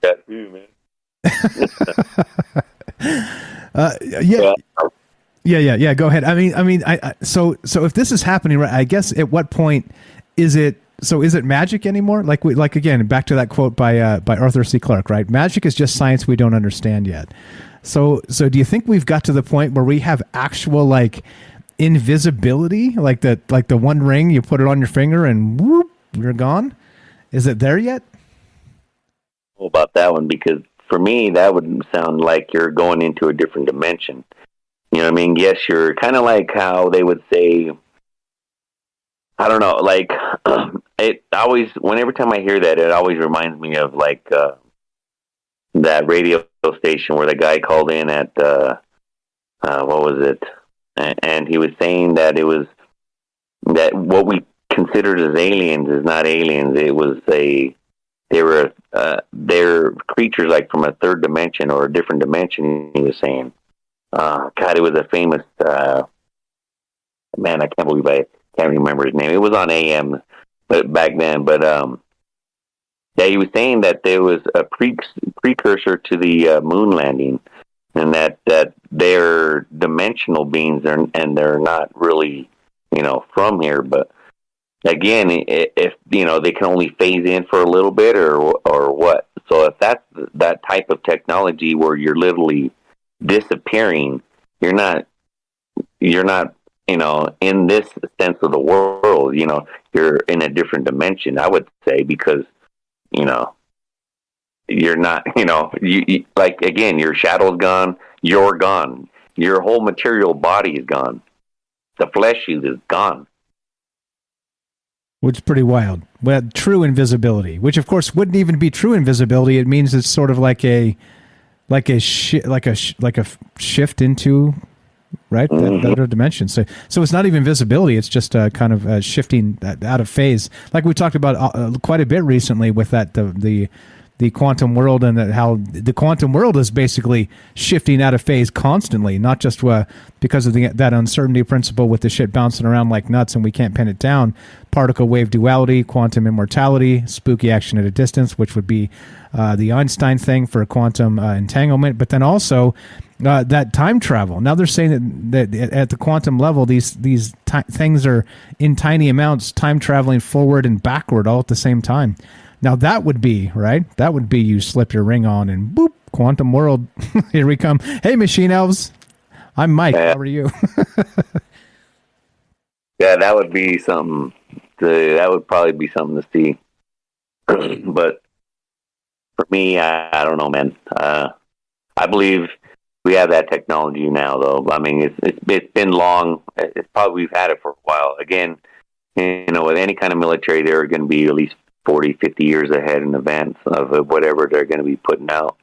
that too, man. Yeah. Go ahead. So if this is happening, right? I guess at what point is it? So is it magic anymore? Like again, back to that quote by Arthur C. Clarke, right? Magic is just science we don't understand yet. So do you think we've got to the point where we have actual invisibility, like the One Ring, you put it on your finger and whoop, you're gone? Is it there yet? About that one, because for me that would sound like you're going into a different dimension. You know what I mean? Yes, you're kind of like how they would say, I don't know, it always, every time I hear that, it always reminds me of that radio station where the guy called in at, what was it? And he was saying that that what we considered as aliens is not aliens. It was they're creatures like from a third dimension or a different dimension, he was saying. God, it was a famous, man, I can't believe I can't remember his name. It was on AM but back then. But, yeah, he was saying that there was a precursor to the moon landing, and that they're dimensional beings, and they're not really, from here. But again, if they can only phase in for a little bit or what. So if that's that type of technology where you're literally disappearing, you're not in this sense of the world, you're in a different dimension, I would say, because you're not, you like, again, your shadow's gone, you're gone, your whole material body is gone, the flesh is gone. Which is pretty wild. Well, true invisibility, which of course wouldn't even be true invisibility. It means it's sort of like a shift into right? That other dimension. So it's not even visibility. It's just kind of shifting out of phase, like we talked about quite a bit recently with that the quantum world, and how the quantum world is basically shifting out of phase constantly, not just because of that uncertainty principle with the shit bouncing around like nuts and we can't pin it down. Particle wave duality, quantum immortality, spooky action at a distance, which would be the Einstein thing for quantum entanglement, but then also that time travel. Now they're saying that at the quantum level, these things are in tiny amounts, time traveling forward and backward all at the same time. Now that would be, right? That would be you slip your ring on and boop, quantum world. Here we come. Hey, machine elves. I'm Mike. How are you? Yeah, that would be something. That would probably be something to see. But for me, I don't know, man. I believe we have that technology now, though. I mean, it's been long. It's probably we've had it for a while. Again, with any kind of military, they're going to be at least 40, 50 years ahead in advance of whatever they're going to be putting out.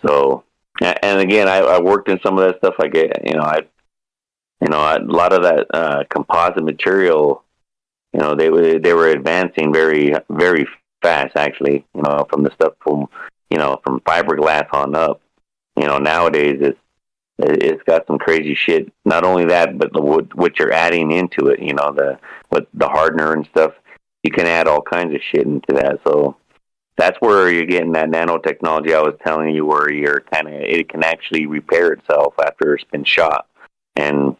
So, and again, I worked in some of that stuff. A lot of that composite material, they were advancing very, very fast, actually, from the stuff from fiberglass on up. Nowadays it's got some crazy shit. Not only that, but what you're adding into it, the hardener and stuff. You can add all kinds of shit into that. So that's where you're getting that nanotechnology I was telling you, where it can actually repair itself after it's been shot. And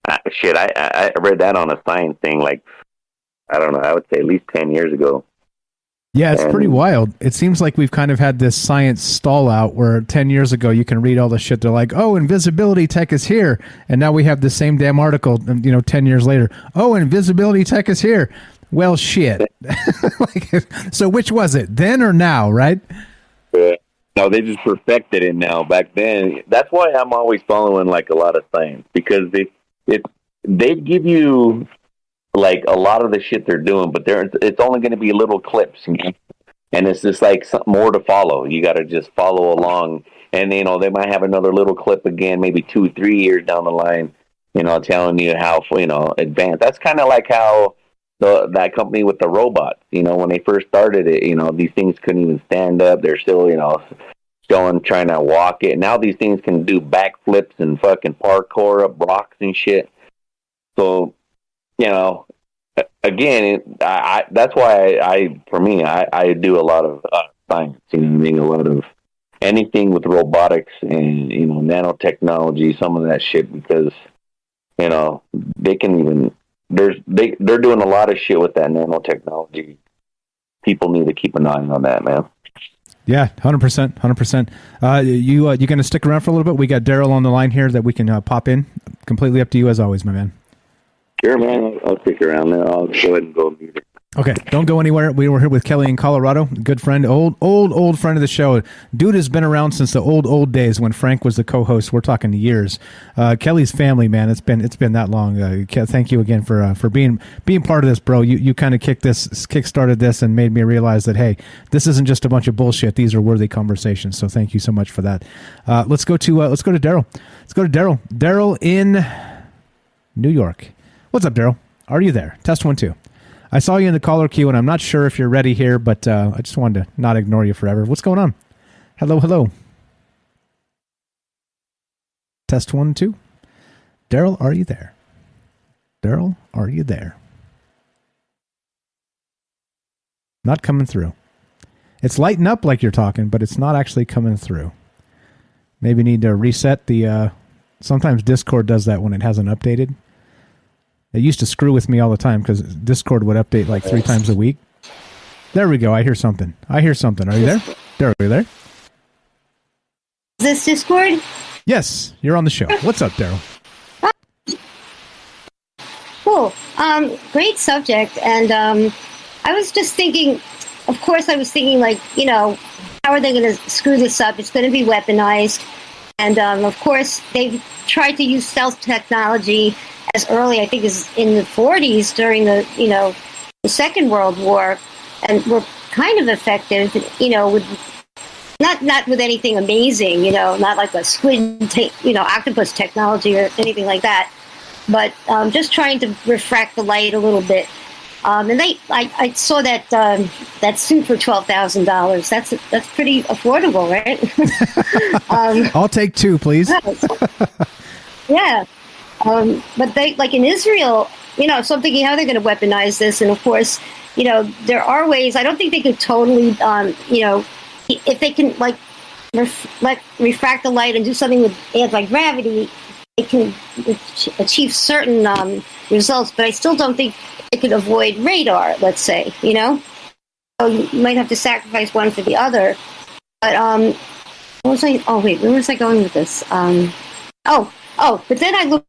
I read that on a science thing, like, I don't know, I would say at least 10 years ago. Yeah, it's pretty wild. It seems like we've kind of had this science stall out where 10 years ago you can read all the shit. They're like, oh, invisibility tech is here. And now we have the same damn article, 10 years later. Oh, invisibility tech is here. Well, shit. So which was it, then or now, right? Yeah. No, they just perfected it now. Back then, that's why I'm always following like a lot of science, because they give you like a lot of the shit they're doing, but it's only going to be little clips, and it's just like more to follow. You got to just follow along, and they might have another little clip again, maybe 2-3 years down the line, telling you how advanced. That's kind of like how that company with the robots, when they first started it, these things couldn't even stand up. They're still, trying to walk it. Now these things can do backflips and fucking parkour up rocks and shit. So, again, that's why I do a lot of science, a lot of anything with robotics and, nanotechnology, some of that shit, because, they can even, they're doing a lot of shit with that nanotechnology. People need to keep an eye on that, man. Yeah, 100%. You going to stick around for a little bit? We got Daryl on the line here that we can pop in. Completely up to you as always, my man. Sure, man. I'll stick around there. I'll go ahead and go mute it. Okay, don't go anywhere. We were here with Kelly in Colorado. Good friend, old friend of the show. Dude has been around since the old days when Frank was the co-host. We're talking years. Kelly's family, man. It's been that long. Thank you again for being part of this, bro. You kind of kickstarted this and made me realize that, hey, this isn't just a bunch of bullshit. These are worthy conversations. So thank you so much for that. Let's go to Daryl. Daryl in New York. What's up, Daryl? Are you there? Test 1 2. I saw you in the caller queue, and I'm not sure if you're ready here, but I just wanted to not ignore you forever. What's going on? Hello. Test 1 2. Daryl, are you there? Daryl, are you there? Not coming through. It's lighting up like you're talking, but it's not actually coming through. Maybe need to reset the... sometimes Discord does that when it hasn't updated. It used to screw with me all the time because Discord would update like 3 times a week. There we go. I hear something. Are you there? Daryl, are you there? Is this Discord? Yes, you're on the show. What's up, Daryl? Cool. Great subject. And I was just thinking, of course, like, how are they going to screw this up? It's going to be weaponized. And, of course, they've tried to use stealth technology as early, I think, as in the 40s during the Second World War, and were kind of effective, with not with anything amazing, not like a octopus technology or anything like that, but just trying to refract the light a little bit. And I saw that suit for $12,000. That's pretty affordable, right? I'll take 2, please. Yeah. But they, like in Israel, so I'm thinking how they're going to weaponize this. And of course, there are ways. I don't think they could totally, if they can refract the light and do something with anti-gravity, it can achieve certain results. But I still don't think it could avoid radar, let's say, So you might have to sacrifice one for the other. But where was I going with this? But then I looked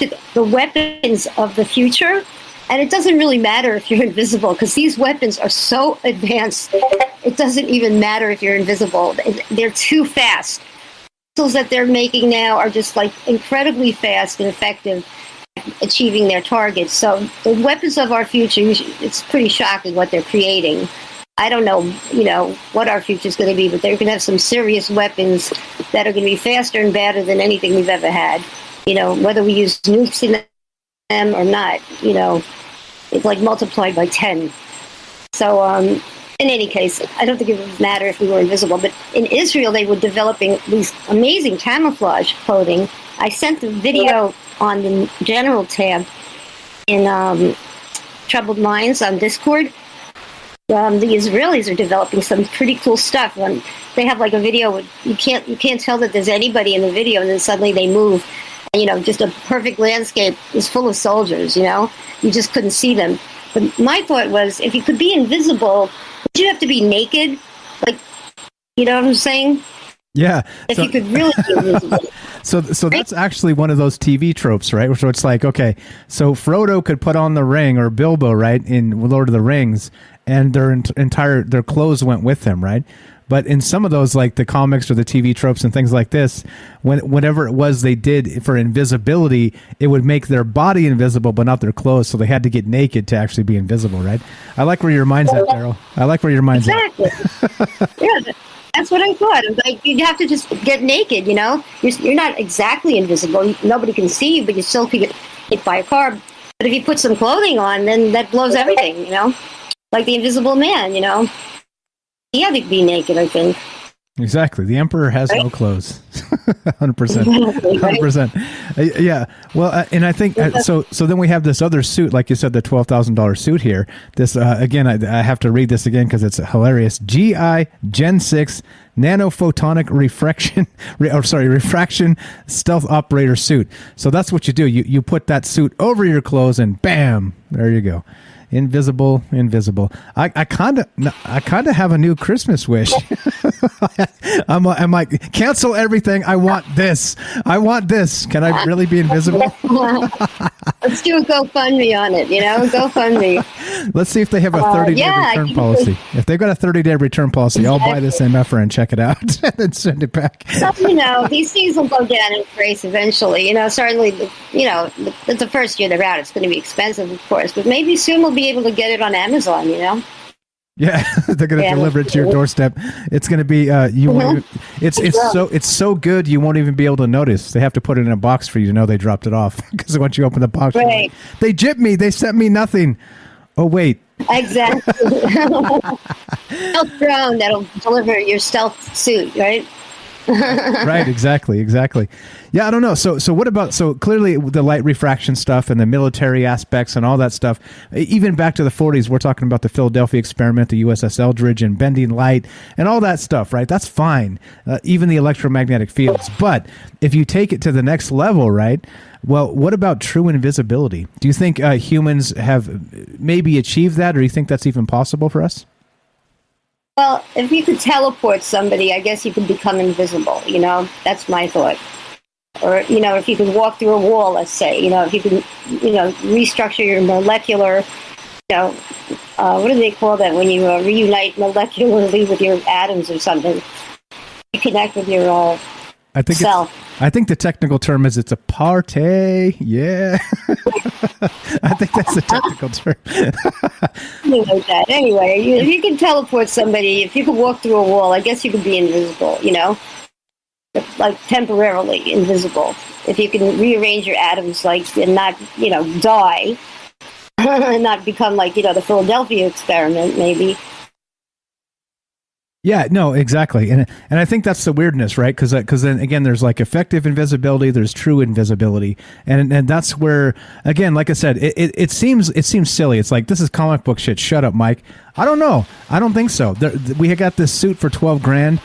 at the weapons of the future, and it doesn't really matter if you're invisible, because these weapons are so advanced, it doesn't even matter if you're invisible. They're too fast. The missiles that they're making now are just incredibly fast and effective at achieving their targets. So the weapons of our future, it's pretty shocking what they're creating. I don't know, what our future is going to be, but they're going to have some serious weapons that are going to be faster and better than anything we've ever had. Whether we use nukes in them or not, it's multiplied by 10. So, in any case, I don't think it would matter if we were invisible. But in Israel, they were developing these amazing camouflage clothing. I sent the video on the general tab in Troubled Minds on Discord. The Israelis are developing some pretty cool stuff. They have a video. You can't tell that there's anybody in the video, and then suddenly they move. Just a perfect landscape is full of soldiers. You just couldn't see them. But my thought was, if you could be invisible, would you have to be naked? You know what I'm saying? Yeah. If you could really be invisible. So that's actually one of those TV tropes, right? So it's okay, so Frodo could put on the ring, or Bilbo, right, in Lord of the Rings, and their clothes went with him, right? But in some of those, like the comics or the TV tropes and things like this, whatever it was they did for invisibility, it would make their body invisible, but not their clothes. So they had to get naked to actually be invisible, right? I like where your mind's at, Daryl. I like where your mind's at. Yeah, that's what I thought. It was you'd have to just get naked, You're not exactly invisible. Nobody can see you, but you still could get hit by a car. But if you put some clothing on, then that blows everything, Like the Invisible Man, He had to be naked, I think. Exactly. The Emperor has no clothes. 100%. 100%. Yeah. Well, and I think, so then we have this other suit, like you said, the $12,000 suit here. This, again, I have to read this again because it's hilarious. GI Gen 6 Nanophotonic Refraction Stealth Operator Suit. So that's what you do. You put that suit over your clothes and bam, there you go. Invisible. I kind of have a new Christmas wish. I'm like, cancel everything. I want this. Can I really be invisible? Let's do a GoFundMe on it. GoFundMe. Let's see if they have a 30-day return policy. If they've got a 30-day return policy, I'll buy this MFR and check it out and then send it back. These things will go down in price eventually. Certainly, the first year they're out, it's going to be expensive, of course, but maybe soon we'll be able to get it on Amazon, Yeah, they're going to deliver it to your doorstep. It's going to be it's so good you won't even be able to notice. They have to put it in a box for you to know they dropped it off, because once you open the box, right. They gypped me. They sent me nothing. Oh wait. Exactly. Stealth drone that'll deliver your stealth suit, right? Right, exactly. Yeah, I don't know. So what about, so clearly the light refraction stuff and the military aspects and all that stuff, even back to the 40s, we're talking about the Philadelphia experiment, the USS Eldridge and bending light and all that stuff, right? That's fine. Even the electromagnetic fields. But if you take it to the next level, right? Well, what about true invisibility? Do you think humans have maybe achieved that, or do you think that's even possible for us? Well, if you could teleport somebody, I guess you could become invisible, That's my thought. Or, if you could walk through a wall, let's say, if you could, restructure your molecular, what do they call that when you reunite molecularly with your atoms or something? You connect with your self. I think the technical term is it's a party. Yeah. I think that's the technical term. something like that. Anyway, if you can teleport somebody, if you could walk through a wall, I guess you could be invisible, like temporarily invisible. If you can rearrange your atoms, and not, die, and not become like, the Philadelphia experiment, maybe. Yeah, no, exactly, and I think that's the weirdness, right? Because then again, there's like effective invisibility, there's true invisibility, and that's where, again, like I said, it seems silly. It's like, this is comic book shit. Shut up, Mike. I don't know. I don't think so. We got this suit for $12,000.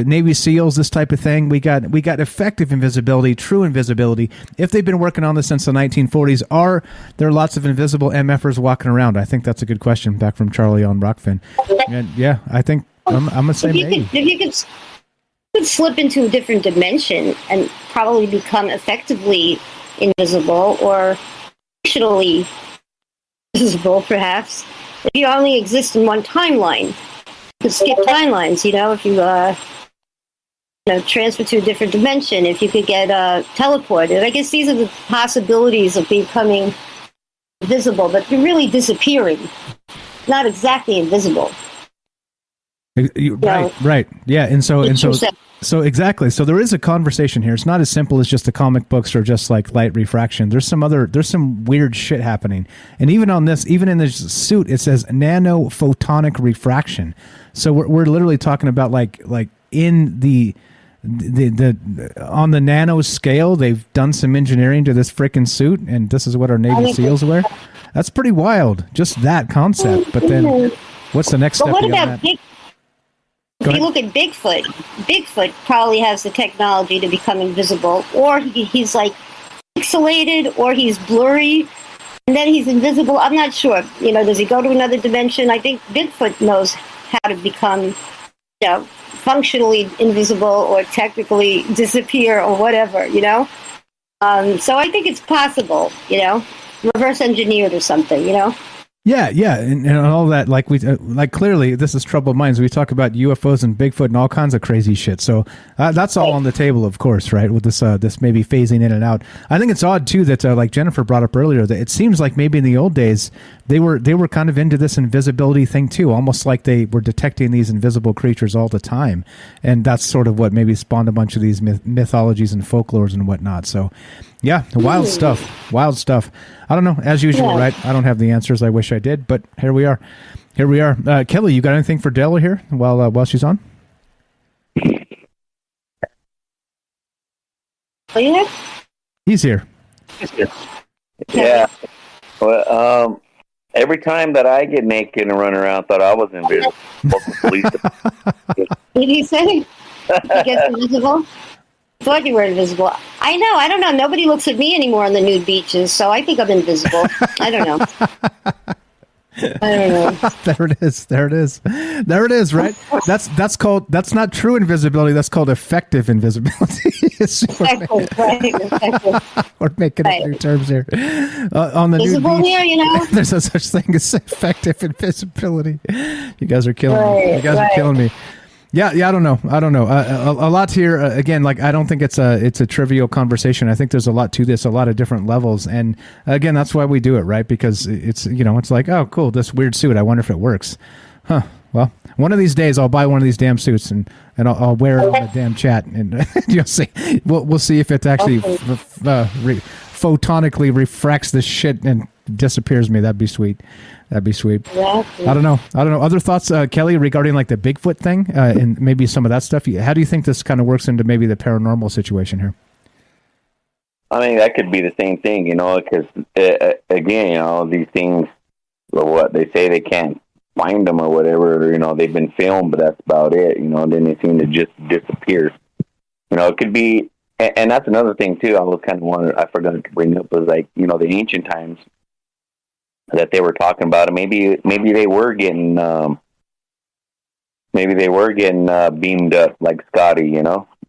Navy SEALs, this type of thing. We got effective invisibility, true invisibility. If they've been working on this since the 1940s, are there lots of invisible MFers walking around? I think that's a good question. Back from Charlie on Rockfin. And yeah, I think I'm gonna say maybe. If you could slip into a different dimension and probably become effectively invisible or functionally invisible, perhaps, if you only exist in one timeline. You could skip timelines, if you transfer to a different dimension, if you could get teleported. I guess these are the possibilities of becoming invisible, but you're really disappearing. Not exactly invisible. Right. Yeah, and so exactly. So there is a conversation here. It's not as simple as just the comic books or just like light refraction. There's some weird shit happening. And even in this suit, it says nano photonic refraction. So we're literally talking about like in the on the nano scale, they've done some engineering to this freaking suit, and this is what our Navy SEAls wear. That's pretty wild. Just that concept. But then, what's the next step? What about if you look at Bigfoot probably has the technology to become invisible, or he's like pixelated, or he's blurry, and then he's invisible. I'm not sure. Does he go to another dimension? I think Bigfoot knows how to become, functionally invisible or technically disappear or whatever, So I think it's possible, reverse engineered or something, Yeah, and all that, like clearly this is Troubled Minds. We talk about UFOs and Bigfoot and all kinds of crazy shit. So that's all on the table, of course, right? With this maybe phasing in and out. I think it's odd too that like Jennifer brought up earlier, that it seems like maybe in the old days they were kind of into this invisibility thing too, almost like they were detecting these invisible creatures all the time, and that's sort of what maybe spawned a bunch of these mythologies and folklores and whatnot. So. Yeah, wild stuff. I don't know, as usual, right? I don't have the answers. I wish I did, but here we are. Kelly, you got anything for Della here while she's on? Are you here? He's here. Yeah. Well, every time that I get naked and run around, thought I was invisible. Did you say he gets invisible? I thought you were invisible. I know. I don't know. Nobody looks at me anymore on the nude beaches, so I think I'm invisible. I don't know. There it is. Right. That's not true invisibility. That's called effective invisibility. We're making up new terms here. On the visible nude beach, here, there's no such thing as effective invisibility. You guys are killing me. You guys are killing me. Yeah, I don't know. A lot here. Again, like I don't think it's a trivial conversation. I think there's a lot to this, a lot of different levels, and again, that's why we do it, right? Because it's it's like, oh, cool, this weird suit. I wonder if it works. Huh. Well, one of these days I'll buy one of these damn suits and I'll wear it on the damn chat, and you'll see. We'll see if it actually photonically refracts this shit and disappears me. That'd be sweet. Yeah. I don't know. Other thoughts, Kelly, regarding like the Bigfoot thing and maybe some of that stuff? How do you think this kind of works into maybe the paranormal situation here? I mean, that could be the same thing, because again, these things, what they say, they can't find them or whatever, or, they've been filmed, but that's about it, then they seem to just disappear. It could be, and that's another thing too. I was kind of wondering, I forgot to bring up, was like, the ancient times that they were talking about, and maybe they were getting beamed up like Scotty,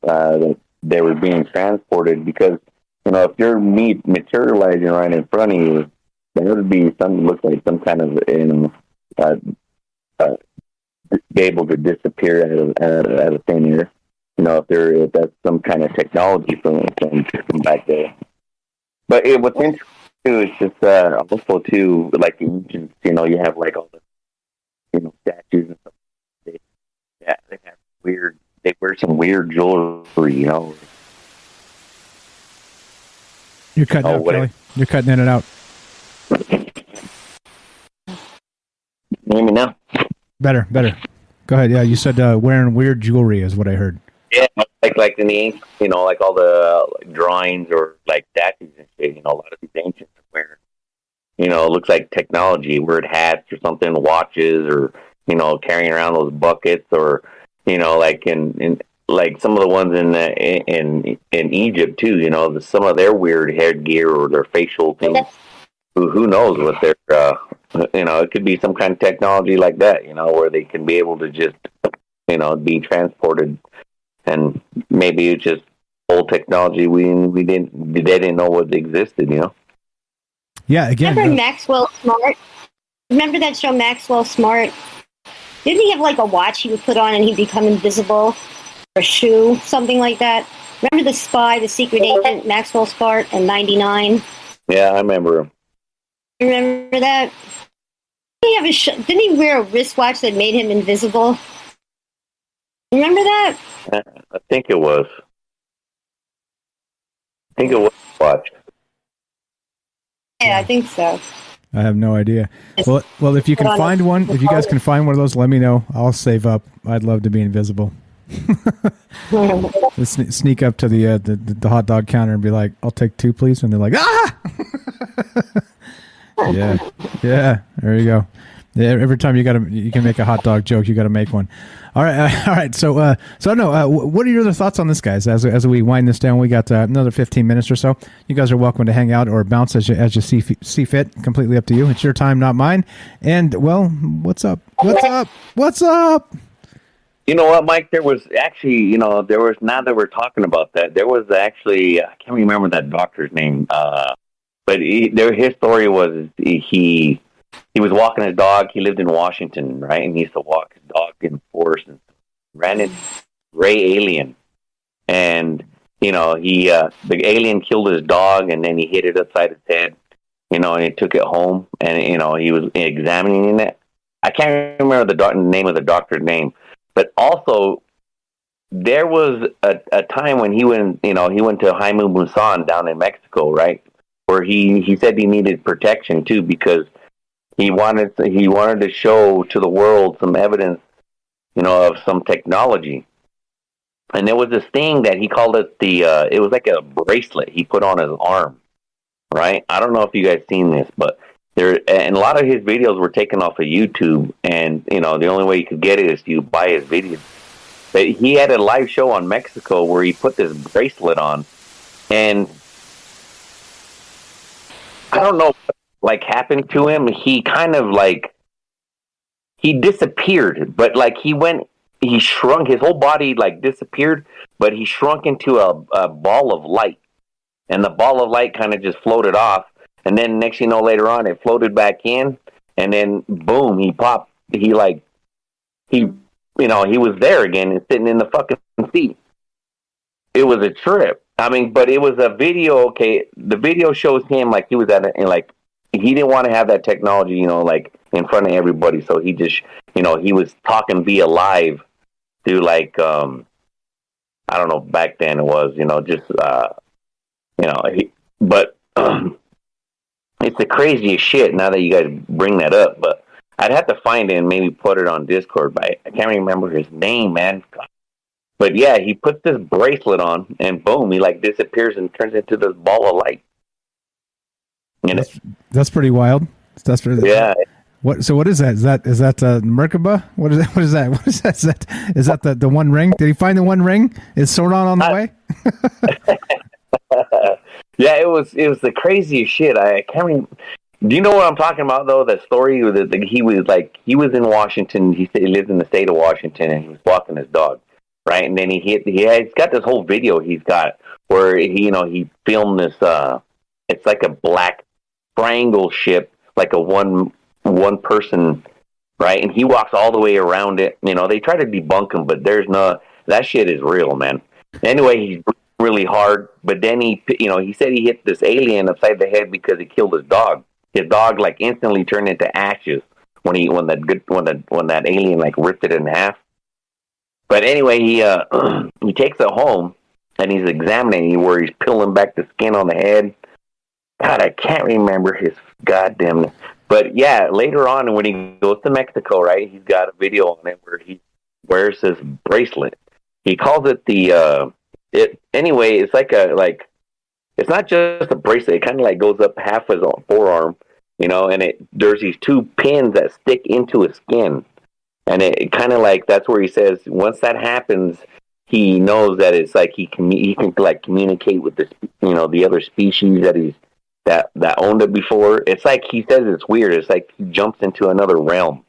that they were being transported, because if you're materializing right in front of you, there would be something looks like some kind of be able to disappear out of thin air. If that's some kind of technology from back there. But what's interesting too, it's just also too, like you have like all the statues and stuff. They have weird. They wear some weird jewelry, You're cutting out, Kelly. You're cutting in and out. Hear me now? Better. Go ahead. Yeah, you said wearing weird jewelry is what I heard. Yeah, like in the ancient, like all the drawings or like statues and shit. A lot of these ancients wear, it looks like technology, weird hats or something, watches, or carrying around those buckets, or like in like some of the ones in Egypt too. Some of their weird headgear or their facial things. Who knows what they're it could be some kind of technology like that, where they can be able to just be transported, and maybe it's just old technology they didn't know what existed. Yeah, again. Remember Maxwell Smart? Remember that show Maxwell Smart? Didn't he have like a watch he would put on and he'd become invisible? Or a shoe, something like that? Remember the spy, the secret agent, Maxwell Smart in 99? Yeah, I remember him. Remember that? Didn't he wear a wristwatch that made him invisible? Remember that? I think it was. Watch. Yeah, I think so. I have no idea. Well, if you can find one, if you guys can find one of those, let me know. I'll save up. I'd love to be invisible. Sneak up to the hot dog counter and be like, "I'll take 2, please," and they're like, "Ah!" Yeah. There you go. Yeah, every time you can make a hot dog joke, you got to make one. All right. So no. What are your other thoughts on this, guys? As we wind this down, we got another 15 minutes or so. You guys are welcome to hang out or bounce as you see fit. Completely up to you. It's your time, not mine. And well, what's up? What's up? You know what, Mike? There was actually, now that we're talking about that, there was actually, I can't remember that doctor's name, but his story was he was walking his dog. He lived in Washington, right? And he used to walk his dog in forest and ran into gray alien. And, the alien killed his dog, and then he hit it upside his head, and he took it home, and, he was examining it. I can't remember the name of the doctor's name. But also, there was a time when he went to Jaime Maussan down in Mexico, right? Where he said he needed protection too, because he wanted to show to the world some evidence, of some technology. And there was this thing that he called it it was like a bracelet he put on his arm, right? I don't know if you guys seen this, but and a lot of his videos were taken off of YouTube, and the only way you could get it is you buy his videos. But he had a live show on Mexico where he put this bracelet on, and I don't know what happened to him. He kind of he disappeared, but he shrunk. His whole body disappeared, but he shrunk into a ball of light, and the ball of light kind of just floated off. And then next later on, it floated back in, and then boom, he popped. He was there again and sitting in the fucking seat. It was a trip. I mean, but it was a video. Okay, the video shows him he was he didn't want to have that technology, in front of everybody. So he just, he was talking via live through I don't know. Back then it was, but. It's the craziest shit now that you guys bring that up, but I'd have to find it and maybe put it on Discord, but I can't remember his name, man. But yeah, he puts this bracelet on, and boom, he disappears and turns into this ball of light. That's pretty wild. Yeah. So what is that? Is that Merkaba? What is that? What is that? Is that the One Ring? Did he find the One Ring? Is Sauron on the way? Yeah, it was the craziest shit. I can't remember. Do you know what I'm talking about though? That story that he was in Washington. He lived in the state of Washington, and he was walking his dog, right? And then he's got this whole video he's got where he filmed this. It's like a black triangle ship, like a one person, right? And he walks all the way around it. They try to debunk him, but there's no, that shit is real, man. Anyway, really hard, but then he said he hit this alien upside the head because he killed his dog. His dog like instantly turned into ashes when that alien like ripped it in half. But anyway, he he takes it home and he's examining where he's peeling back the skin on the head. God, I can't remember his goddamn. But yeah, later on when he goes to Mexico, right, he's got a video on it where he wears this bracelet. He calls it anyway, it's it's not just a bracelet. It kind of like goes up half his forearm, and there's these two pins that stick into his skin. And it kind of like, that's where he says, once that happens, he knows that it's like he can like communicate with the other species that owned it before. It's like, he says it's weird. It's like he jumps into another realm.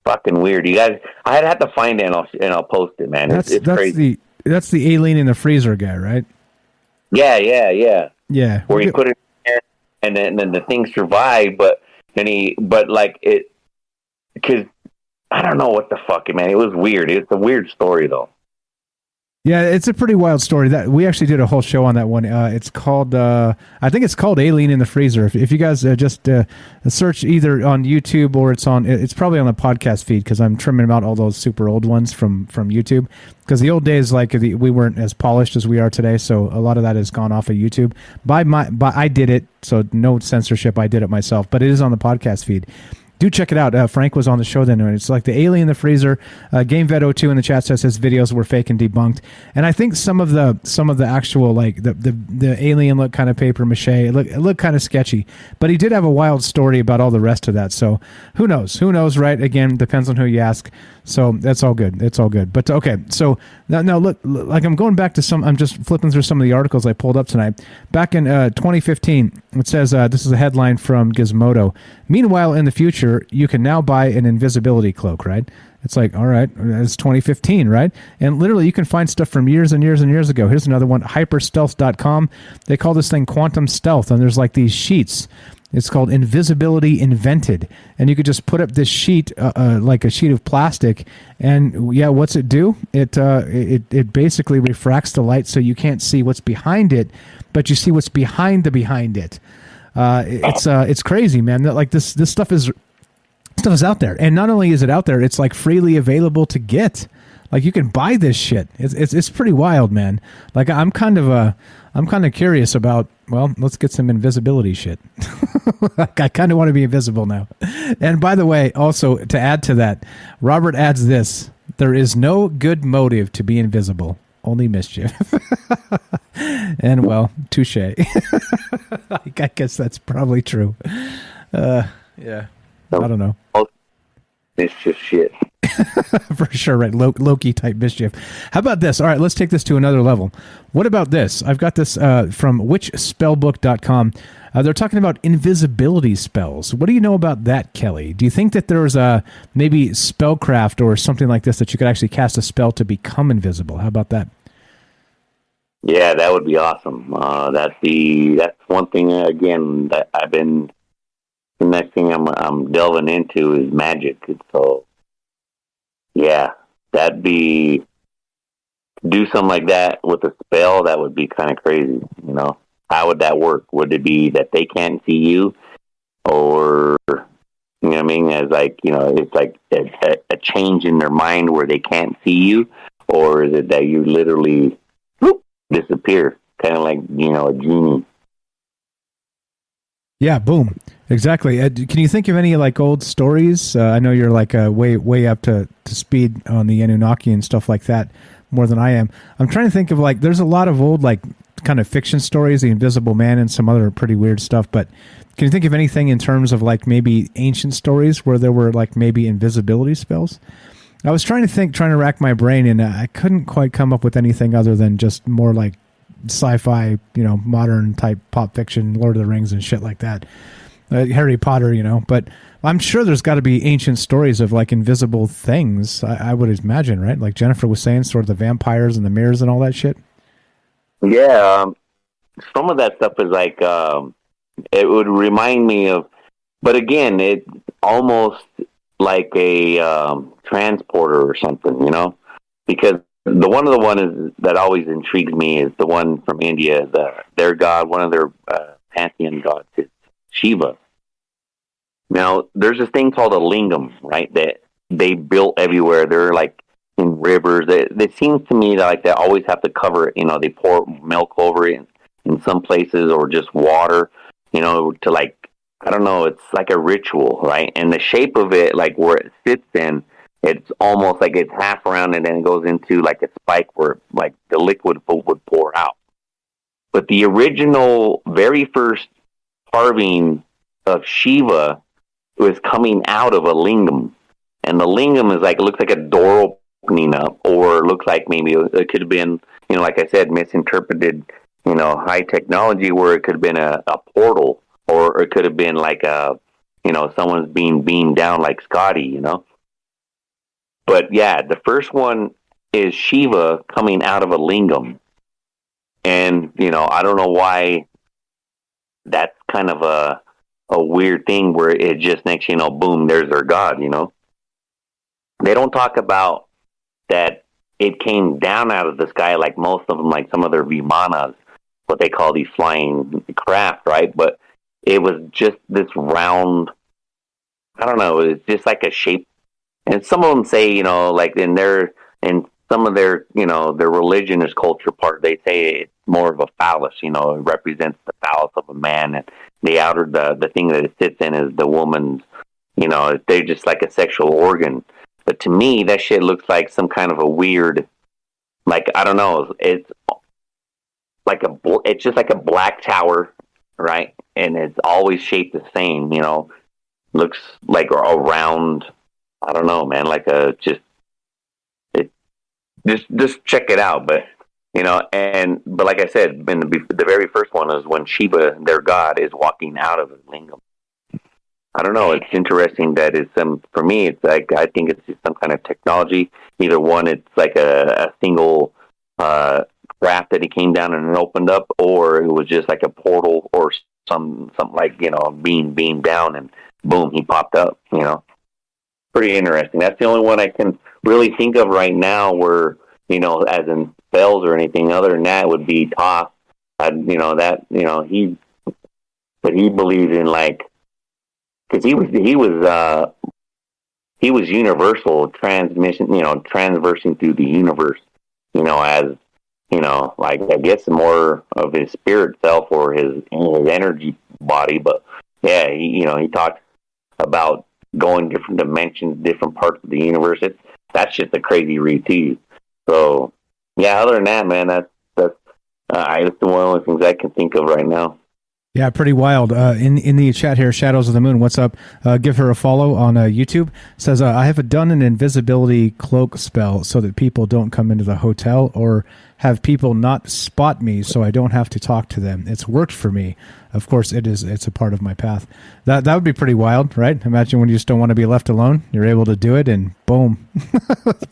Fucking weird. You guys, I'd have to find it and I'll post it, man. It's crazy. That's the alien in the freezer guy, right? Yeah. Yeah. Where he put it in there, and then the thing survived, because I don't know what the fuck, man. It was weird. It's a weird story, though. Yeah, it's a pretty wild story. That we actually did a whole show on that one. It's called, I think it's called Alien in the Freezer. If you guys just search either on YouTube or it's probably on the podcast feed, because I'm trimming out all those super old ones from YouTube. Because the old days, we weren't as polished as we are today, so a lot of that has gone off of YouTube. I did it, so no censorship. I did it myself, but it is on the podcast feed. Do check it out. Frank was on the show then. It's like the alien in the freezer. GameVet02 in the chat says his videos were fake and debunked. And I think some of the actual the alien looked kind of paper mache. It looked kind of sketchy. But he did have a wild story about all the rest of that. So who knows? Who knows? Right? Again, depends on who you ask. So that's all good. It's all good. But okay. So now look, like I'm going back to I'm just flipping through some of the articles I pulled up tonight. Back in 2015, it says this is a headline from Gizmodo. Meanwhile, in the future, you can now buy an invisibility cloak, right? It's like, all right, it's 2015, right? And literally, you can find stuff from years and years and years ago. Here's another one, hyperstealth.com. They call this thing quantum stealth, and there's like these sheets. It's called Invisibility Invented. And you could just put up this sheet, like a sheet of plastic, and yeah, what's it do? It basically refracts the light so you can't see what's behind it, but you see what's behind it. It's crazy, man. That like this stuff is out there, and not only is it out there, it's like freely available to get. Like you can buy this shit. It's pretty wild, man. Like I'm kind of curious about. Well, let's get some invisibility shit. I kind of want to be invisible now. And by the way, also to add to that, Robert adds this: there is no good motive to be invisible. Only mischief. And well, touche. I guess that's probably true. Yeah. I don't know. Mischief shit. For sure, right? Loki type mischief. How about this? All right, let's take this to another level. What about this? I've got this from whichspellbook.com. They're talking about invisibility spells. What do you know about that, Kelly? Do you think that there's maybe spellcraft or something like this that you could actually cast a spell to become invisible? How about that? Yeah, that would be awesome. That's one thing again that I've been. The next thing I'm delving into is magic. So, yeah, that'd be do something like that with a spell. That would be kind of crazy. How would that work? Would it be that they can't see you, or you know what I mean? As it's like a change in their mind where they can't see you, or is it that you literally disappear, kind of like a genie? Yeah, boom. Exactly. Can you think of any like old stories? I know you're like way up to speed on the Anunnaki and stuff like that more than I am. I'm trying to think of like there's a lot of old like kind of fiction stories, the Invisible Man and some other pretty weird stuff. But can you think of anything in terms of like maybe ancient stories where there were like maybe invisibility spells? I was trying to rack my brain, and I couldn't quite come up with anything other than just more like sci-fi, modern type pop fiction, Lord of the Rings and shit like that. Harry Potter, but I'm sure there's got to be ancient stories of like invisible things. I would imagine, right? Like Jennifer was saying, sort of the vampires and the mirrors and all that shit. Yeah, some of that stuff is like it would remind me of, but again, it almost like a transporter or something, because one of the one that always intrigues me is the one from India. Their god, one of their pantheon gods, is Shiva. Now, there's this thing called a lingam, right? That they built everywhere. They're like in rivers. It seems to me that like they always have to cover it. They pour milk over it in some places, or just water. To like, I don't know. It's like a ritual, right? And the shape of it, like where it sits in, it's almost like it's half around and then it goes into like a spike where like the liquid would pour out. But the original, very first carving of Shiva was coming out of a lingam. And the lingam is like, it looks like a door opening up, or looks like maybe it could have been, like I said, misinterpreted, high technology, where it could have been a portal, or it could have been like someone's being beamed down like Scotty, But yeah, the first one is Shiva coming out of a lingam. And, I don't know why that's kind of a weird thing where it just next, boom, there's their god, They don't talk about that it came down out of the sky like most of them, like some of their vimanas, what they call these flying craft, right? But it was just this round, I don't know, it's just like a shape. And some of them say, like in some of their, their religionist culture part, they say it's more of a phallus, it represents the phallus of a man, and the outer, the thing that it sits in is the woman's, they're just like a sexual organ. But to me, that shit looks like some kind of a weird, like, I don't know, it's just like a black tower, right? And it's always shaped the same, looks like a round, I don't know, man, like just check it out. But, but like I said, the very first one is when Shiva, their god, is walking out of a lingam. I don't know. It's interesting that for me, it's like, I think it's some kind of technology. Either one, it's like a single craft that he came down and opened up, or it was just like a portal, or something like, being beamed down and boom, he popped up, Pretty interesting. That's the only one I can really think of right now where, as in spells or anything other than that would be Toph. He believed in like, because he was universal transmission, transversing through the universe, as like I guess more of his spirit self or his energy body. But yeah, he talked about going different dimensions, different parts of the universe. That's just a crazy read too. So yeah, other than that, man, that's one of the things I can think of right now. Yeah, pretty wild. In the chat here, Shadows of the Moon, what's up? Give her a follow on YouTube. Says, I have done an invisibility cloak spell so that people don't come into the hotel, or have people not spot me so I don't have to talk to them. It's worked for me. Of course, it's a part of my path. That would be pretty wild, right? Imagine when you just don't want to be left alone. You're able to do it, and boom,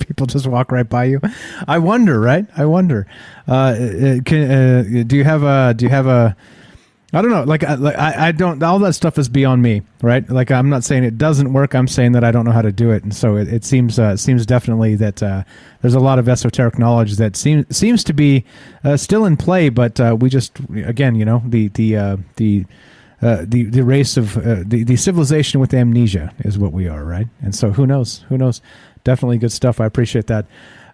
people just walk right by you. I wonder, right? I wonder. Do you have a I don't know. Like I don't. All that stuff is beyond me, right? Like, I'm not saying it doesn't work. I'm saying that I don't know how to do it, and so it seems definitely that there's a lot of esoteric knowledge that seems to be still in play. But we just, again, the race of the civilization with amnesia is what we are, right? And so who knows? Who knows? Definitely good stuff. I appreciate that.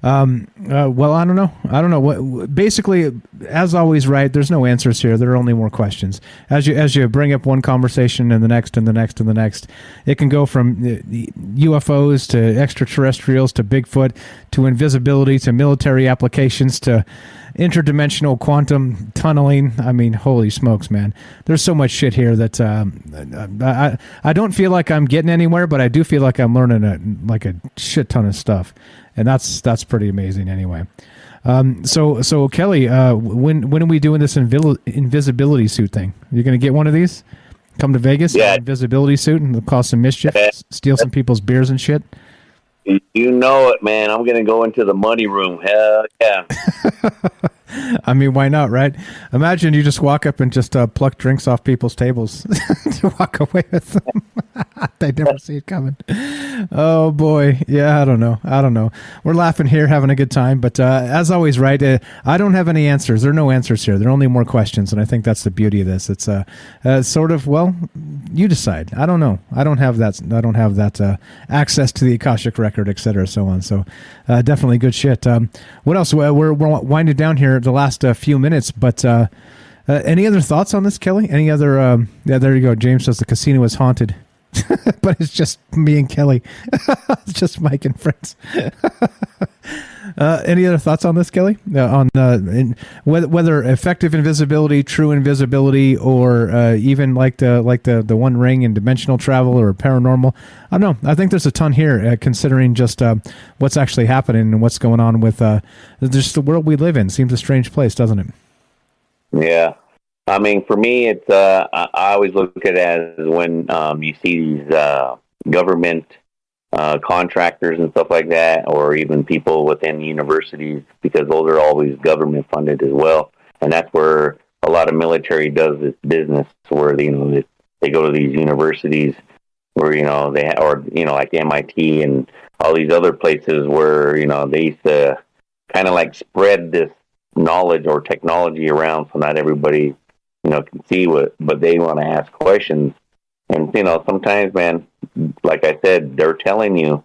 Well, I don't know. What, basically, as always, right, there's no answers here. There are only more questions. As you bring up one conversation and the next and the next and the next, it can go from UFOs to extraterrestrials to Bigfoot to invisibility to military applications to interdimensional quantum tunneling. I mean, holy smokes, man. There's so much shit here that I don't feel like I'm getting anywhere, but I do feel like I'm learning a shit ton of stuff. And that's pretty amazing anyway. So Kelly, when are we doing this invisibility suit thing? You're going to get one of these? Come to Vegas, yeah. Invisibility suit, and cause some mischief, steal some people's beers and shit? You know it, man. I'm going to go into the money room. Hell yeah. I mean, why not, right? Imagine you just walk up and just pluck drinks off people's tables to walk away with them. They never see it coming. Oh, boy. Yeah, I don't know. We're laughing here, having a good time. But as always, right, I don't have any answers. There are no answers here. There are only more questions. And I think that's the beauty of this. It's sort of, well, you decide. I don't know. I don't have that access to the Akashic record, et cetera, so on. So definitely good shit. What else? We're winding down here the last few minutes, but any other thoughts on this, Kelly? Any other? Yeah, there you go. James says the casino is haunted, but it's just me and Kelly. It's just Mike and friends. Any other thoughts on this, Kelly? On whether effective invisibility, true invisibility, or even like the One Ring and dimensional travel or paranormal? I don't know. I think there's a ton here, considering just what's actually happening and what's going on with just the world we live in. Seems a strange place, doesn't it? Yeah. I mean, for me, it's I always look at it as when you see these government contractors and stuff like that, or even people within universities, because those are always government funded as well. And that's where a lot of military does its business, where they go to these universities where they like MIT and all these other places where they used to kind of like spread this knowledge or technology around, so not everybody can see but they want to ask questions. And sometimes, man, like I said, they're telling you,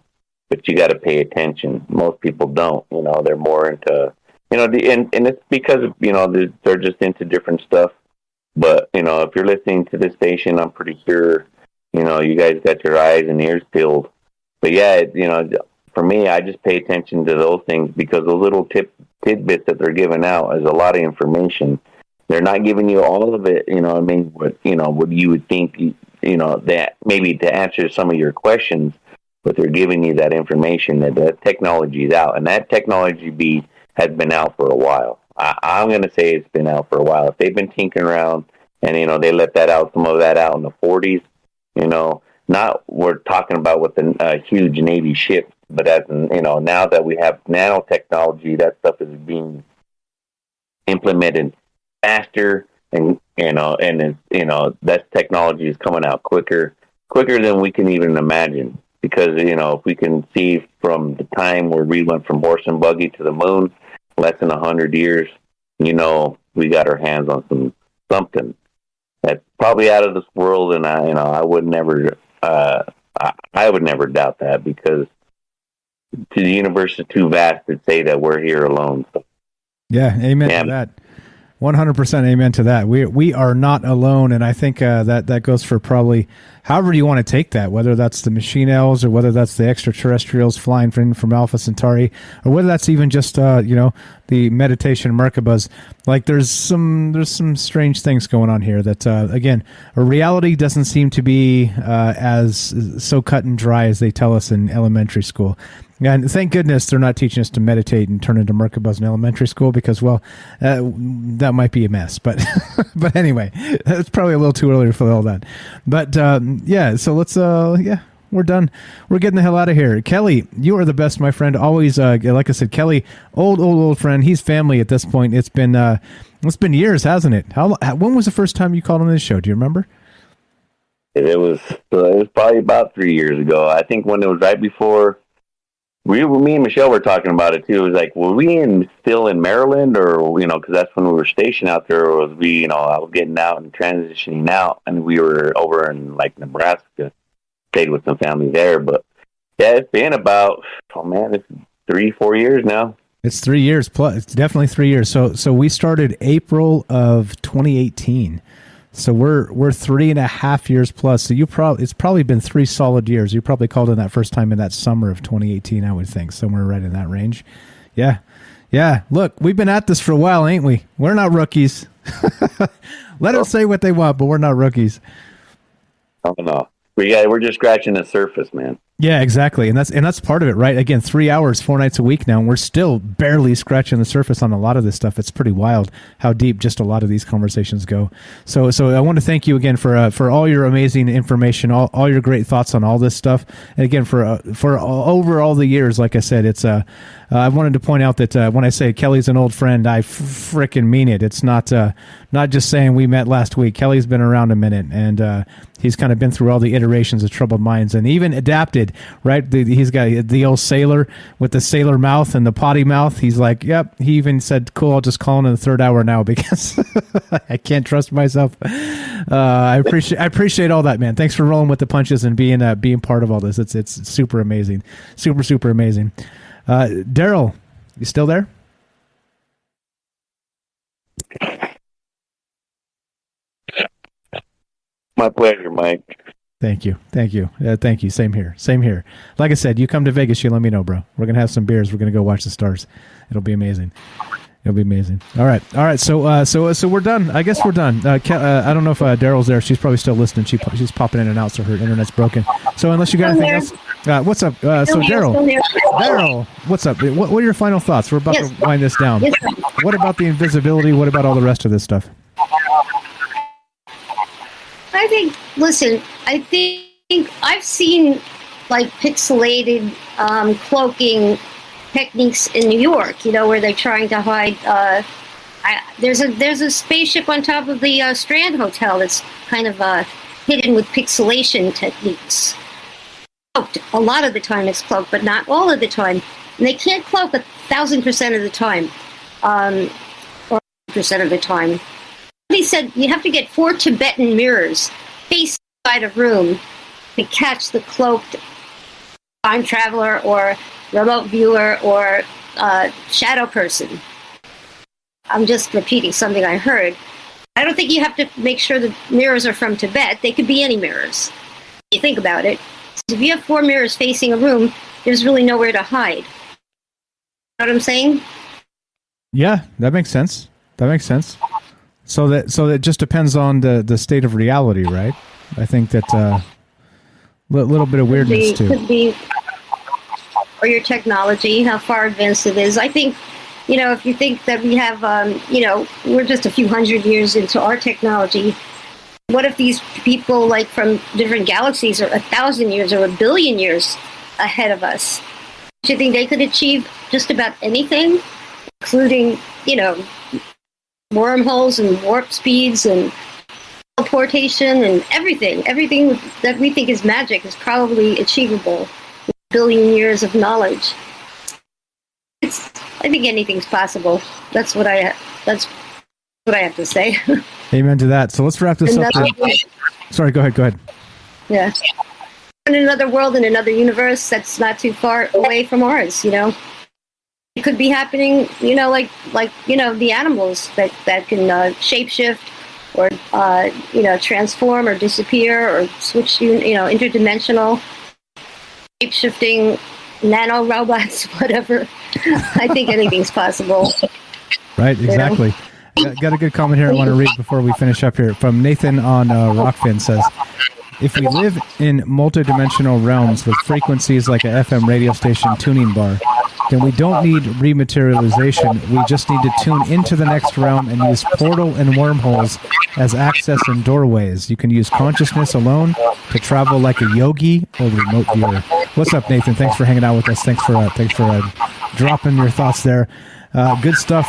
but you got to pay attention. Most people don't. They're more into and it's because they're just into different stuff. But if you're listening to this station, I'm pretty sure you guys got your eyes and ears peeled. But yeah, for me, I just pay attention to those things, because those little tidbits that they're giving out is a lot of information. They're not giving you all of it. I mean, what you would think. That maybe to answer some of your questions, but they're giving you that information that technology is out, and that technology has been out for a while. I'm going to say it's been out for a while. If they've been tinkering around, and they let some of that out in the 40s, not we're talking about with a huge Navy ship, but as now that we have nanotechnology, that stuff is being implemented faster. And that technology is coming out quicker than we can even imagine. Because if we can see from the time where we went from horse and buggy to the moon, less than 100 years, we got our hands on something that's probably out of this world. And I would never doubt that, because the universe is too vast to say that we're here alone. So, yeah, amen to that. 100% amen to that. We are not alone, and I think that goes for probably however you want to take that, whether that's the machine elves or whether that's the extraterrestrials flying from Alpha Centauri, or whether that's even just the meditation Merkabas. Like there's some strange things going on here that again, a reality doesn't seem to be as so cut and dry as they tell us in elementary school. And thank goodness they're not teaching us to meditate and turn into Merkabas in elementary school, because, well, that might be a mess. But but anyway, it's probably a little too early for all that. But yeah, so let's we're done. We're getting the hell out of here. Kelly, you are the best, my friend. Always, like I said, Kelly, old friend. He's family at this point. It's been years, hasn't it? When was the first time you called on this show? Do you remember? It was probably about 3 years ago. I think when it was right before. Me and Michelle were talking about it too. It was like, were we still in Maryland, or because that's when we were stationed out there. Or was we, I was getting out and transitioning out, and we were over in like Nebraska, stayed with some family there. But yeah, it's been about it's 3-4 years now. It's 3 years plus. It's definitely 3 years. So we started April of 2018. So we're 3.5 years plus. So it's probably been 3 solid years. You probably called in that first time in that summer of 2018, I would think, somewhere right in that range. Yeah. Look, we've been at this for a while, ain't we? We're not rookies. Let them say what they want, but we're not rookies. I don't know. We're just scratching the surface, man. Yeah, exactly. And that's part of it, right? Again, 3 hours, 4 nights a week now, and we're still barely scratching the surface on a lot of this stuff. It's pretty wild how deep just a lot of these conversations go. So I want to thank you again for all your amazing information, all your great thoughts on all this stuff. And again, for over all the years, like I said, it's I wanted to point out that when I say Kelly's an old friend, I frickin' mean it. It's not just saying we met last week. Kelly's been around a minute, and he's kind of been through all the iterations of Troubled Minds and even adapted, right? He's got the old sailor with the sailor mouth and the potty mouth. He's like, yep. He even said, cool, I'll just call in the third hour now because I can't trust myself. I appreciate all that, man. Thanks for rolling with the punches and being part of all this. It's super amazing. Super, super amazing. Daryl, you still there? My pleasure, Mike. Thank you. Thank you. Same here. Like I said, you come to Vegas, you let me know, bro. We're going to have some beers. We're going to go watch the stars. It'll be amazing. All right. So we're done. I guess we're done. I don't know if Daryl's there. She's probably still listening. She's popping in and out, so her internet's broken. So unless you got anything else, what's up? So Daryl, what's up? What are your final thoughts? We're about to wind this down. Yes. What about the invisibility? What about all the rest of this stuff? I think I've seen like pixelated cloaking techniques in New York, where they're trying to hide. There's a spaceship on top of the Strand Hotel that's kind of hidden with pixelation techniques. Cloaked. A lot of the time it's cloaked, but not all of the time. And they can't cloak 1,000% of the time, or 100% of the time. He said you have to get 4 Tibetan mirrors facing inside a room to catch the cloaked time traveler or remote viewer or shadow person. I'm just repeating something I heard. I don't think you have to make sure the mirrors are from Tibet. They could be any mirrors. If you think about it. So if you have 4 mirrors facing a room, there's really nowhere to hide. You know what I'm saying? Yeah, that makes sense. So that just depends on the state of reality, right? I think that little bit of weirdness too. Could be, or your technology, how far advanced it is. I think, if you think that we have, we're just a few hundred years into our technology. What if these people, like from different galaxies, are 1,000 years or 1 billion years ahead of us? Do you think they could achieve just about anything, including, wormholes and warp speeds and teleportation and everything that we think is magic is probably achievable with 1 billion years of knowledge. I think anything's possible. That's what I have to say. Amen to that. So let's wrap this up. Sorry, go ahead. Yeah. In another world, in another universe that's not too far away from ours, It could be happening, like the animals that can shapeshift or, transform or disappear or switch, interdimensional, shapeshifting, nano robots, whatever. I think anything's possible. Right, exactly. Got a good comment here I want to read before we finish up here. From Nathan on Rockfin says, if we live in multidimensional realms with frequencies like a FM radio station tuning bar, then we don't need rematerialization. We just need to tune into the next realm and use portal and wormholes as access and doorways. You can use consciousness alone to travel like a yogi or remote viewer. What's up, Nathan? Thanks for hanging out with us. Thanks for dropping your thoughts there. Good stuff.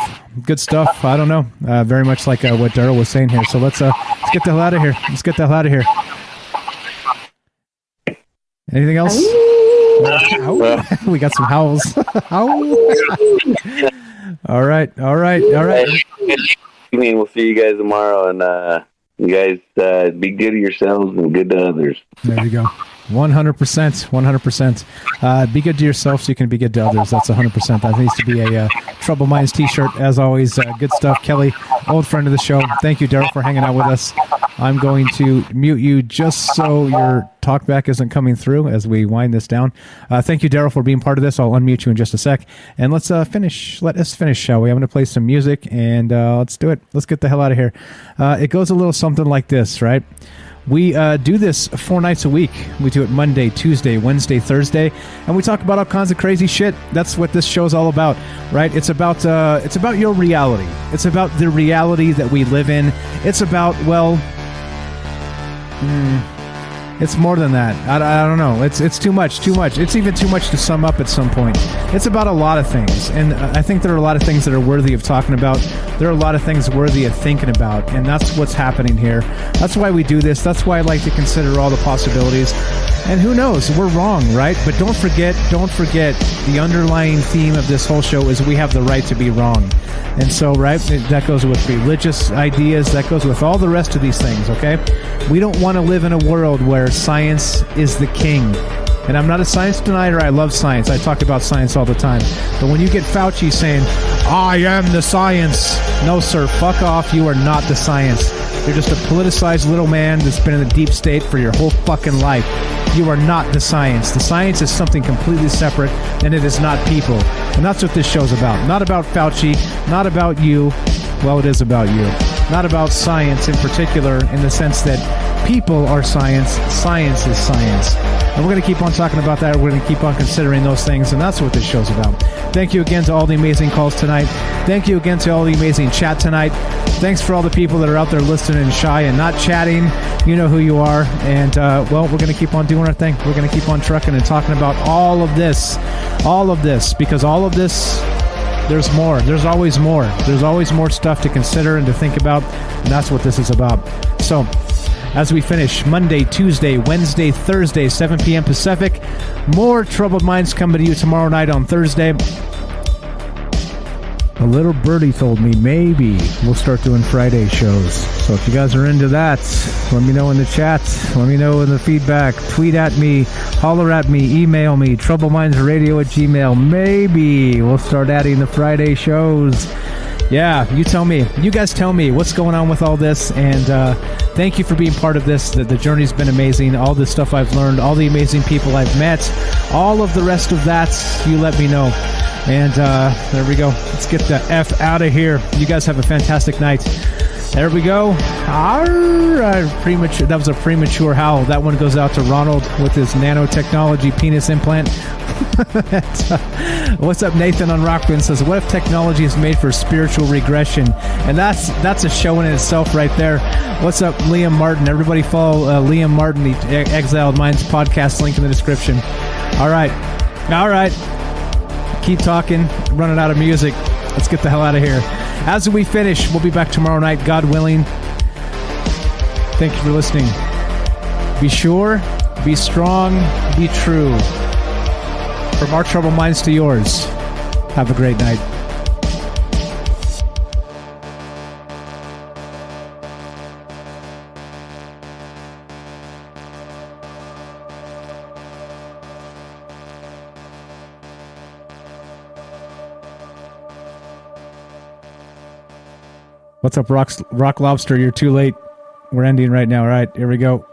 I don't know. Very much like what Daryl was saying here. So let's get the hell out of here. Anything else? We got some howls. All right. We'll see you guys tomorrow, and you guys be good to yourselves and good to others. There you go. 100%. Be good to yourself so you can be good to others. That's 100%. That needs to be a Trouble Minds t-shirt. As always, good stuff. Kelly, old friend of the show. Thank you, Daryl, for hanging out with us. I'm going to mute you just so your talkback isn't coming through as we wind this down. Thank you, Daryl, for being part of this. I'll unmute you in just a sec. And let's finish. Let us finish, shall we? I'm going to play some music, and let's do it. Let's get the hell out of here. It goes a little something like this, right? We do this 4 nights a week. We do it Monday, Tuesday, Wednesday, Thursday, and we talk about all kinds of crazy shit. That's what this show's all about, right? It's about your reality. It's about the reality that we live in. It's about, well, it's more than that. I don't know. It's too much. It's even too much to sum up at some point. It's about a lot of things, and I think there are a lot of things that are worthy of talking about. There are a lot of things worthy of thinking about, and that's what's happening here. That's why we do this. That's why I like to consider all the possibilities. And who knows? We're wrong, right? But don't forget, the underlying theme of this whole show is we have the right to be wrong. And so, right, that goes with religious ideas, that goes with all the rest of these things, okay? We don't want to live in a world where science is the king. And I'm not a science denier, I love science. I talk about science all the time. But when you get Fauci saying, I am the science, no, sir, fuck off, you are not the science. You're just a politicized little man that's been in the deep state for your whole fucking life. You are not the science. The science is something completely separate, and it is not people. And that's what this show's about. Not about Fauci, not about you. Well, it is about you. Not about science in particular, in the sense that people are science, science is science. And we're going to keep on talking about that. We're going to keep on considering those things, and that's what this show's about. Thank you again to all the amazing calls tonight. Thank you again to all the amazing chat tonight. Thanks for all the people that are out there listening and shy and not chatting. You know who you are. And, well, we're going to keep on doing our thing. We're going to keep on trucking and talking about all of this, because all of this, there's more. There's always more. There's always more stuff to consider and to think about, and that's what this is about. So, as we finish Monday, Tuesday, Wednesday, Thursday, 7 p.m. Pacific, more Troubled Minds coming to you tomorrow night on Thursday. A little birdie told me maybe we'll start doing Friday shows. So if you guys are into that, let me know in the chat. Let me know in the feedback. Tweet at me, holler at me, email me, troublemindsradio@gmail. Maybe we'll start adding the Friday shows. Yeah, you tell me. You guys tell me what's going on with all this. And thank you for being part of this. The journey's been amazing. All the stuff I've learned, all the amazing people I've met, all of the rest of that, you let me know. And there we go. Let's get the F out of here. You guys have a fantastic night. There we go. Premature. That was a premature howl. That one goes out to Ronald with his nanotechnology penis implant. What's up, Nathan on Rockman says, what if technology is made for spiritual regression? And that's a show in itself right there. What's up, Liam Martin? Everybody follow Liam Martin, the Exiled Minds podcast, link in the description. All right. Keep talking. Running out of music. Let's get the hell out of here. As we finish, we'll be back tomorrow night, God willing. Thank you for listening. Be sure, be strong, be true. From our troubled minds to yours, have a great night. What's up, Rock Lobster? You're too late. We're ending right now. All right, here we go.